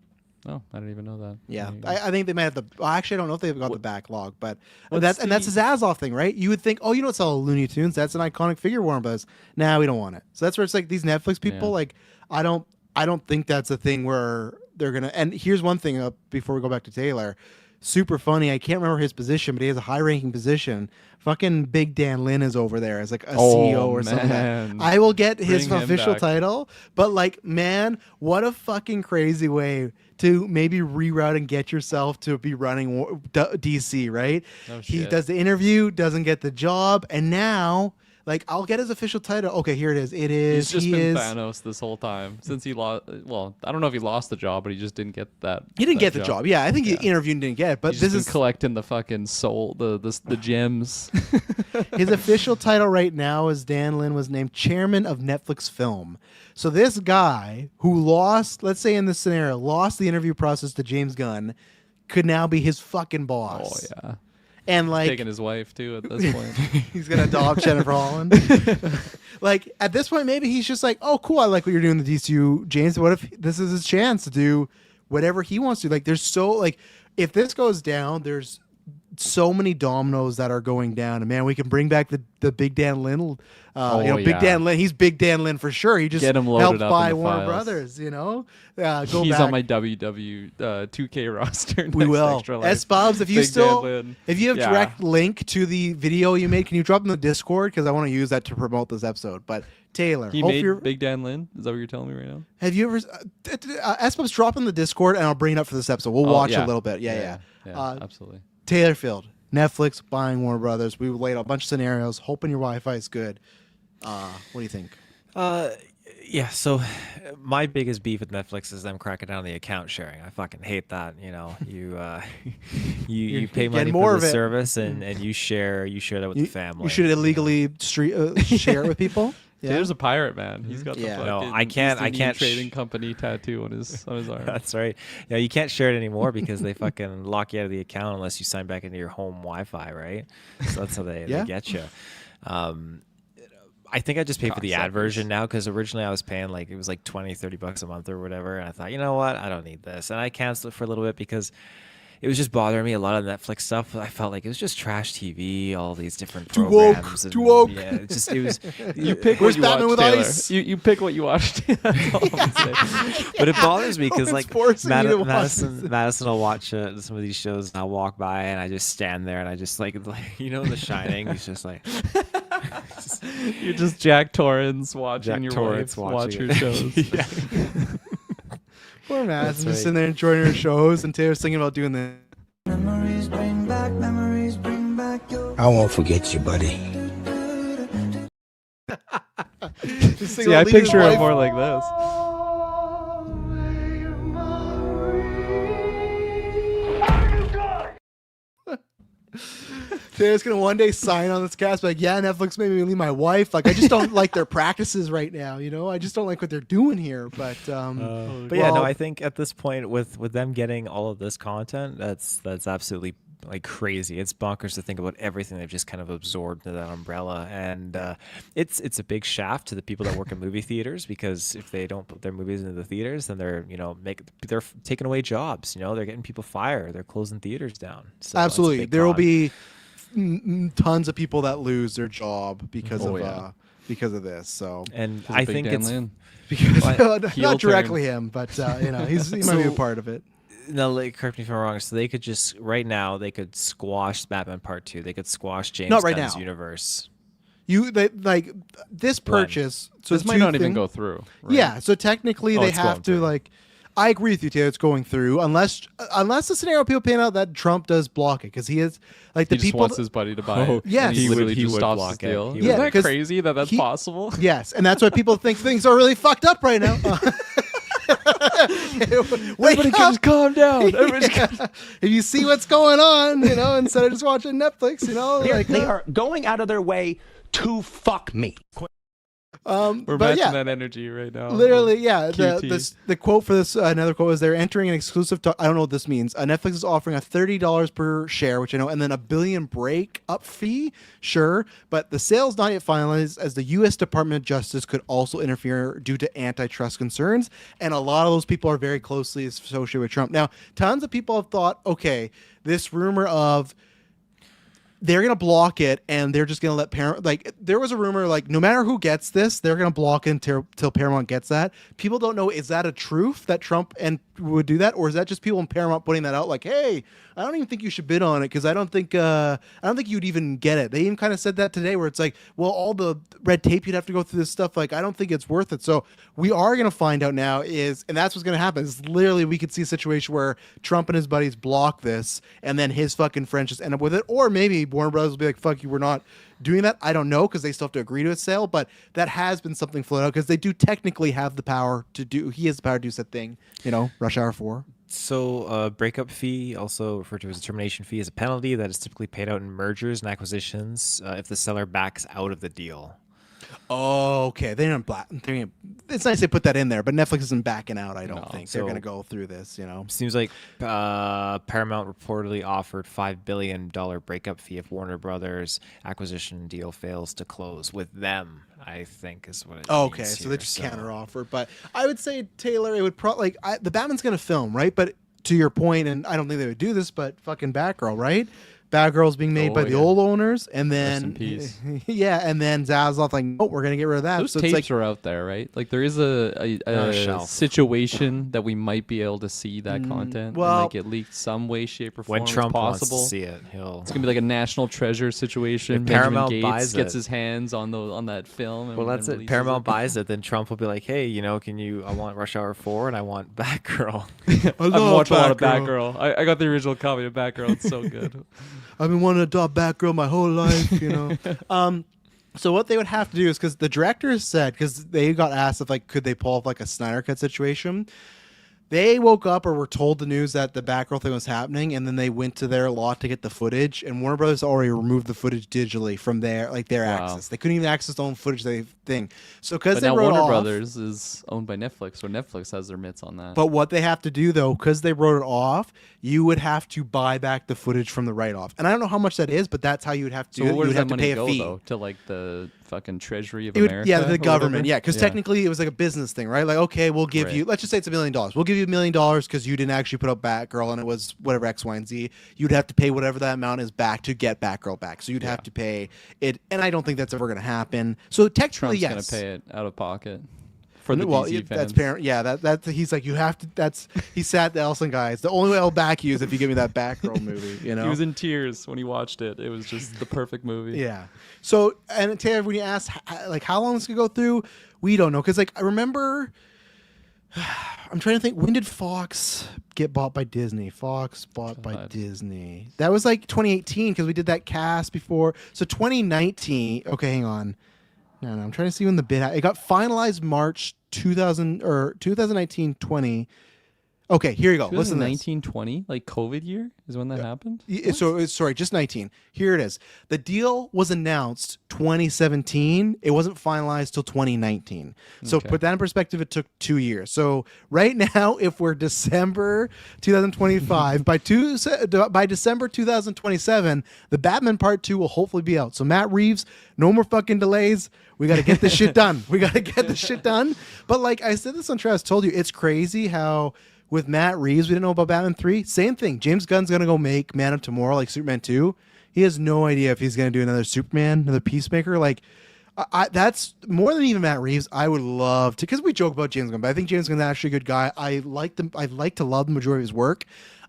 Oh, I didn't even know that. Yeah, There you go. I think they might have actually, I don't know if they've got the backlog, but what's that's a Zazoff thing, right? You would think, oh, you don't sell Looney Tunes. That's an iconic figure, Warner Bros. Nah, we don't want it. So that's where it's like these Netflix people, Yeah. like I don't think that's a thing where they're gonna. And here's one thing before we go back to Taylor. Super funny. I can't remember his position, but he has a high-ranking position. Fucking Big Dan Lin is over there as like a CEO or something. man. I will get his Bring him official back. title, but like, man, what a fucking crazy way to maybe reroute and get yourself to be running DC, right? No He shit. does the interview, doesn't get the job, and now, like, I'll get his official title. Okay, here it is. It is. He's just he been is. Thanos this whole time since he lost. Well, I don't know if he lost the job, but he just didn't get that. He didn't that get the job. Yeah, I think he interviewed and didn't get it. But He's this just been is collecting the fucking soul, the gems. his official title right now. Is Dan Lin was named chairman of Netflix Film. So this guy who lost, let's say in this scenario, lost the interview process to James Gunn, could now be his fucking Oh boss. yeah, And like taking his wife too at this point. he's gonna adopt Jennifer Holland. Like at this point, maybe he's just like, oh, cool, I like what you're doing in the DCU, James. What if this is his chance to do whatever he wants to? Like, there's so like, if this goes down, there's so many dominoes that are going down, and man, we can bring back the Big Dan Lin. Big yeah. Dan Lin. He's Big Dan Lin for sure. He just Get him loaded helped up by in the Warner files. Brothers. Go He's back. on my WW 2K roster. We next will. Extra Life. S Bobs, if you Big still, Dan Lin. if you have Yeah. direct link to the video you made, can you drop in the Discord? Because I want to use that to promote this episode. But Taylor, He hope made you're. Big Dan Lin. Is that what you're telling me right now? Have you ever? SBub's drop in the Discord, and I'll bring it up for this episode. We'll watch yeah. a little bit. Yeah. Absolutely. Taylor Field, Netflix buying Warner Brothers. We laid out a bunch of scenarios, hoping your Wi-Fi is good. What do you think? Yeah, so my biggest beef with Netflix is them cracking down on the account sharing. I fucking hate that. You know, you pay money more for of the it. service and you share that with the family. You should illegally share it with people. Yeah. Taylor's a pirate, man. He's got the Yeah. fucking No, I can't East Indian sh- trading company tattoo on his arm. That's right. Yeah, you can't share it anymore because they fucking lock you out of the account unless you sign back into your home Wi-Fi, right? So that's how they get you. I think I just pay for the ad version now because originally I was paying like it was like $20-$30 a month or whatever, and I thought, you know what, I don't need this, and I canceled it for a little bit because it was just bothering me. A lot of Netflix stuff, I felt like it was just trash TV, all these different Too woke, programs. too woke. Yeah, it was. You pick Where's what you Batman watch, with Taylor. ice? You pick what you watch. That's all I'm saying. But it bothers me because It's like forcing you to watch Madison will watch some of these shows and I'll walk by and I just stand there and I just like you know The Shining. He's just like You're just Jack Torrance watching Jack your Torrance wife watch watching her it. shows. Poor Madison just right. sitting there enjoying her shows, and Taylor's thinking about doing the. I won't forget you, buddy. See, I picture it more like this. Taylor's gonna one day sign on this cast, like, yeah, Netflix made me leave my wife. Like, I just don't like their practices right now. You know, I just don't like what they're doing here. But yeah, no, I think at this point with them getting all of this content, that's absolutely like crazy. It's bonkers to think about everything they've just kind of absorbed into that umbrella, and it's a big shaft to the people that work in movie theaters because if they don't put their movies into the theaters, then they're they're taking away jobs. You know, they're getting people fired. They're closing theaters down. So it's a absolutely, big there will con. be tons of people that lose their job because of this. So And I think it's because Heel not directly him, but you know, he might be a So- part of it. No, like, correct me if I'm wrong. So they could just right now they could squash Batman Part 2. They could squash James Not right Gunn's now. universe. Like this purchase. So This might not even go through. Right? Yeah, so technically they it's have going to through. like. I agree with you, Taylor. It's going through unless the scenario people paint out that Trump does block it because he is like the He just people. wants his buddy to buy it. yes. and he He literally would- he just would stops block the it. deal. He Isn't would. that 'Cause crazy that's he- possible? Yes, and that's why people think things are really fucked up right now. Everybody just calm down. Everybody just If you see what's going on, you know, instead of just watching Netflix, you know, like They are going out of their way to fuck me. We're but matching yeah. that energy right now. Literally, yeah. QT. The quote for this, another quote is they're entering an exclusive. I don't know what this means. Netflix is offering a $30 per share, which I know, and then $1 billion break-up fee. Sure, but the sale's not yet finalized, as the U.S. Department of Justice could also interfere due to antitrust concerns, and a lot of those people are very closely associated with Trump. Now, tons of people have thought, okay, this rumor of they're going to block it and they're just going to let Paramount, like there was a rumor like no matter who gets this, they're going to block it until Paramount gets that. People don't know, is that a truth that Trump and would do that, or is that just people in Paramount putting that out like, hey, I don't even think you should bid on it because I don't think you'd even get it. They even kind of said that today where it's like, well, all the red tape you'd have to go through this stuff, like I don't think it's worth it. So we are going to find out now and that's what's going to happen is literally we could see a situation where Trump and his buddies block this and then his fucking friends just end up with it, or maybe Warner Brothers will be like, fuck you, we're not doing that. I don't know because they still have to agree to a sale, but that has been something floated out because they do technically have the power to do. He has the power to do said thing. You know, Rush Hour 4. So breakup fee, also referred to as a termination fee, is a penalty that is typically paid out in mergers and acquisitions if the seller backs out of the deal. Oh, okay. It's nice they put that in there, but Netflix isn't backing out. I don't think they're so- going to go through this. You know, Seems like Paramount reportedly offered $5 billion breakup fee if Warner Brothers acquisition deal fails to close with them, I think is what it okay. means So they here. just counter offer, but I would say Taylor, it would probably the Batman's going to film, right? But to your point, and I don't think they would do this, but fucking Batgirl, right? Batgirl's being made by Oh, the yeah. old owners, and Rest then in peace. yeah, and then Zaslav like, oh, we're gonna get rid of that. Those so tapes it's like, are out there, right? Like there is a On a shelf. situation that we might be able to see that content and well- like get leaked some way, shape, or form. When It's Trump wants possible. to see it, he'll. It's gonna be like a national treasure situation. If Benjamin Paramount Gates buys gets it. his hands on that film. And Well, that's and it. releases Paramount it. buys it, then Trump will be like, "Hey, can you? I want Rush Hour 4 and I want Batgirl." I've watched a lot of Batgirl. I got the original copy of Batgirl. It's so good. I've been wanting to adopt Batgirl my whole life, So what they would have to do is, because the directors said, because they got asked if like could they pull off like a Snyder Cut situation. They woke up or were told the news that the Batgirl thing was happening, and then they went to their lot to get the footage. And Warner Brothers already removed the footage digitally from their access. They couldn't even access their own footage thing. So because But they now wrote Warner off, Brothers is owned by Netflix, so Netflix has their mitts on that. But what they have to do though, because they wrote it off, you would have to buy back the footage from the write-off. And I don't know how much that is, but that's how you would have to so do it. where You does would have that to money pay a go fee. though? To like the fucking Treasury of It would- America? yeah, the or government. whatever? Yeah, because technically it was like a business thing, right? Like, okay, we'll give Right. you, let's just say it's $1 million. We'll give you $1 million because you didn't actually put up Batgirl and it was whatever X, Y, and Z. You'd have to pay whatever that amount is back to get Batgirl back. So you'd have to pay it. And I don't think that's ever going to happen. So technically, Trump's yes. gonna pay it out of pocket for the Well, DC yeah, fans. that's parent. Yeah, that's he's like, you have to. That's he sat the Elson guys. The only way I'll back you is if you give me that Batgirl movie. You know, He was in tears when he watched it. It was just the perfect movie. yeah. So, and Taylor, when you asked like how long this could go through, we don't know, because like I remember, I'm trying to think, when did Fox get bought by Disney? Fox bought by God. Disney. That was like 2018 because we did that cast before. So 2019. Okay, hang on. No, I'm trying to see when the bid. It got finalized March 2000 or 2019-20. Okay, here you go. Listen to this. 1920, like COVID year, is when that happened. So sorry, just 19. Here it is. The deal was announced 2017. It wasn't finalized till 2019. So Okay. put that in perspective, it took 2 years. So right now, if we're December 2025, by December 2027, the Batman Part 2 will hopefully be out. So Matt Reeves, no more fucking delays. We got to get this shit done. We got to get this shit done. But like I said this on Travis told you, it's crazy how with Matt Reeves, we didn't know about Batman 3. Same thing. James Gunn's going to go make Man of Tomorrow like Superman 2. He has no idea if he's going to do another Superman, another Peacemaker. Like, that's more than even Matt Reeves. I would love to, because we joke about James Gunn, but I think James Gunn's actually a good guy. I like to love the majority of his work.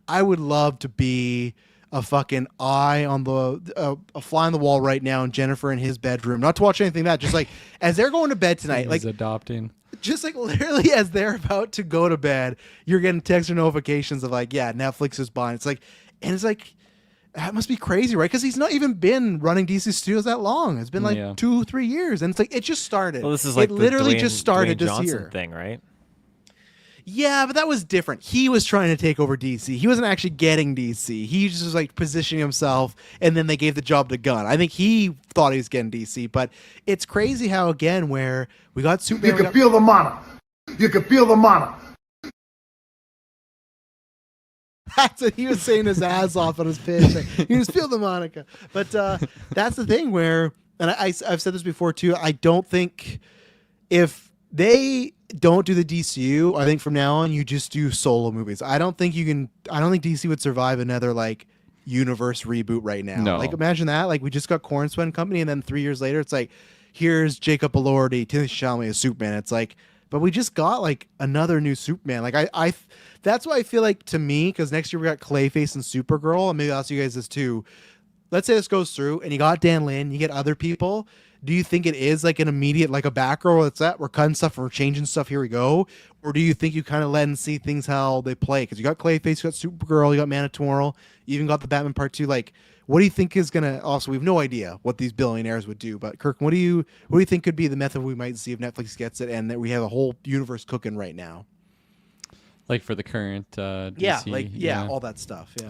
I would love to be a fucking eye on the a fly on the wall right now in Jennifer in his bedroom. Not to watch anything that, just like as they're going to bed tonight, like He's adopting. just like literally as they're about to go to bed, you're getting text or notifications of like, yeah, Netflix is buying. It's like, and it's like, that must be crazy, right? Because he's not even been running DC Studios that long. It's been like 2-3 years, and it's like it just started. Well, this is like it literally the just started Dwayne this Johnson year. thing, right? Yeah, but that was different. He was trying to take over DC. He wasn't actually getting DC. He just was like positioning himself, and then they gave the job to Gunn. I think he thought he was getting DC, but it's crazy how again where we got Superman. You can feel the mana. You can feel the mana. That's what he was saying his ass off on his pitch. Like, you just feel the Monica. But that's the thing where, and I've said this before too, I don't think if they don't do the DCU, I think from now on you just do solo movies. I don't think DC would survive another like universe reboot right now. No. Like imagine that. Like we just got Corn Sweat Company, and then 3 years later it's like, here's Jacob Elordi, Timothy Chalamet as Superman. It's like, but we just got like another new Superman. Like I that's why I feel like to me, because next year we got Clayface and Supergirl, and maybe I'll ask you guys this too. Let's say this goes through, and you got Dan Lin, you get other people. Do you think it is like an immediate, like a Batgirl that's that we're cutting stuff, we're changing stuff, here we go? Or do you think you kind of let and see things how they play? Because you got Clayface, you got Supergirl, you got Man of Tomorrow, you even got the Batman Part 2. Like, what do you think is gonna? Also, we have no idea what these billionaires would do. But Kirk, what do you think could be the method we might see if Netflix gets it, and that we have a whole universe cooking right now? Like for the current DC, all that stuff. Yeah.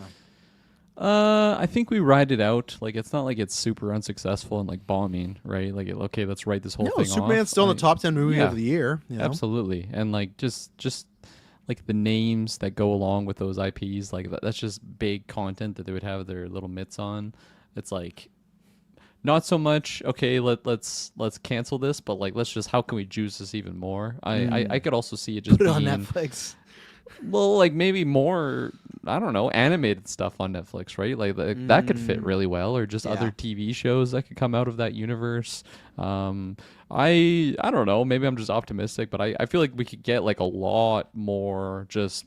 I think we ride it out. Like it's not like it's super unsuccessful and like bombing, right? Like okay, let's write this whole thing Superman's off. still in the top 10 movie of the year. You know? Absolutely, and like just like the names that go along with those IPs, like that's just big content that they would have their little mitts on. It's like not so much okay, let's cancel this, but like let's just how can we juice this even more? I could also see it just Put it on being, Netflix. Well, like maybe more, I don't know, animated stuff on Netflix, right? Like that could fit really well, or just other TV shows that could come out of that universe. I don't know, maybe I'm just optimistic, but I feel like we could get like a lot more just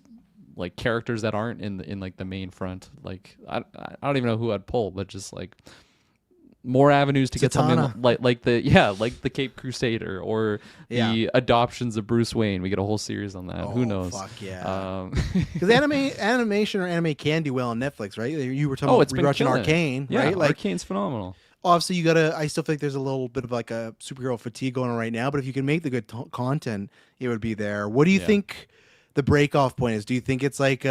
like characters that aren't in like the main front. Like I don't even know who I'd pull, but just like more avenues to get something like the Cape Crusader or the adoptions of Bruce Wayne. We get a whole series on that. Who knows? Fuck yeah. Because animation or anime can do well on Netflix, right? You were talking about rewatching Arcane, right? Like Arcane's phenomenal. Obviously, I still think there's a little bit of like a superhero fatigue going on right now, but if you can make the good content, it would be there. What do you think the break-off point is? Do you think it's like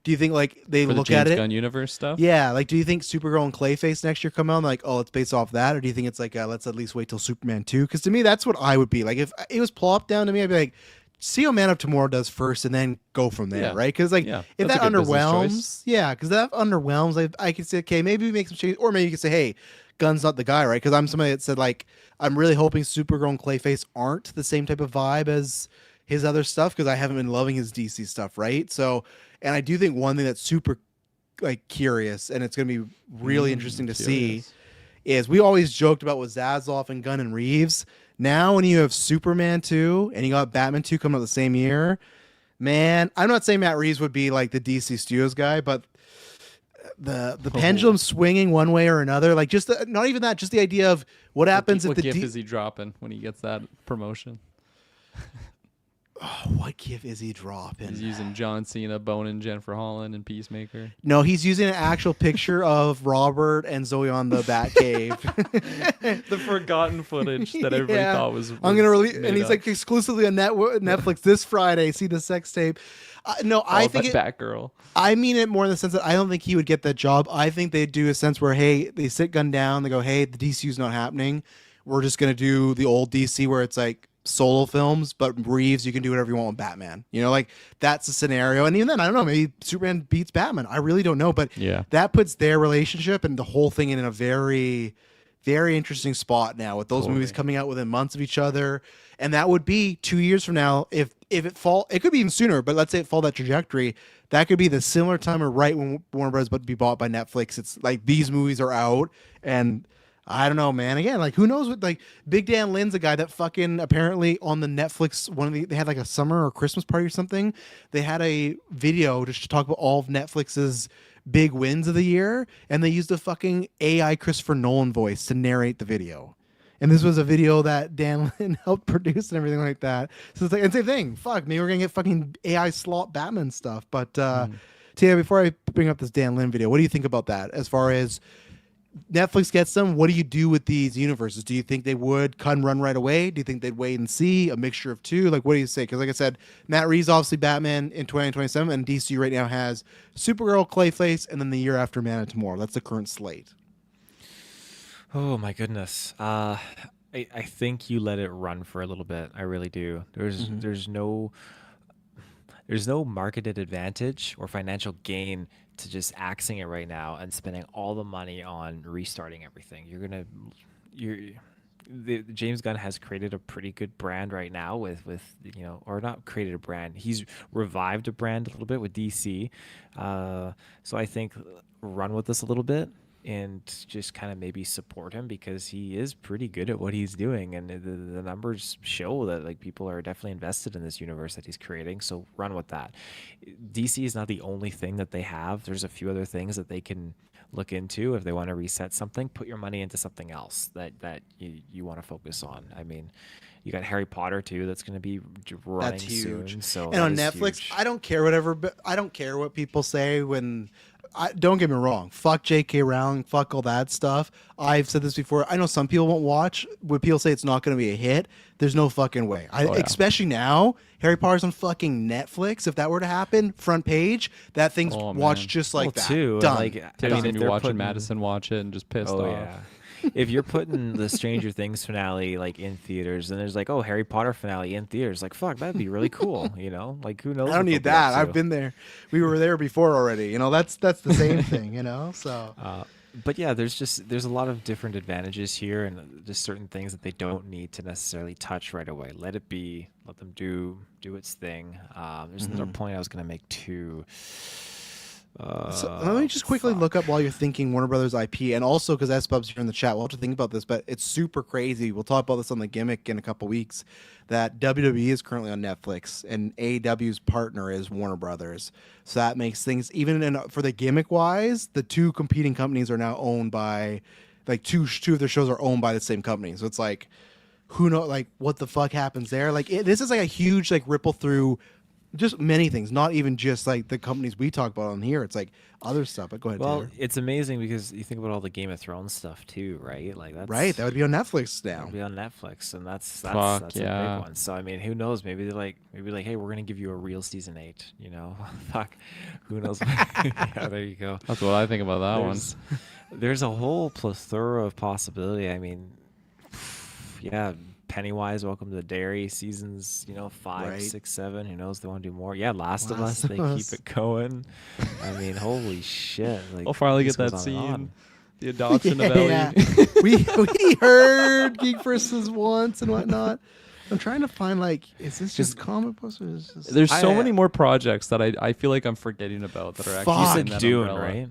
do you think like they For look the James at it? Gunn universe stuff? Yeah, like do you think Supergirl and Clayface next year come out and like, oh, it's based off that? Or do you think it's like, let's at least wait till Superman 2? Because to me, that's what I would be. Like if it was plopped down to me, I'd be like, see how Man of Tomorrow does first and then go from there, right? Because like if that underwhelms, because that underwhelms, I could say, okay, maybe we make some changes. Or maybe you could say, hey, Gunn's not the guy, right? Because I'm somebody that said like, I'm really hoping Supergirl and Clayface aren't the same type of vibe as his other stuff, because I haven't been loving his DC stuff, right? So, and I do think one thing that's super like curious, and it's going to be really interesting to see, is we always joked about with Zaslav and Gunn and Reeves. Now when you have Superman 2 and you got Batman 2 coming out the same year, man, I'm not saying Matt Reeves would be like the DC Studios guy, but the pendulum swinging one way or another, like just not even that, just the idea of what happens what if the gift is he dropping when he gets that promotion? Oh, what gift is he dropping? He's using John Cena, boning Jennifer Holland, and Peacemaker. No, he's using an actual picture of Robert and Zoe on the Batcave. The forgotten footage that everybody thought was I'm gonna release, and he's up. like exclusively on Netflix this Friday. See the sex tape. No, I think Batgirl. I mean it more in the sense that I don't think he would get that job. I think they'd do a sense where, hey, they sit Gun down. They go, hey, the DCU's not happening. We're just gonna do the old DC where it's like solo films, but Reeves, you can do whatever you want with Batman. You know, like that's the scenario. And even then, I don't know, maybe Superman beats Batman. I really don't know, but that puts their relationship and the whole thing in a very, very interesting spot now with those movies coming out within months of each other. And that would be 2 years from now. If it could be even sooner, but let's say it fall that trajectory, that could be the similar time or right when Warner Bros. About to be bought by Netflix. It's like these movies are out, and I don't know, man. Again, like who knows what, like Big Dan Lynn's a guy that fucking apparently on the Netflix, they had like a summer or Christmas party or something. They had a video just to talk about all of Netflix's big wins of the year. And they used a fucking AI Christopher Nolan voice to narrate the video. And this was a video that Dan Lynn helped produce and everything like that. So it's like, and same thing. Fuck, maybe we're going to get fucking AI slot Batman stuff. But, Tia, before I bring up this Dan Lynn video, what do you think about that as far as Netflix gets them? What do you do with these universes? Do you think they would cut and run right away? Do you think they'd wait and see, a mixture of two? Like, what do you say? Because like I said, Matt Reeves obviously Batman in 2027, and DC right now has Supergirl, Clayface, and then the year after Man of Tomorrow. That's the current slate. Oh my goodness. I think you let it run for a little bit. I really do. There's no marketed advantage or financial gain to just axing it right now and spending all the money on restarting everything. James Gunn has created a pretty good brand right now with or not created a brand. He's revived a brand a little bit with DC. So I think run with this a little bit and just kind of maybe support him, because he is pretty good at what he's doing, and the numbers show that like people are definitely invested in this universe that he's creating. So run with that. DC is not the only thing that they have. There's a few other things that they can look into if they want to reset something. Put your money into something else that you want to focus on. I mean, you got Harry Potter too. That's going to be running That's huge. soon. So and on Netflix, huge. I don't care I don't care what people say when. Don't get me wrong. Fuck J.K. Rowling. Fuck all that stuff. I've said this before. I know some people won't watch. When people say it's not going to be a hit, there's no fucking way. Especially now, Harry Potter's on fucking Netflix. If that were to happen, front page, that thing's watched just like that. Too. Done. Like, Timmy's if gonna be they're watching putting- Madison watch it and just pissed off. Yeah. If you're putting the Stranger Things finale like in theaters, and there's like, oh, Harry Potter finale in theaters, like fuck, that'd be really cool. You know, like who knows? I don't what need they'll be up that. to. I've been there. We were there before already. You know, that's the same thing. You know, so But yeah, there's a lot of different advantages here, and just certain things that they don't need to necessarily touch right away. Let it be. Let them do its thing. There's another point I was going to make too. So let me just quickly look up while you're thinking Warner Brothers IP, and also because S-Bub's here in the chat, we'll have to think about this, but it's super crazy. We'll talk about this on the gimmick in a couple weeks, that WWE is currently on Netflix, and AEW's partner is Warner Brothers. So that makes things, even for the gimmick-wise, the two competing companies are now owned by, like, two of their shows are owned by the same company. So it's like, who knows, like, what the fuck happens there? Like, this is like a huge, like, ripple through just many things, not even just like the companies we talk about on here. It's like other stuff. But go ahead. Well, Taylor. it's amazing because you think about all the Game of Thrones stuff too, right? Like that's right. That would be on Netflix now. Be on Netflix, and that's yeah. a big one. So I mean, who knows? Maybe hey, we're gonna give you a real season 8. You know, fuck, who knows? Yeah, there you go. That's what I think about that one. There's a whole plethora of possibility. I mean, yeah. Pennywise, Welcome to the Dairy, seasons 5, 6, 7. Who knows? They want to do more. Yeah, Last of Us. They keep it going. I mean, holy shit! Like, I'll finally get that scene. The adoption of Ellie. Yeah. we heard Geek Versus once and whatnot. I'm trying to find, like, is this just comic books or is this? There's so many more projects that I feel like I'm forgetting about that are actually in that Dune, umbrella. right?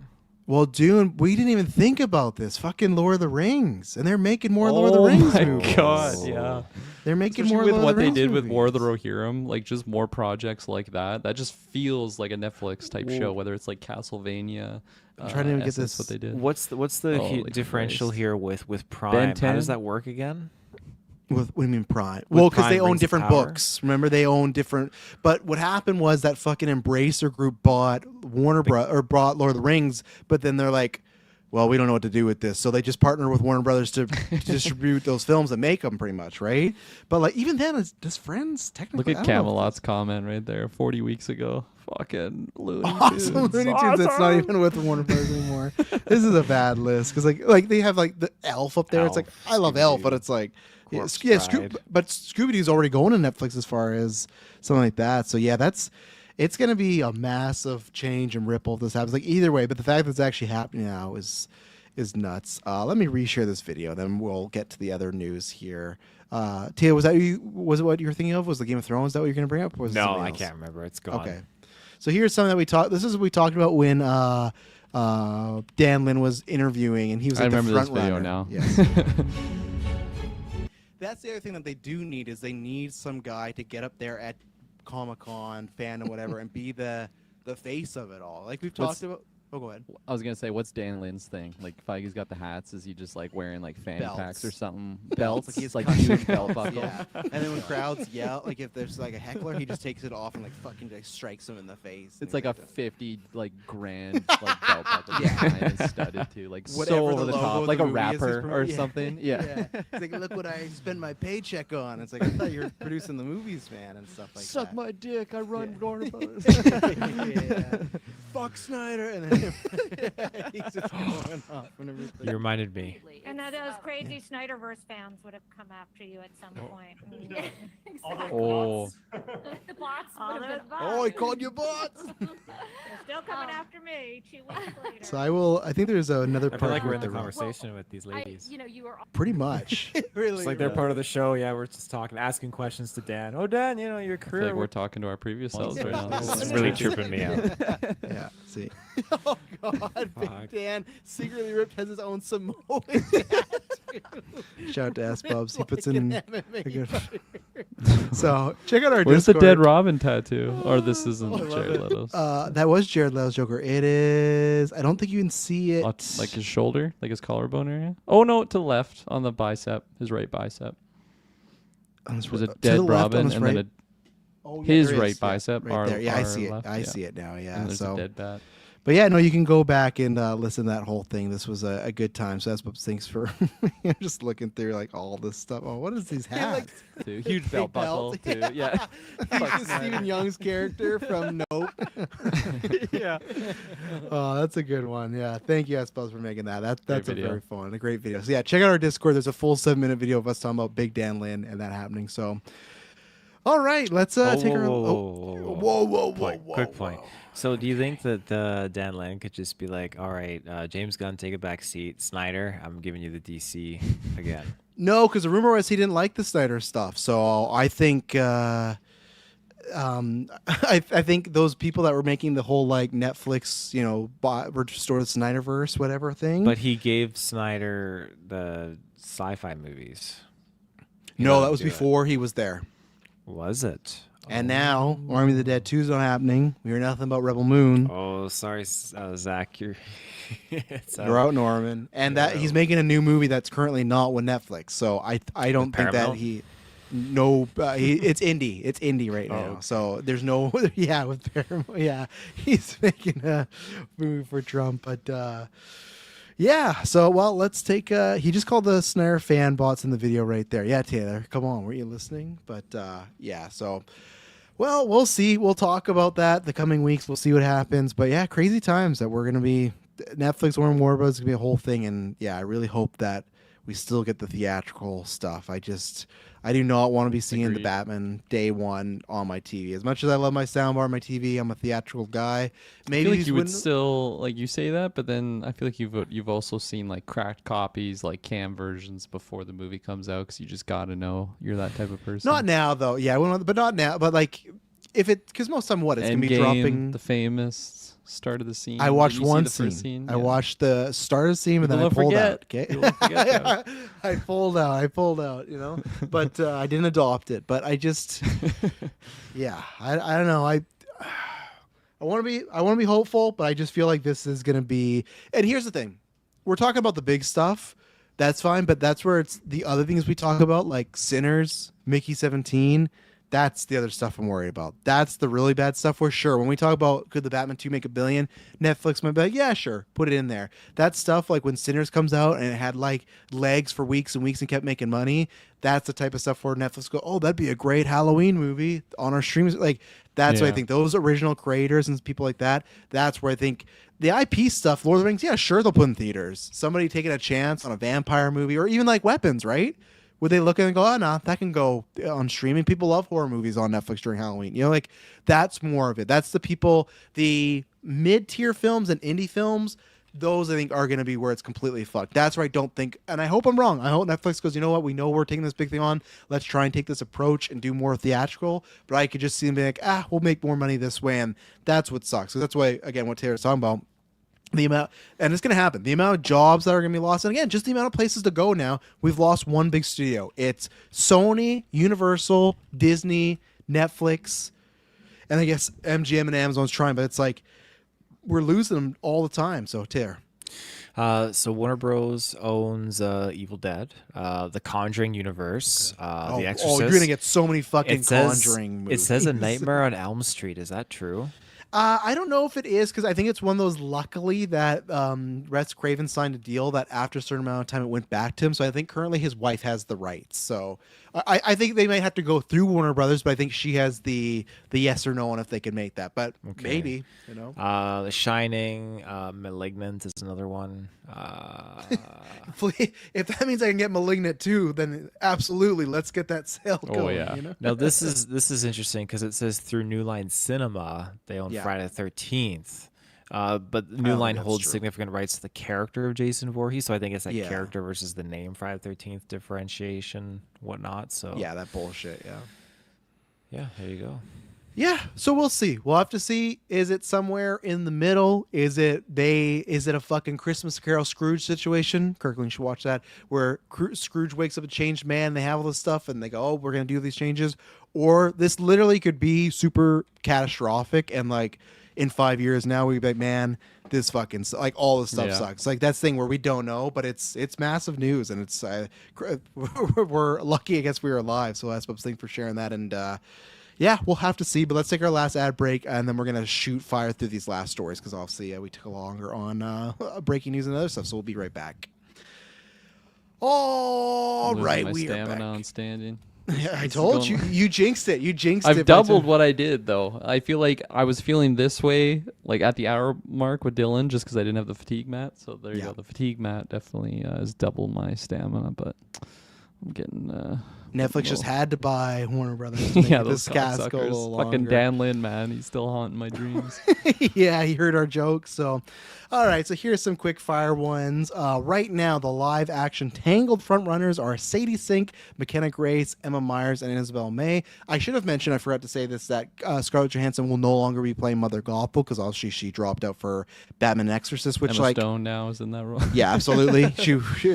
Well, Dune, we didn't even think about this. Fucking Lord of the Rings, and they're making more Lord of the Rings movies. Oh my god, yeah. They're making Especially more with Lord what of the they Rings did with movies. War of the Rohirrim, like just more projects like that. That just feels like a Netflix type show, whether it's like Castlevania. I'm trying to get Essence, this. what they did. What's the Holy differential Christ. here with Prime? Ben How 10? does that work again? What do you mean Prime? Well, because they Prime own brings different power. books. Remember, they own different. But what happened was that fucking Embracer Group bought bought Lord of the Rings. But then they're like, well, we don't know what to do with this, so they just partner with Warner Brothers to distribute those films and make them, pretty much, right? But like, even then, does Friends technically? Look at Camelot's comment right there, 40 weeks ago. Fucking Looney Tunes. Awesome Looney Tunes. That's not even with Warner Brothers anymore. This is a bad list because like they have like the Elf up there. It's like I love Elf, but it's like but Scooby Doo's already going to Netflix as far as something like that. So yeah, it's going to be a massive change and ripple if this happens. Like either way, but the fact that it's actually happening now is nuts. Let me reshare this video, then we'll get to the other news here. Tia, was it what you were thinking of? Was the Game of Thrones? Is that what you're going to bring up? Or was it No, something I else? can't remember. It's gone. Okay. So here's something that we talked. This is what we talked about when Dan Lin was interviewing, and he was I like the remember front this video runner. now. Yes. That's the other thing that they do need is they need some guy to get up there at Comic-Con, fandom, whatever, and be the face of it all. Like we've talked about. Oh, go ahead. I was gonna say, what's Dan Lin's thing? Like Feige's got the hats. Is he just like wearing like fanny Belts. packs or something? Belts. Belts. Like he's like like huge belt buckle. Yeah. And then when crowds yell, like if there's like a heckler, he just takes it off and like fucking like strikes him in the face. It's like a that. 50 like grand like belt buckle. Yeah. And studded too, like Whatever so over the the logo top, of like the a movie is, rapper it's or yeah. something. Yeah. Yeah. It's like, look what I spend my paycheck on. It's like I thought you were producing the movies, man, and stuff like Suck that. my dick. I run Warner Brothers. Yeah. Fuck Snyder, and then he's just going off and everything. You reminded me. And now those crazy Snyderverse fans would have come after you at some point. Exactly. Oh. The bots would have been Oh, he called you bots. They're still coming after me 2 weeks later. So I think there's another I part feel like we're with in the the conversation with these ladies. You were pretty much. It's like they're part of the show. Yeah, we're just talking, asking questions to Dan. Oh, Dan, your I career. feel like we're talking to our previous selves right now. This is really tripping me out. Yeah. See. Oh God, Big Fuck. Dan secretly ripped has his own Samoan tattoo. Shout out to S Bubs. He puts in a good. So check out our Where's Discord. the dead Robin tattoo? Or this isn't love Jared it. Leto's. That was Jared Leto's Joker. It is. I don't think you can see it. Like his shoulder, like his collarbone area. Oh no, to the left on the bicep, his right bicep. There's a to the dead left on Robin his and right. then Oh, yeah, his there is. right Yeah, bicep. right our, there. Yeah, I our see it. left, I see it now. Yeah. And there's So. a dead bat. But yeah, no, you can go back and listen to that whole thing. This was a good time. So that's what thanks for I'm just looking through like all this stuff. Oh, what is these hats? Too. Huge belt buckle too. Yeah. He's Stephen Young's character from Nope. Yeah. Oh, that's a good one. Yeah. Thank you, S Buzz, for making that. That's a video. very fun, a great video. So yeah, check out our Discord. There's a full 7-minute video of us talking about Big Dan Lin and that happening. So all right, let's take our. Whoa. Quick point. So do you think that Dan Lin could just be like, all right, James Gunn, take a back seat. Snyder, I'm giving you the DC again. No, because the rumor was he didn't like the Snyder stuff. So I think I think those people that were making the whole like Netflix, restore the Snyderverse, whatever thing. But he gave Snyder the sci-fi movies. No, that was before he was there. Was it? And now Army of the Dead 2 is not happening. We hear nothing about Rebel Moon. Oh, sorry, Zach. You're out, Norman. And that he's making a new movie that's currently not with Netflix. So I don't think that it's indie. It's indie right now. Okay. So there's no with Paramount. Yeah, he's making a movie for Trump. But so let's take. He just called the Snyder fan bots in the video right there. Yeah, Taylor, come on, were you listening? But so. Well, we'll see. We'll talk about that the coming weeks. We'll see what happens. But yeah, crazy times that we're going to be Netflix Warner Bros. Is going to be a whole thing. And yeah, I really hope that we still get the theatrical stuff. I do not want to be seeing the Batman day one on my TV. As much as I love my soundbar on my TV, I'm a theatrical guy. Maybe I feel like you would still like you say that, but then I feel like you've also seen like cracked copies, like cam versions before the movie comes out because you just got to know you're that type of person. Not now though. Yeah, but not now. But like because most of the time it's going to be dropping the famous start of the scene. I watched one scene. I watched the start of the scene, and then I pulled out. Okay, I pulled out. But I didn't adopt it. But I just, I don't know. I want to be hopeful, but I just feel like this is gonna be. And here's the thing, we're talking about the big stuff. That's fine, but that's where it's the other things we talk about, like Sinners, Mickey 17. That's the other stuff I'm worried about. That's the really bad stuff. We're sure when we talk about could the Batman 2 make $1 billion, Netflix might be like, yeah, sure, put it in there. That stuff like when Sinners comes out and it had like legs for weeks and weeks and kept making money. That's the type of stuff where Netflix go, oh, that'd be a great Halloween movie on our streams. Like that's what I think. Those original creators and people like that. That's where I think the IP stuff, Lord of the Rings. Yeah, sure, they'll put in theaters. Somebody taking a chance on a vampire movie or even like Weapons, right? Would they look at it and go, oh, no, that can go on streaming? People love horror movies on Netflix during Halloween. Like that's more of it. That's the people, the mid-tier films and indie films, those I think are going to be where it's completely fucked. That's where I don't think, and I hope I'm wrong. I hope Netflix goes, you know what? We know we're taking this big thing on. Let's try and take this approach and do more theatrical. But I could just see them being like, we'll make more money this way. And that's what sucks. So that's why, again, what Taylor's talking about. The amount, and it's going to happen. The amount of jobs that are going to be lost, and again, just the amount of places to go now. We've lost one big studio. It's Sony, Universal, Disney, Netflix, and I guess MGM and Amazon's trying, but it's like we're losing them all the time. So, Taylor. So Warner Bros. Owns Evil Dead, the Conjuring universe, The Exorcist. Oh, you're going to get so many fucking Conjuring movies. It says A Nightmare on Elm Street. Is that true? I don't know if it is because I think it's one of those luckily that Wes Craven signed a deal that after a certain amount of time it went back to him. So I think currently his wife has the rights. So I think they might have to go through Warner Brothers, but I think she has the yes or no on if they can make that. But maybe, The Shining, Malignant is another one. If that means I can get Malignant too, then absolutely, let's get that sale going. Oh yeah. Now this is interesting because it says through New Line Cinema they own Friday the 13th. But New Line holds significant rights to the character of Jason Voorhees, so I think it's that character versus the name Friday the 13th differentiation, whatnot. So yeah, that bullshit. Yeah, there you go. Yeah, so we'll see. We'll have to see. Is it somewhere in the middle? Is it a fucking Christmas Carol Scrooge situation? Kirkland should watch that, where Scrooge wakes up a changed man. They have all this stuff, and they go, "Oh, we're gonna do these changes." Or this literally could be super catastrophic, and like in 5 years now, we'd be like, "Man, this fucking like all this stuff sucks." Like that's the thing where we don't know, but it's massive news, and it's we're lucky. I guess we were alive, so that's what's thanks for sharing that. And yeah, we'll have to see. But let's take our last ad break, and then we're gonna shoot fire through these last stories because obviously we took longer on breaking news and other stuff. So we'll be right back. All right, we are back. On standing. Yeah, I told you. You jinxed it. I've doubled what I did, though. I feel like I was feeling this way, like at the hour mark with Dylan, just because I didn't have the fatigue mat. So there you go. The fatigue mat definitely has doubled my stamina, but I'm getting Netflix just had to buy Warner Brothers to make Yeah, this those cast go a cocksuckers. little Fucking longer. Dan Lin, man, he's still haunting my dreams. Yeah, he heard our jokes. So, all right. So here's some quick fire ones. Right now, the live action Tangled frontrunners are Sadie Sink, McKenna Grace, Emma Myers, and Isabel May. I should have mentioned, I forgot to say this, that Scarlett Johansson will no longer be playing Mother Gothel because obviously she dropped out for Batman and Exorcist, which Emma like Stone now is in that role. yeah, absolutely.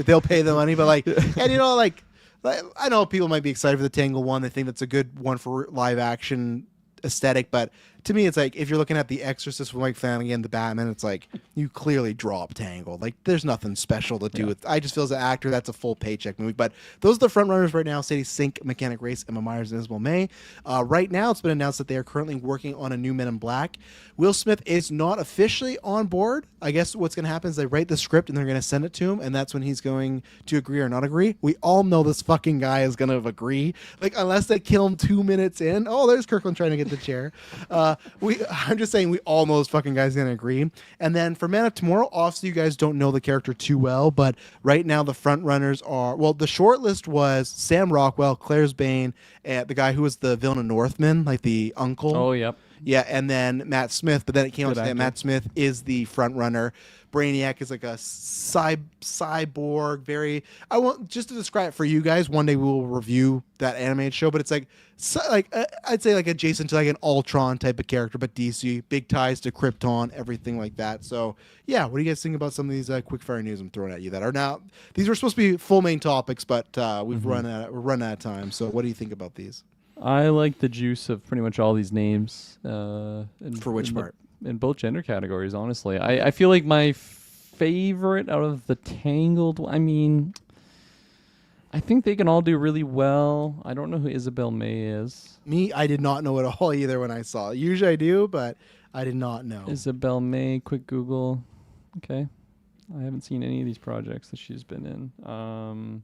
They'll pay the money, but like, and you know, like I know people might be excited for the Tangled one. They think that's a good one for live action aesthetic, but to me, it's like if you're looking at the Exorcist with Mike Flanagan, the Batman, it's like you clearly drop Tangled. Like there's nothing special to do with. I just feel as an actor that's a full paycheck movie. But those are the front runners right now: Sadie Sink, McKenna Grace, Emma Myers, and Isabel May. Right now, it's been announced that they are currently working on a new Men in Black. Will Smith is not officially on board. I guess what's going to happen is they write the script and they're going to send it to him, and that's when he's going to agree or not agree. We all know this fucking guy is going to agree. Like unless they kill him 2 minutes in. Oh, there's Kirkland trying to get the chair. I'm just saying we all know this fucking guy's going to agree. And then for Man of Tomorrow, obviously you guys don't know the character too well, but right now the front runners are, well, the short list was Sam Rockwell, Claire's Bane, the guy who was the villain of Northman, like the uncle. Oh, yep. Yeah, and then Matt Smith, but then it came out Good that actor. Matt Smith is the front runner. Brainiac is like a cyborg, very. I want just to describe it for you guys. One day we will review that animated show, but it's like I'd say like adjacent to like an Ultron type of character, but DC, big ties to Krypton, everything like that. So yeah, what do you guys think about some of these quick fire news I'm throwing at you that are now? These were supposed to be full main topics, but we're run out of time. So what do you think about these? I like the juice of pretty much all these names. For which part? In both gender categories, honestly. I feel like my favorite out of the Tangled, I mean, I think they can all do really well. I don't know who Isabel May is. Me, I did not know at all either when I saw it. Usually I do, but I did not know. Isabel May, quick Google. Okay. I haven't seen any of these projects that she's been in. I'm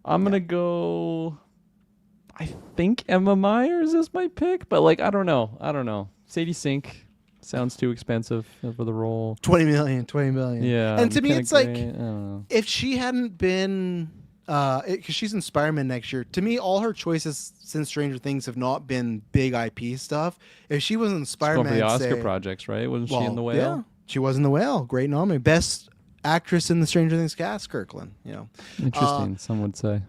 going to go... I think Emma Myers is my pick, but like I don't know. Sadie Sink sounds too expensive for the role. 20 million. Yeah. And to me, McKenna it's like, Gray, I don't know. if she hadn't been, because she's in Spider-Man next year, to me, all her choices since Stranger Things have not been big IP stuff. If she was in Going Spider-Man, for the Oscar say, projects, right? Wasn't she in The Whale? Yeah, she was in The Whale. Great nominee. Best actress in the Stranger Things cast, Kirkland. You know, Interesting, some would say.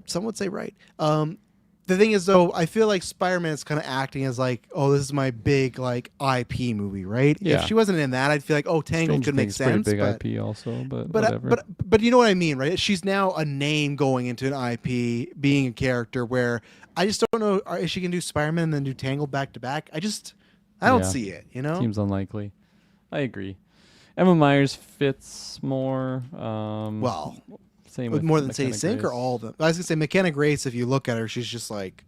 some would say right. The thing is, though, I feel like Spider-Man is kind of acting as like, oh, this is my big like IP movie, right? Yeah. If she wasn't in that, I'd feel like, oh, Tangled Stranger could make Things is pretty sense. big IP also, but But whatever. but you know what I mean, right? She's now a name going into an IP, being a character where I just don't know if she can do Spider-Man and then do Tangled back to back. I don't Yeah. see it. You know, Seems unlikely. I agree. Emma Myers fits more. well, same with more than McKenna Sadie Sink or Grace. all of them. I was gonna say McKenna Grace. If you look at her, she's just like,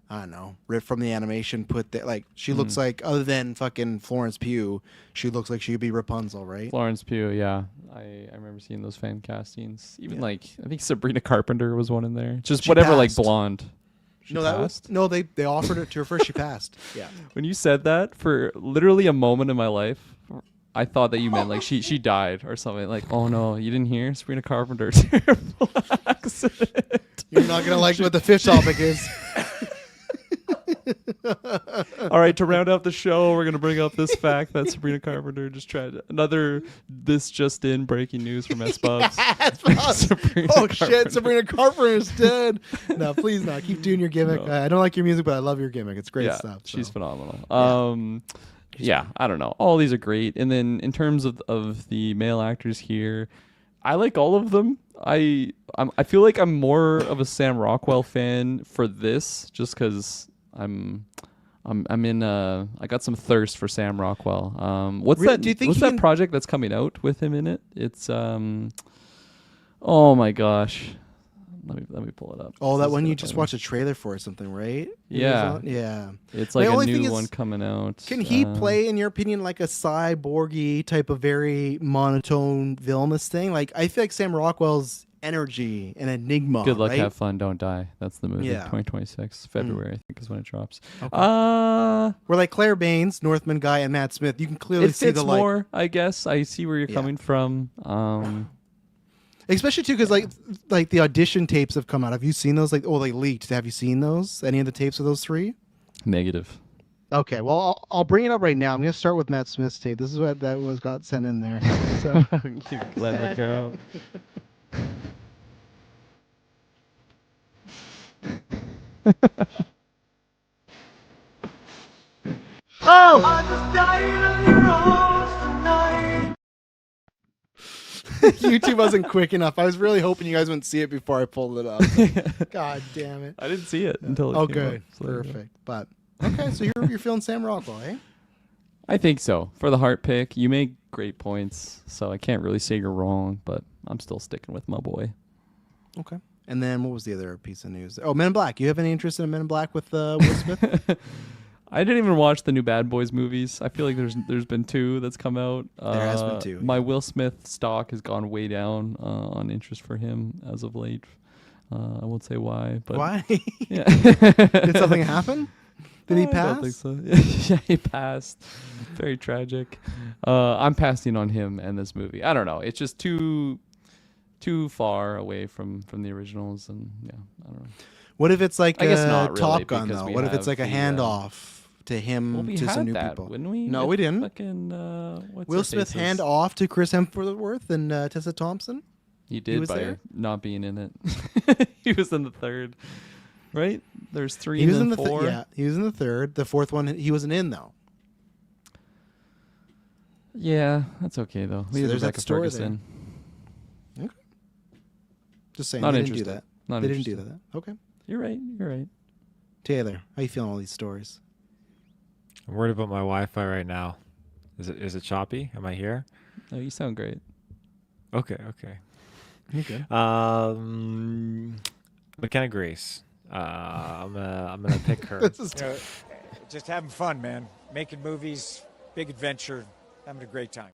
I don't know, ripped from the animation. Put that like she looks like, other than fucking Florence Pugh, she looks like she could be Rapunzel, right? Florence Pugh, yeah. I remember seeing those fan castings. Even like I think Sabrina Carpenter was one in there. Just She whatever, like passed. blonde. She No, that passed? was no. They offered it to her first. She passed. Yeah. When you said that, for literally a moment in my life, I thought that you meant like she died or something. Like, oh no, you didn't hear Sabrina Carpenter terrible accident. You're not gonna like what the fifth topic is. All right, to round out the show, we're gonna bring up this fact that Sabrina Carpenter just tried another. This just in breaking news from S Bubs. Oh shit, Sabrina Carpenter's dead. No, please not. Keep doing your gimmick. No. I don't like your music, but I love your gimmick. It's great Yeah, stuff. she's so. phenomenal. Yeah, I don't know. All these are great. And then in terms of the male actors here, I like all of them. I feel like I'm more of a Sam Rockwell fan for this, just because I'm in I got some thirst for Sam Rockwell. What's Really? that? Do you think what's he that can- project that's coming out with him in it? It's oh my gosh. Let me pull it up. Oh, This that is one gonna you just find watched a trailer for or something, right? Yeah. Yeah. It's My like a only thing new is, one coming out. Can he play, in your opinion, like a cyborgy type of very monotone villainous thing? Like, I feel like Sam Rockwell's energy and enigma. Good luck, right? have fun, don't die. That's the movie. Yeah. 2026 February, I think, is when it drops. We're like Claire Baines, Northman guy, and Matt Smith. You can clearly It see fits the like. more, I guess. I see where you're coming from. Especially too, because like the audition tapes have come out. Have you seen those? Like, they leaked. Have you seen those? Any of the tapes of those three? Negative. Okay, well, I'll bring it up right now. I'm going to start with Matt Smith's tape. This is what that was got sent in there. So Let it go. YouTube wasn't quick enough. I was really hoping you guys wouldn't see it before I pulled it up. God damn it. I didn't see it until it came good. up, so- Perfect. But okay, so you're feeling Sam Rockwell, eh? I think so. For the heart pick, you make great points, so I can't really say you're wrong, but I'm still sticking with my boy. Okay. And then what was the other piece of news? Oh, Men in Black. You have any interest in Men in Black with Will Smith? I didn't even watch the new Bad Boys movies. I feel like there's been 2 that's come out. There has been 2. My Will Smith stock has gone way down on interest for him as of late. I won't say why, but Why? Yeah. Did something happen? Did he I pass? don't think so. Yeah, he passed. Very tragic. I'm passing on him and this movie. I don't know. It's just too far away from the originals, and yeah, I don't know. What if it's like I guess not really, Top Gun because though? we What if it's have like a the, handoff to him Well, we to some had new that, people? wouldn't we? No, With we didn't. Fucking, what's Will her Smith faces? hand off to Chris Hemsworth and Tessa Thompson? He did was by there? not being in it. He was in the third, right? There's 3 He was and in then the 4. yeah, he was in the third. The fourth one he wasn't in though. Yeah, that's okay though. So We had there's that Rebecca story Ferguson. there. Okay. Just saying, Not they didn't do interested. that. Not They didn't do interested. that. Okay. You're right. You're right. Taylor, how you feeling all these stories? I'm worried about my Wi-Fi right now. Is it choppy? Am I here? No, you sound great. Okay. You good? McKenna Grace. I'm gonna pick her. This is Just having fun, man. Making movies, big adventure, having a great time.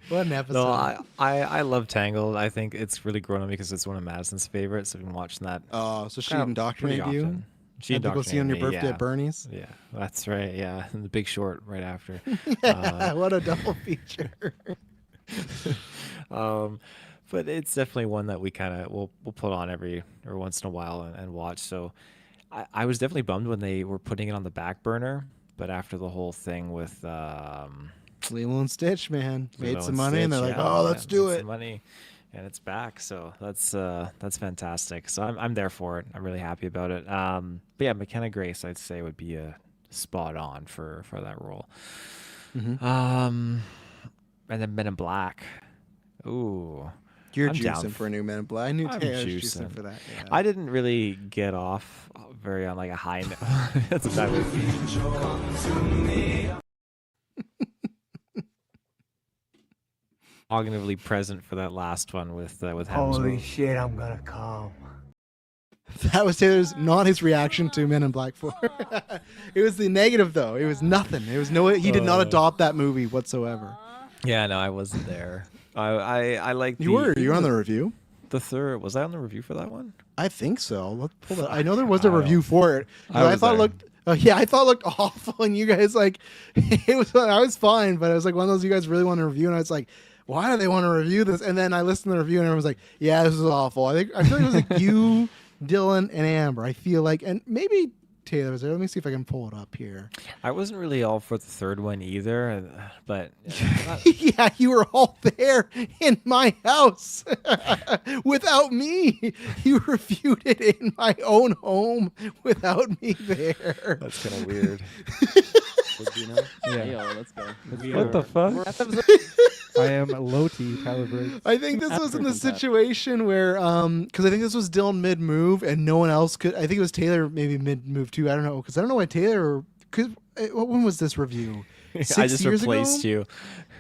what an episode. No, I love Tangled. I think it's really grown on me because it's one of Madison's favorites. I've been watching that. Oh, so she kind of indoctrinated pretty you? often. She Had to go see you on your indoctrinated me, birthday yeah. at Bernie's? Yeah, that's right. Yeah, and The Big Short right after. What a double feature. But it's definitely one that we kind of we'll put on every once in a while and watch. So I was definitely bummed when they were putting it on the back burner, but after the whole thing with Lilo and Stitch, man, made Lilo some and money, and they're Stitch, like, yeah, "Oh, let's do made it." some money, and it's back. So that's fantastic. So I'm there for it. I'm really happy about it. But yeah, McKenna Grace, I'd say would be a spot on for that role. Mhm. And then Men in Black. Ooh. You're I'm down juicing for a new Men in Black. I knew I'm Taylor was juicing juicing. for that. Yeah. I didn't really get off very on like a high note. That's a bad word. Cognitively present for that last one with Hemsworth. shit, I'm gonna come. That was Taylor's not his reaction to Men in Black 4. It was the negative though. It was nothing. It was no. He did not adopt that movie whatsoever. Yeah, no, I wasn't there. I like. You were. You were on the review. The third was I on the review for that one? I think so. Let's pull that. I know there was a review for it. I I thought it was looked. Yeah, I thought it looked awful, and you guys like it was. I was fine, but it was like one of those you guys really want to review, and I was like, why do they want to review this? And then I listened to the review, and everyone was like, yeah, this is awful. I feel like it was like you, Dylan, and Amber. I feel like, and maybe Taylor was there. Let me see if I can pull it up here. I wasn't really all for the third one either, but Yeah, you were all there in my house without me. You reviewed it in my own home without me there. that's kind of weird. Yeah, let's go. What the fuck? I am Loti calibrated. I think this was in the situation where, because I think this was Dylan mid move and no one else could. I think it was Taylor maybe mid move too. I don't know because I don't know why Taylor. Cause when was this review? 6 I just years replaced ago? you.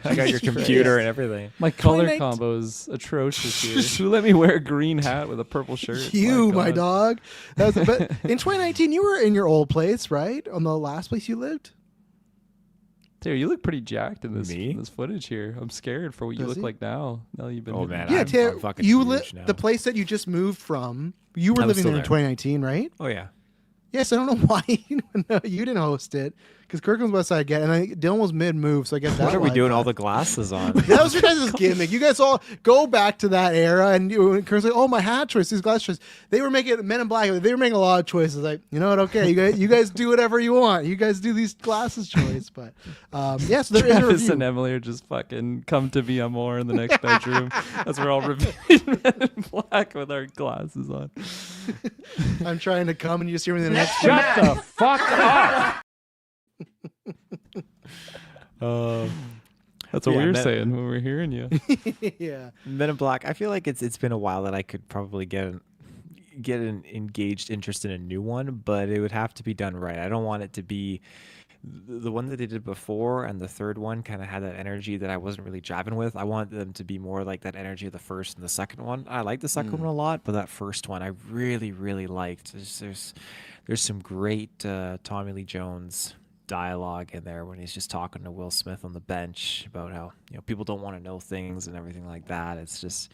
I got your computer and everything. My color 2019 combo is atrocious here. Who let me wear a green hat with a purple shirt? You, my God. dog. That was, but in 2019, you were in your old place, right? On the last place you lived. Taylor, you look pretty jacked in this Me? footage here. I'm scared for what you Does look he? like now. Now you've been. Oh, hitting- man. Yeah, I'm Taylor, fucking you huge lived now. the place that you just moved from. You were I'm living still there in there. 2019, right? Oh yeah. Yes, I don't know why you didn't host it because Kirkland's West Side again, and I think Dylan was mid-move, so I guess What are we doing all the glasses on? That was your guys' gimmick. You guys all go back to that era, and Kirkland's like, "Oh, my hat choice, these glass choices." They were making Men in Black. They were making a lot of choices. Like, you know what? Okay, you guys do whatever you want. You guys do these glasses choice, but yeah. So there is a Travis review. and Emily are just fucking come to be more in the next bedroom as we're all reviewing Men in Black with our glasses on. I'm trying to come, and you just hear me in the next. Shut the fuck up! That's what we were saying when we were hearing you. Yeah. Men in Black. I feel like it's been a while that I could probably get an engaged interest in a new one, but it would have to be done right. I don't want it to be the one that they did before, and the third one kind of had that energy that I wasn't really jiving with. I want them to be more like that energy of the first and the second one. I like the second one a lot, but that first one I really, really liked. There's some great Tommy Lee Jones dialogue in there when he's just talking to Will Smith on the bench about how people don't want to know things and everything like that. It's just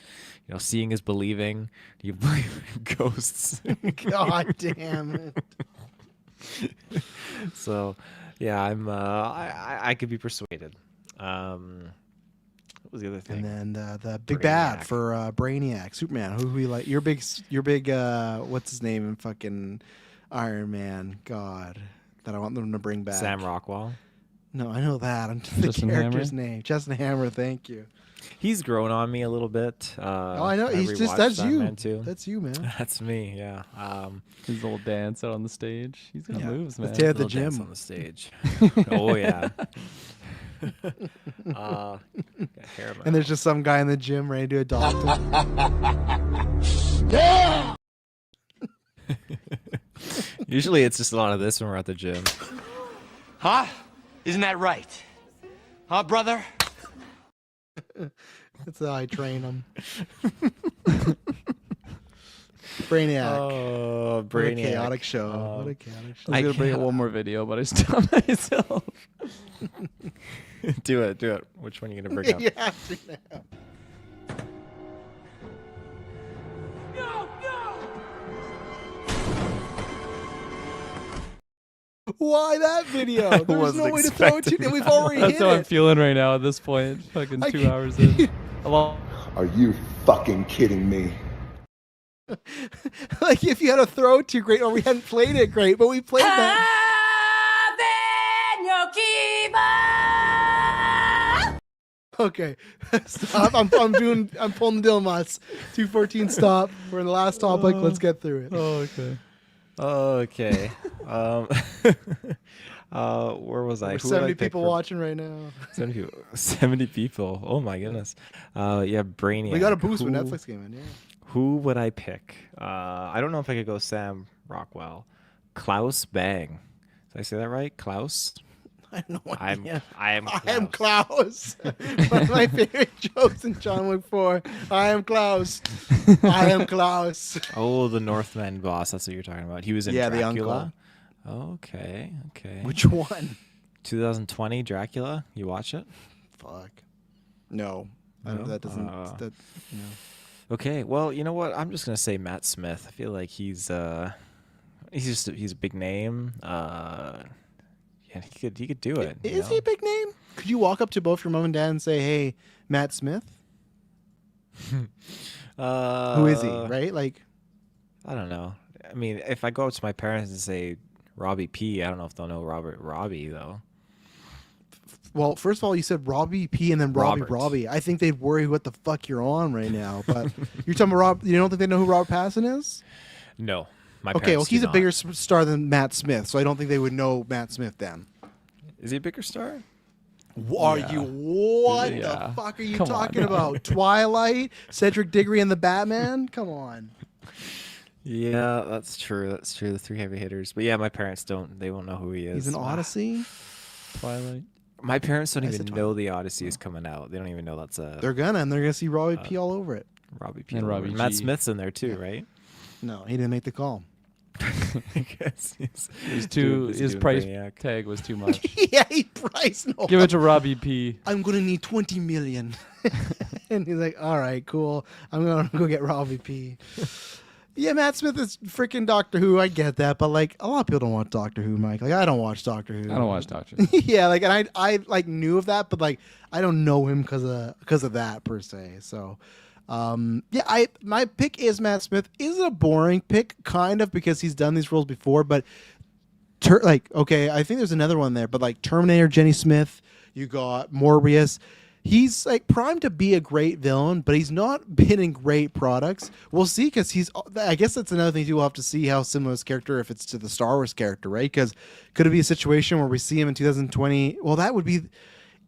seeing is believing. Do you believe in ghosts? God damn it. So yeah, I could be persuaded. What was the other thing? And then the big bad for Brainiac, Superman. Who we like? Your big what's his name in fucking Iron Man? God, that I want them to bring back. Sam Rockwell. No, I know that. I'm the Justin character's Hammer? name. Justin Hammer. Thank you. He's grown on me a little bit. Oh, I know. He's just rewatched that's that you. man too. That's you, man. That's me. Yeah. His little dance out on the stage. He's got moves, man. Let's stay at the Little dance gym on the stage. Oh yeah. Got hair in my and there's just some guy in the gym ready to adopt him. Usually it's just a lot of this when we're at the gym. Huh? Isn't that right? Huh, brother? That's how I train him. Brainiac. Oh, What a Brainiac. chaotic show. What a chaotic show. I was gonna bring up one more video, but I stopped myself. Do it. Which one are you gonna bring up? You have to now. Why that video? There's wasn't no way to throw it to expecting and we've that. already That's hit how I'm it. feeling right now at this point. Fucking 2 hours in. Are you fucking kidding me? Like if you had a throw it to great, or we hadn't played it great, but we played that. Okay, stop. I'm pulling the Dilmas. 2:14. Stop. We're in the last topic. Let's get through it. Oh, okay. Okay. Where was I? There's Who would I 70 pick people for- watching right now. 70 people. 70 people. Oh my goodness. Yeah, Brainiac. We got a boost when Who- Netflix came in. Yeah. Who would I pick? I don't know if I could go Sam Rockwell. Klaus Bang. Did I say that right? Klaus? I have no I idea. am Klaus. One of my favorite jokes in John Wick 4. I am Klaus. I am Klaus. Oh, the Northman boss. That's what you're talking about. He was in Yeah, the Dracula. Okay. Which one? 2020 Dracula. You watch it? Fuck. No. I don't, No? that doesn't. That, no. Okay. Well, you know what? I'm just gonna say Matt Smith. I feel like he's a big name. Yeah, he could do it. Is he a big name? Could you walk up to both your mom and dad and say, "Hey, Matt Smith"? Who is he? Right? Like, I don't know. I mean, if I go up to my parents and say Robbie P, I don't know if they'll know Robbie though. well, first of all, you said Robbie P and then Robert. Robbie. I think they'd worry what the fuck you're on right now. But you're talking about Rob. You don't think they know who Robert Pattinson is? No. My Okay, well, parents do he's a not. bigger star than Matt Smith, so I don't think they would know Matt Smith then. Is he a bigger star? Are you? What Yeah. the fuck are you Come on. talking about? Twilight, Cedric Diggory, and the Batman? Come on. Yeah, that's true. That's true. The three heavy hitters. But yeah, my parents don't. They won't know who he is. He's an Odyssey. Twilight. My parents don't I even said know the Odyssey is coming out. They don't even know that's a They're gonna see Robbie P all over it. Robbie P. And all Robbie over. Matt G. Smith's in there too, right? No, he didn't make the call. I guess he's His doing price Brainiac. tag was too much. Yeah, he priced no. Give it to Robbie P. I'm gonna need 20 million. And he's like, all right, cool. I'm gonna go get Robbie P. Yeah, Matt Smith is freaking Doctor Who. I get that, but like a lot of people don't watch Doctor Who, Mike. Like I don't watch Doctor Who. I don't watch Doctor Who. Yeah, like and I like knew of that, but like I don't know him because of that per se. So, yeah, my pick is Matt Smith. Is it a boring pick? Kind of, because he's done these roles before, but okay, I think there's another one there, but like Terminator, Jenny Smith. You got Morbius. He's like primed to be a great villain, but he's not been in great products. We'll see, because I guess that's another thing too. We'll have to see how similar his character, if it's to the Star Wars character, right? Because could it be a situation where we see him in 2020? Well, that would be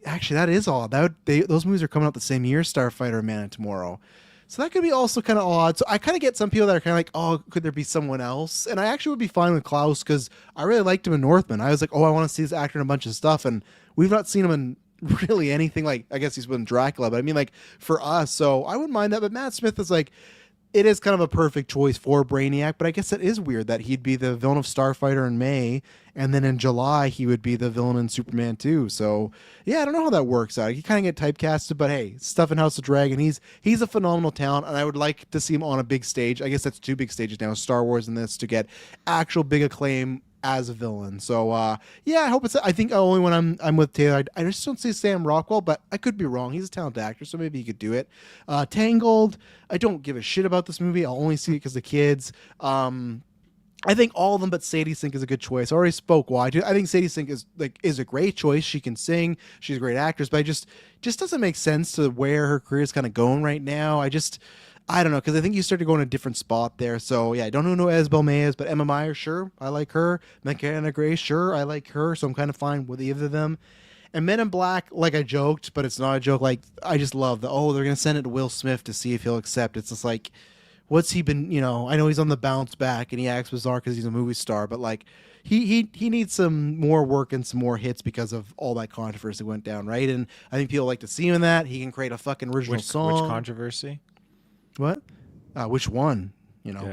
actually, that is odd. Those movies are coming out the same year, Starfighter and Man of Tomorrow. So that could be also kind of odd. So I kind of get some people that are kind of like, oh, could there be someone else? And I actually would be fine with Klaus, because I really liked him in Northman. I was like, oh, I want to see this actor in a bunch of stuff, and we've not seen him in really anything. Like, I guess he's been Dracula, but I mean, like, for us, so I wouldn't mind that. But Matt Smith is like, it is kind of a perfect choice for Brainiac, but I guess it is weird that he'd be the villain of Starfighter in May, and then in July he would be the villain in Superman 2. So yeah, I don't know how that works out. He kind of get typecasted, but hey, stuff in House of Dragon, he's a phenomenal talent, and I would like to see him on a big stage. I guess that's 2 big stages now, Star Wars and this, to get actual big acclaim as a villain. So yeah, I hope it's. I think the only one I'm with Taylor. I just don't see Sam Rockwell, but I could be wrong. He's a talented actor, so maybe he could do it. Tangled. I don't give a shit about this movie. I'll only see it because the kids. I think all of them, but Sadie Sink is a good choice. I already spoke why. I think Sadie Sink is a great choice. She can sing. She's a great actress, but just doesn't make sense to where her career is kind of going right now. I don't know, because I think you start to go in a different spot there. So, yeah, I don't know who Isabel May is, but Emma Meyer, sure, I like her. Mckenna Grace, sure, I like her, so I'm kind of fine with either of them. And Men in Black, like I joked, but it's not a joke. Like, I just love they're going to send it to Will Smith to see if he'll accept. It's just like, what's he been, I know he's on the bounce back and he acts bizarre because he's a movie star, but like, he needs some more work and some more hits because of all that controversy went down, right? And I think people like to see him in that. He can create a fucking original song. Which controversy? What? Which one?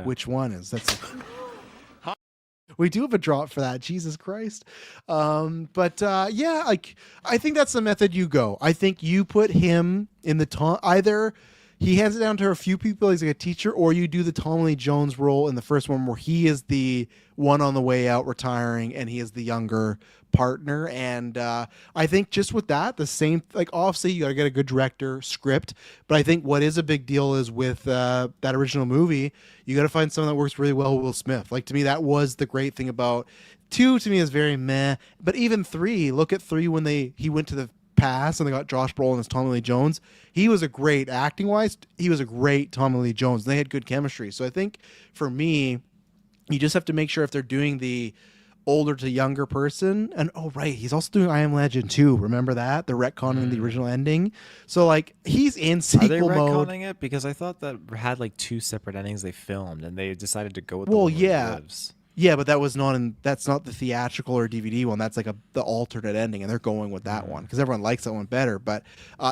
Which one is that's? We do have a drop for that. Jesus Christ. Yeah, like I think that's the method you go. I think you put him in the either he hands it down to a few people, he's like a teacher, or you do the Tommy Lee Jones role in the first one where he is the one on the way out retiring and he is the younger partner. And I think just with that, the same, like obviously you got to get a good director script, but I think what is a big deal is with that original movie, you got to find someone that works really well with Will Smith. Like to me, that was the great thing about 2 to me is very meh, but even 3, look at 3 when he went to the past and they got Josh Brolin as Tommy Lee Jones. He was a great acting wise. He was a great Tommy Lee Jones. They had good chemistry. So I think for me, you just have to make sure if they're doing the older to younger person, and oh right, he's also doing I Am Legend too. Remember that? They're retconning the original ending. So like he's in sequel mode. Are they retconning it? Because I thought that had like 2 separate endings they filmed, and they decided to go with the one where he lives. Yeah, but that was that's not the theatrical or DVD one. That's like the alternate ending, and they're going with that one because everyone likes that one better. But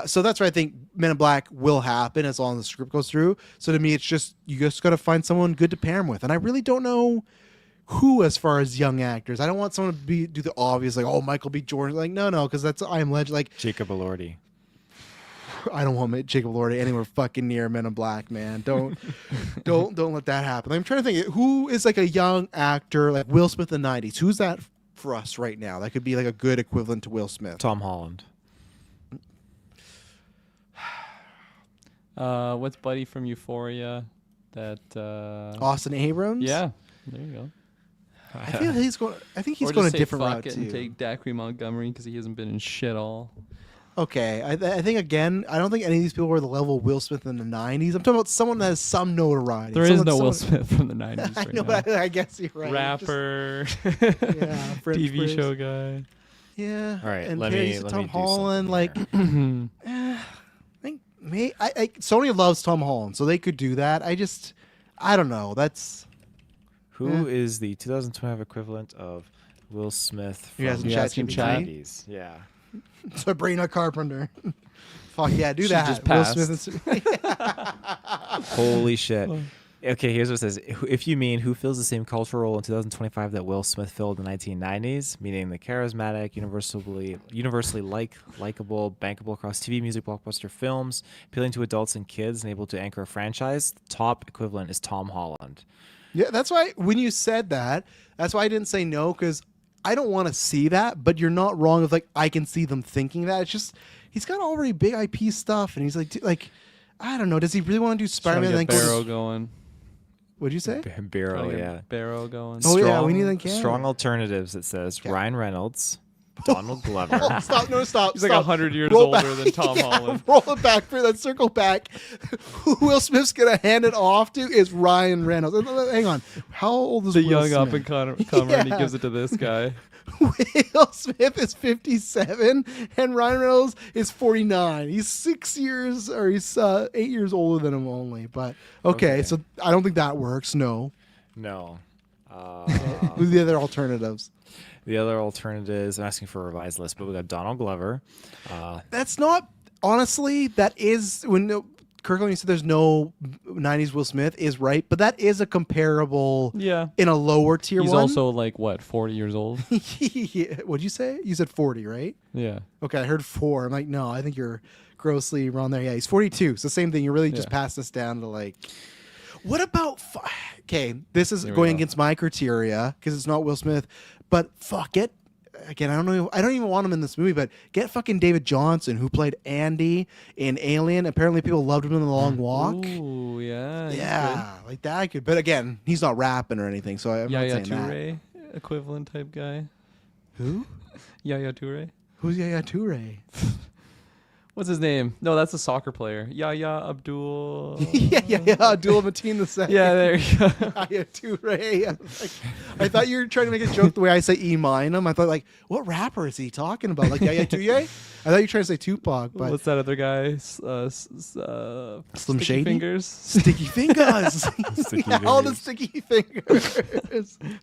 so that's why I think Men in Black will happen as long as the script goes through. So to me, it's just you just got to find someone good to pair him with, and I really don't know who as far as young actors. I don't want someone to do the obvious like Michael B. Jordan. Like no, because that's I Am Legend. Like Jacob Elordi. I don't want Jacob Elordi anywhere fucking near Men in Black, man. Don't let that happen. I'm trying to think who is like a young actor like Will Smith in the 90s. Who's that for us right now? That could be like a good equivalent to Will Smith. Tom Holland. What's Buddy from Euphoria? That Austin Abrams? Yeah, there you go. I feel he's going. I think he's going a different route too. And take Dacre Montgomery because he hasn't been in shit all. Okay, I think again, I don't think any of these people were the level of Will Smith in the 90s. I'm talking about someone that has some notoriety. There is no Will Smith from the 90s. I right know, now. but I guess you're right. Rapper, TV show guy. Yeah. All right, and let me Tom do Holland. Like, I think Sony loves Tom Holland, so they could do that. I don't know. That's who is the 2012 equivalent of Will Smith from the 90s? Yeah. Sabrina Carpenter. Fuck yeah, do that. Just Will passed. Smith and Holy shit. Okay, here's what it says. If you mean who fills the same cultural role in 2025 that Will Smith filled in the 1990s, meaning the charismatic, universally likable, bankable across TV, music, blockbuster films, appealing to adults and kids, and able to anchor a franchise, the top equivalent is Tom Holland. Yeah, that's why when you said that, that's why I didn't say no, because I don't want to see that, but you're not wrong with like I can see them thinking that. It's just he's got already big IP stuff, and he's like I don't know. Does he really want to do Spider-Man? Trying to get Barrow going. What'd you say? Barrow, yeah. Barrow going. Oh, yeah, we need that can. Strong alternatives, it says. Okay. Ryan Reynolds, Donald Glover. Oh, stop. No, stop. He's stop. like 100 years Roll older back. than Tom Holland. Roll it back for that circle back. Who Will Smith's going to hand it off to is Ryan Reynolds. Hang on. How old is the Will young Smith? up-and-comer, and he gives it to this guy. Will Smith is 57 and Ryan Reynolds is 49. He's 8 years older than him only. But okay, so I don't think that works. No. Who's the other alternatives? The other alternatives, I'm asking for a revised list, but we got Donald Glover. That's not, honestly, that is, when Kirkland, you said there's no 90s Will Smith is right, but that is a comparable in a lower tier He's one. also like, what, 40 years old? Yeah. What'd you say? You said 40, right? Yeah. Okay, I heard 4. I'm like, no, I think you're grossly wrong there. Yeah, he's 42. So same thing. You really just passed this down to like, what about, okay, this is going against my criteria because it's not Will Smith, but fuck it. Again, I don't even want him in this movie, but get fucking David Johansson, who played Andy in Alien. Apparently, people loved him in The Long Walk. Ooh, yeah. Yeah, like that I could. But again, he's not rapping or anything, so I'm not saying Toure equivalent type guy. Who? Yaya Toure. Who's Yaya Toure? What's his name? No, that's a soccer player. Yaya Abdul. yeah. Abdul Mateen II. Yeah, there you go. Yaya Toure. I thought you were trying to make a joke the way I say Eminem. I thought, like, what rapper is he talking about? Like Yaya Toure? I thought you were trying to say Tupac. But what's that other guy? Slim Shady? Fingers? Sticky Fingers. How old is Sticky Fingers?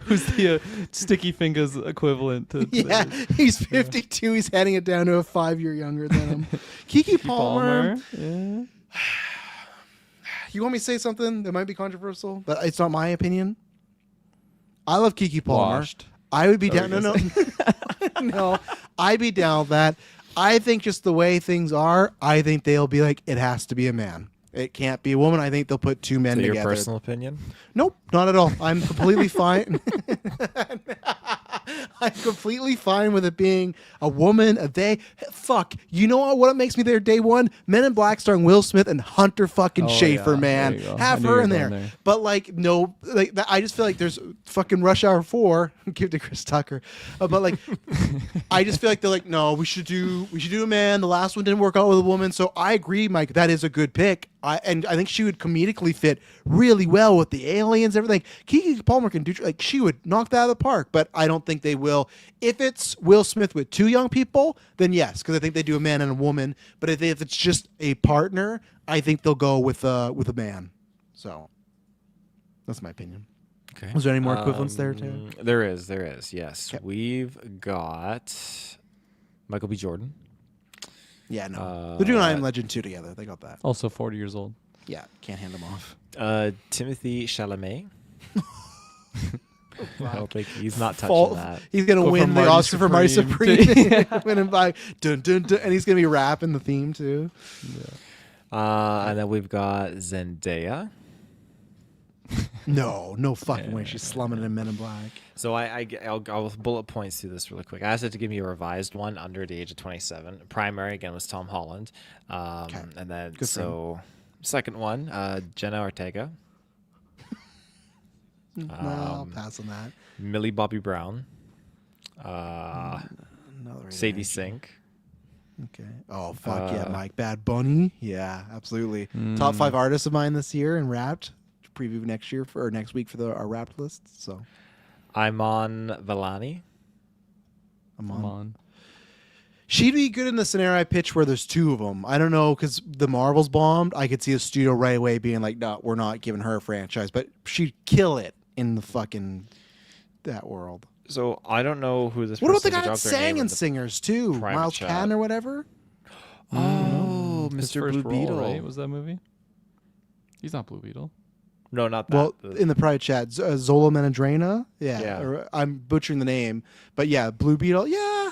Who's the Sticky Fingers equivalent to? Yeah, he's 52. He's handing it down to a 5-year younger than him. Keke Palmer. Yeah. You want me to say something that might be controversial, but it's not my opinion? I love Keke Palmer. Washed. I would be down. No. No, I'd be down with that. I think just the way things are, I think they'll be like, it has to be a man. It can't be a woman. I think they'll put 2 men together. Your personal opinion? Nope, not at all. I'm completely fine. I'm completely fine with it being a woman, a they. Fuck, you know what makes me there day one? Men in Black starring Will Smith and Hunter fucking Schafer, yeah. man. There you go. Have I knew her you in were there. going there. But like, no, like I just feel like there's fucking Rush Hour 4. Give it to Chris Tucker. But like, I just feel like they're like, no, we should do a man. The last one didn't work out with a woman, so I agree, Mike. That is a good pick. I think she would comedically fit really well with the aliens, everything. Keke Palmer can do, like, she would knock that out of the park, but I don't think they will. If it's Will Smith with 2 young people, then yes, because I think they do a man and a woman. But if it's just a partner, I think they'll go with a man. So that's my opinion. Okay. Was there any more equivalents there, too? There is, yes. Okay. We've got Michael B. Jordan. Yeah, no. They're doing I Am Legend 2 together. They got that. Also 40 years old. Yeah, can't hand them off. Timothy Chalamet. I don't think he's not touching that. He's going to win the Oscar for Marty Supreme. Winning by dun, dun, dun, and he's going to be rapping the theme too. Yeah. And then we've got Zendaya. No fucking way. She's slumming it in Men in Black. So I'll bullet points through this really quick. I asked it to give me a revised one under the age of 27. Primary again was Tom Holland, and then second one Jenna Ortega. No, I'll pass on that. Millie Bobby Brown. Sadie Sink. Okay. Oh fuck yeah, Mike. Bad Bunny. Yeah, absolutely. Top 5 artists of mine this year and Wrapped. Preview next week for our Wrapped list. So, Iman Vellani. Amon. She'd be good in the scenario I pitched where there's 2 of them. I don't know, because the Marvel's bombed. I could see a studio right away being like, no, we're not giving her a franchise. But she'd kill it in the fucking that world. So I don't know who this. What about the guy that sang in Singers too? Miles Cann or whatever. Oh, His Mr. first Blue role, Beetle. right? Was that movie? He's not Blue Beetle. No, not that. Well, in the private chat, Zola Menadrena. Yeah, Yeah. or I'm butchering the name, but yeah, Blue Beetle. Yeah.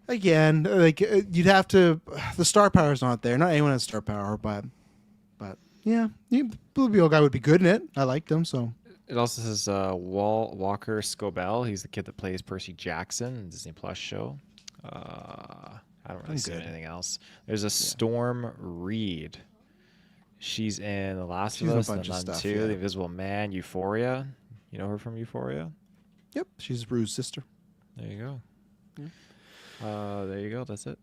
Again, like you'd have to. The star power's not there. Not anyone has star power, but yeah, Blue Beetle guy would be good in it. I liked him so. It also says Walker Scobell. He's the kid that plays Percy Jackson in the Disney Plus show. I don't really see anything else. There's a Storm Reed. She's in The Last She's of in a Us, bunch The of Nun stuff, 2, yeah. The Invisible Man, Euphoria. You know her from Euphoria? Yep, she's Rue's sister. There you go. There you go. That's it.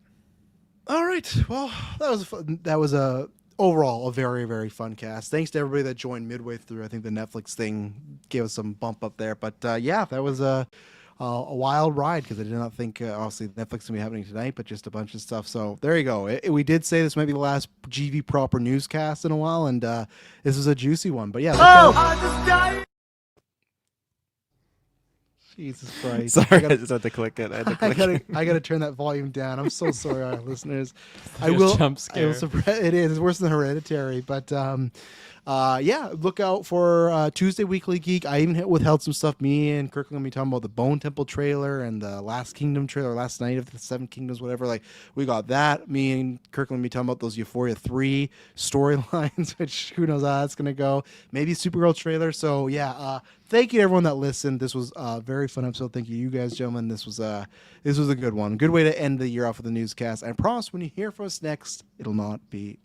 All right. Well, that was overall a very, very fun cast. Thanks to everybody that joined midway through. I think the Netflix thing gave us some bump up there. But yeah, that was a wild ride because I did not think obviously Netflix would be happening tonight, but just a bunch of stuff. So there you go. We did say this might be the last GV proper newscast in a while, and this was a juicy one. But yeah. Jesus Christ! Sorry, I just had to click it. I gotta turn that volume down. I'm so sorry, our listeners. I will jump scare. It is. It's worse than Hereditary, but yeah. Look out for Tuesday Weekly Geek. I even withheld some stuff. Me and Kirk are gonna be talking about the Bone Temple trailer and the Last Kingdom trailer, Last Night of the Seven Kingdoms, whatever. Like we got that. Me and Kirk are gonna be talking about those Euphoria 3 storylines, which who knows how that's gonna go. Maybe Supergirl trailer. So yeah. Thank you to everyone that listened. This was a very fun episode. Thank you guys, gentlemen. This was a good one. Good way to end the year off with a newscast. I promise when you hear from us next, it'll not be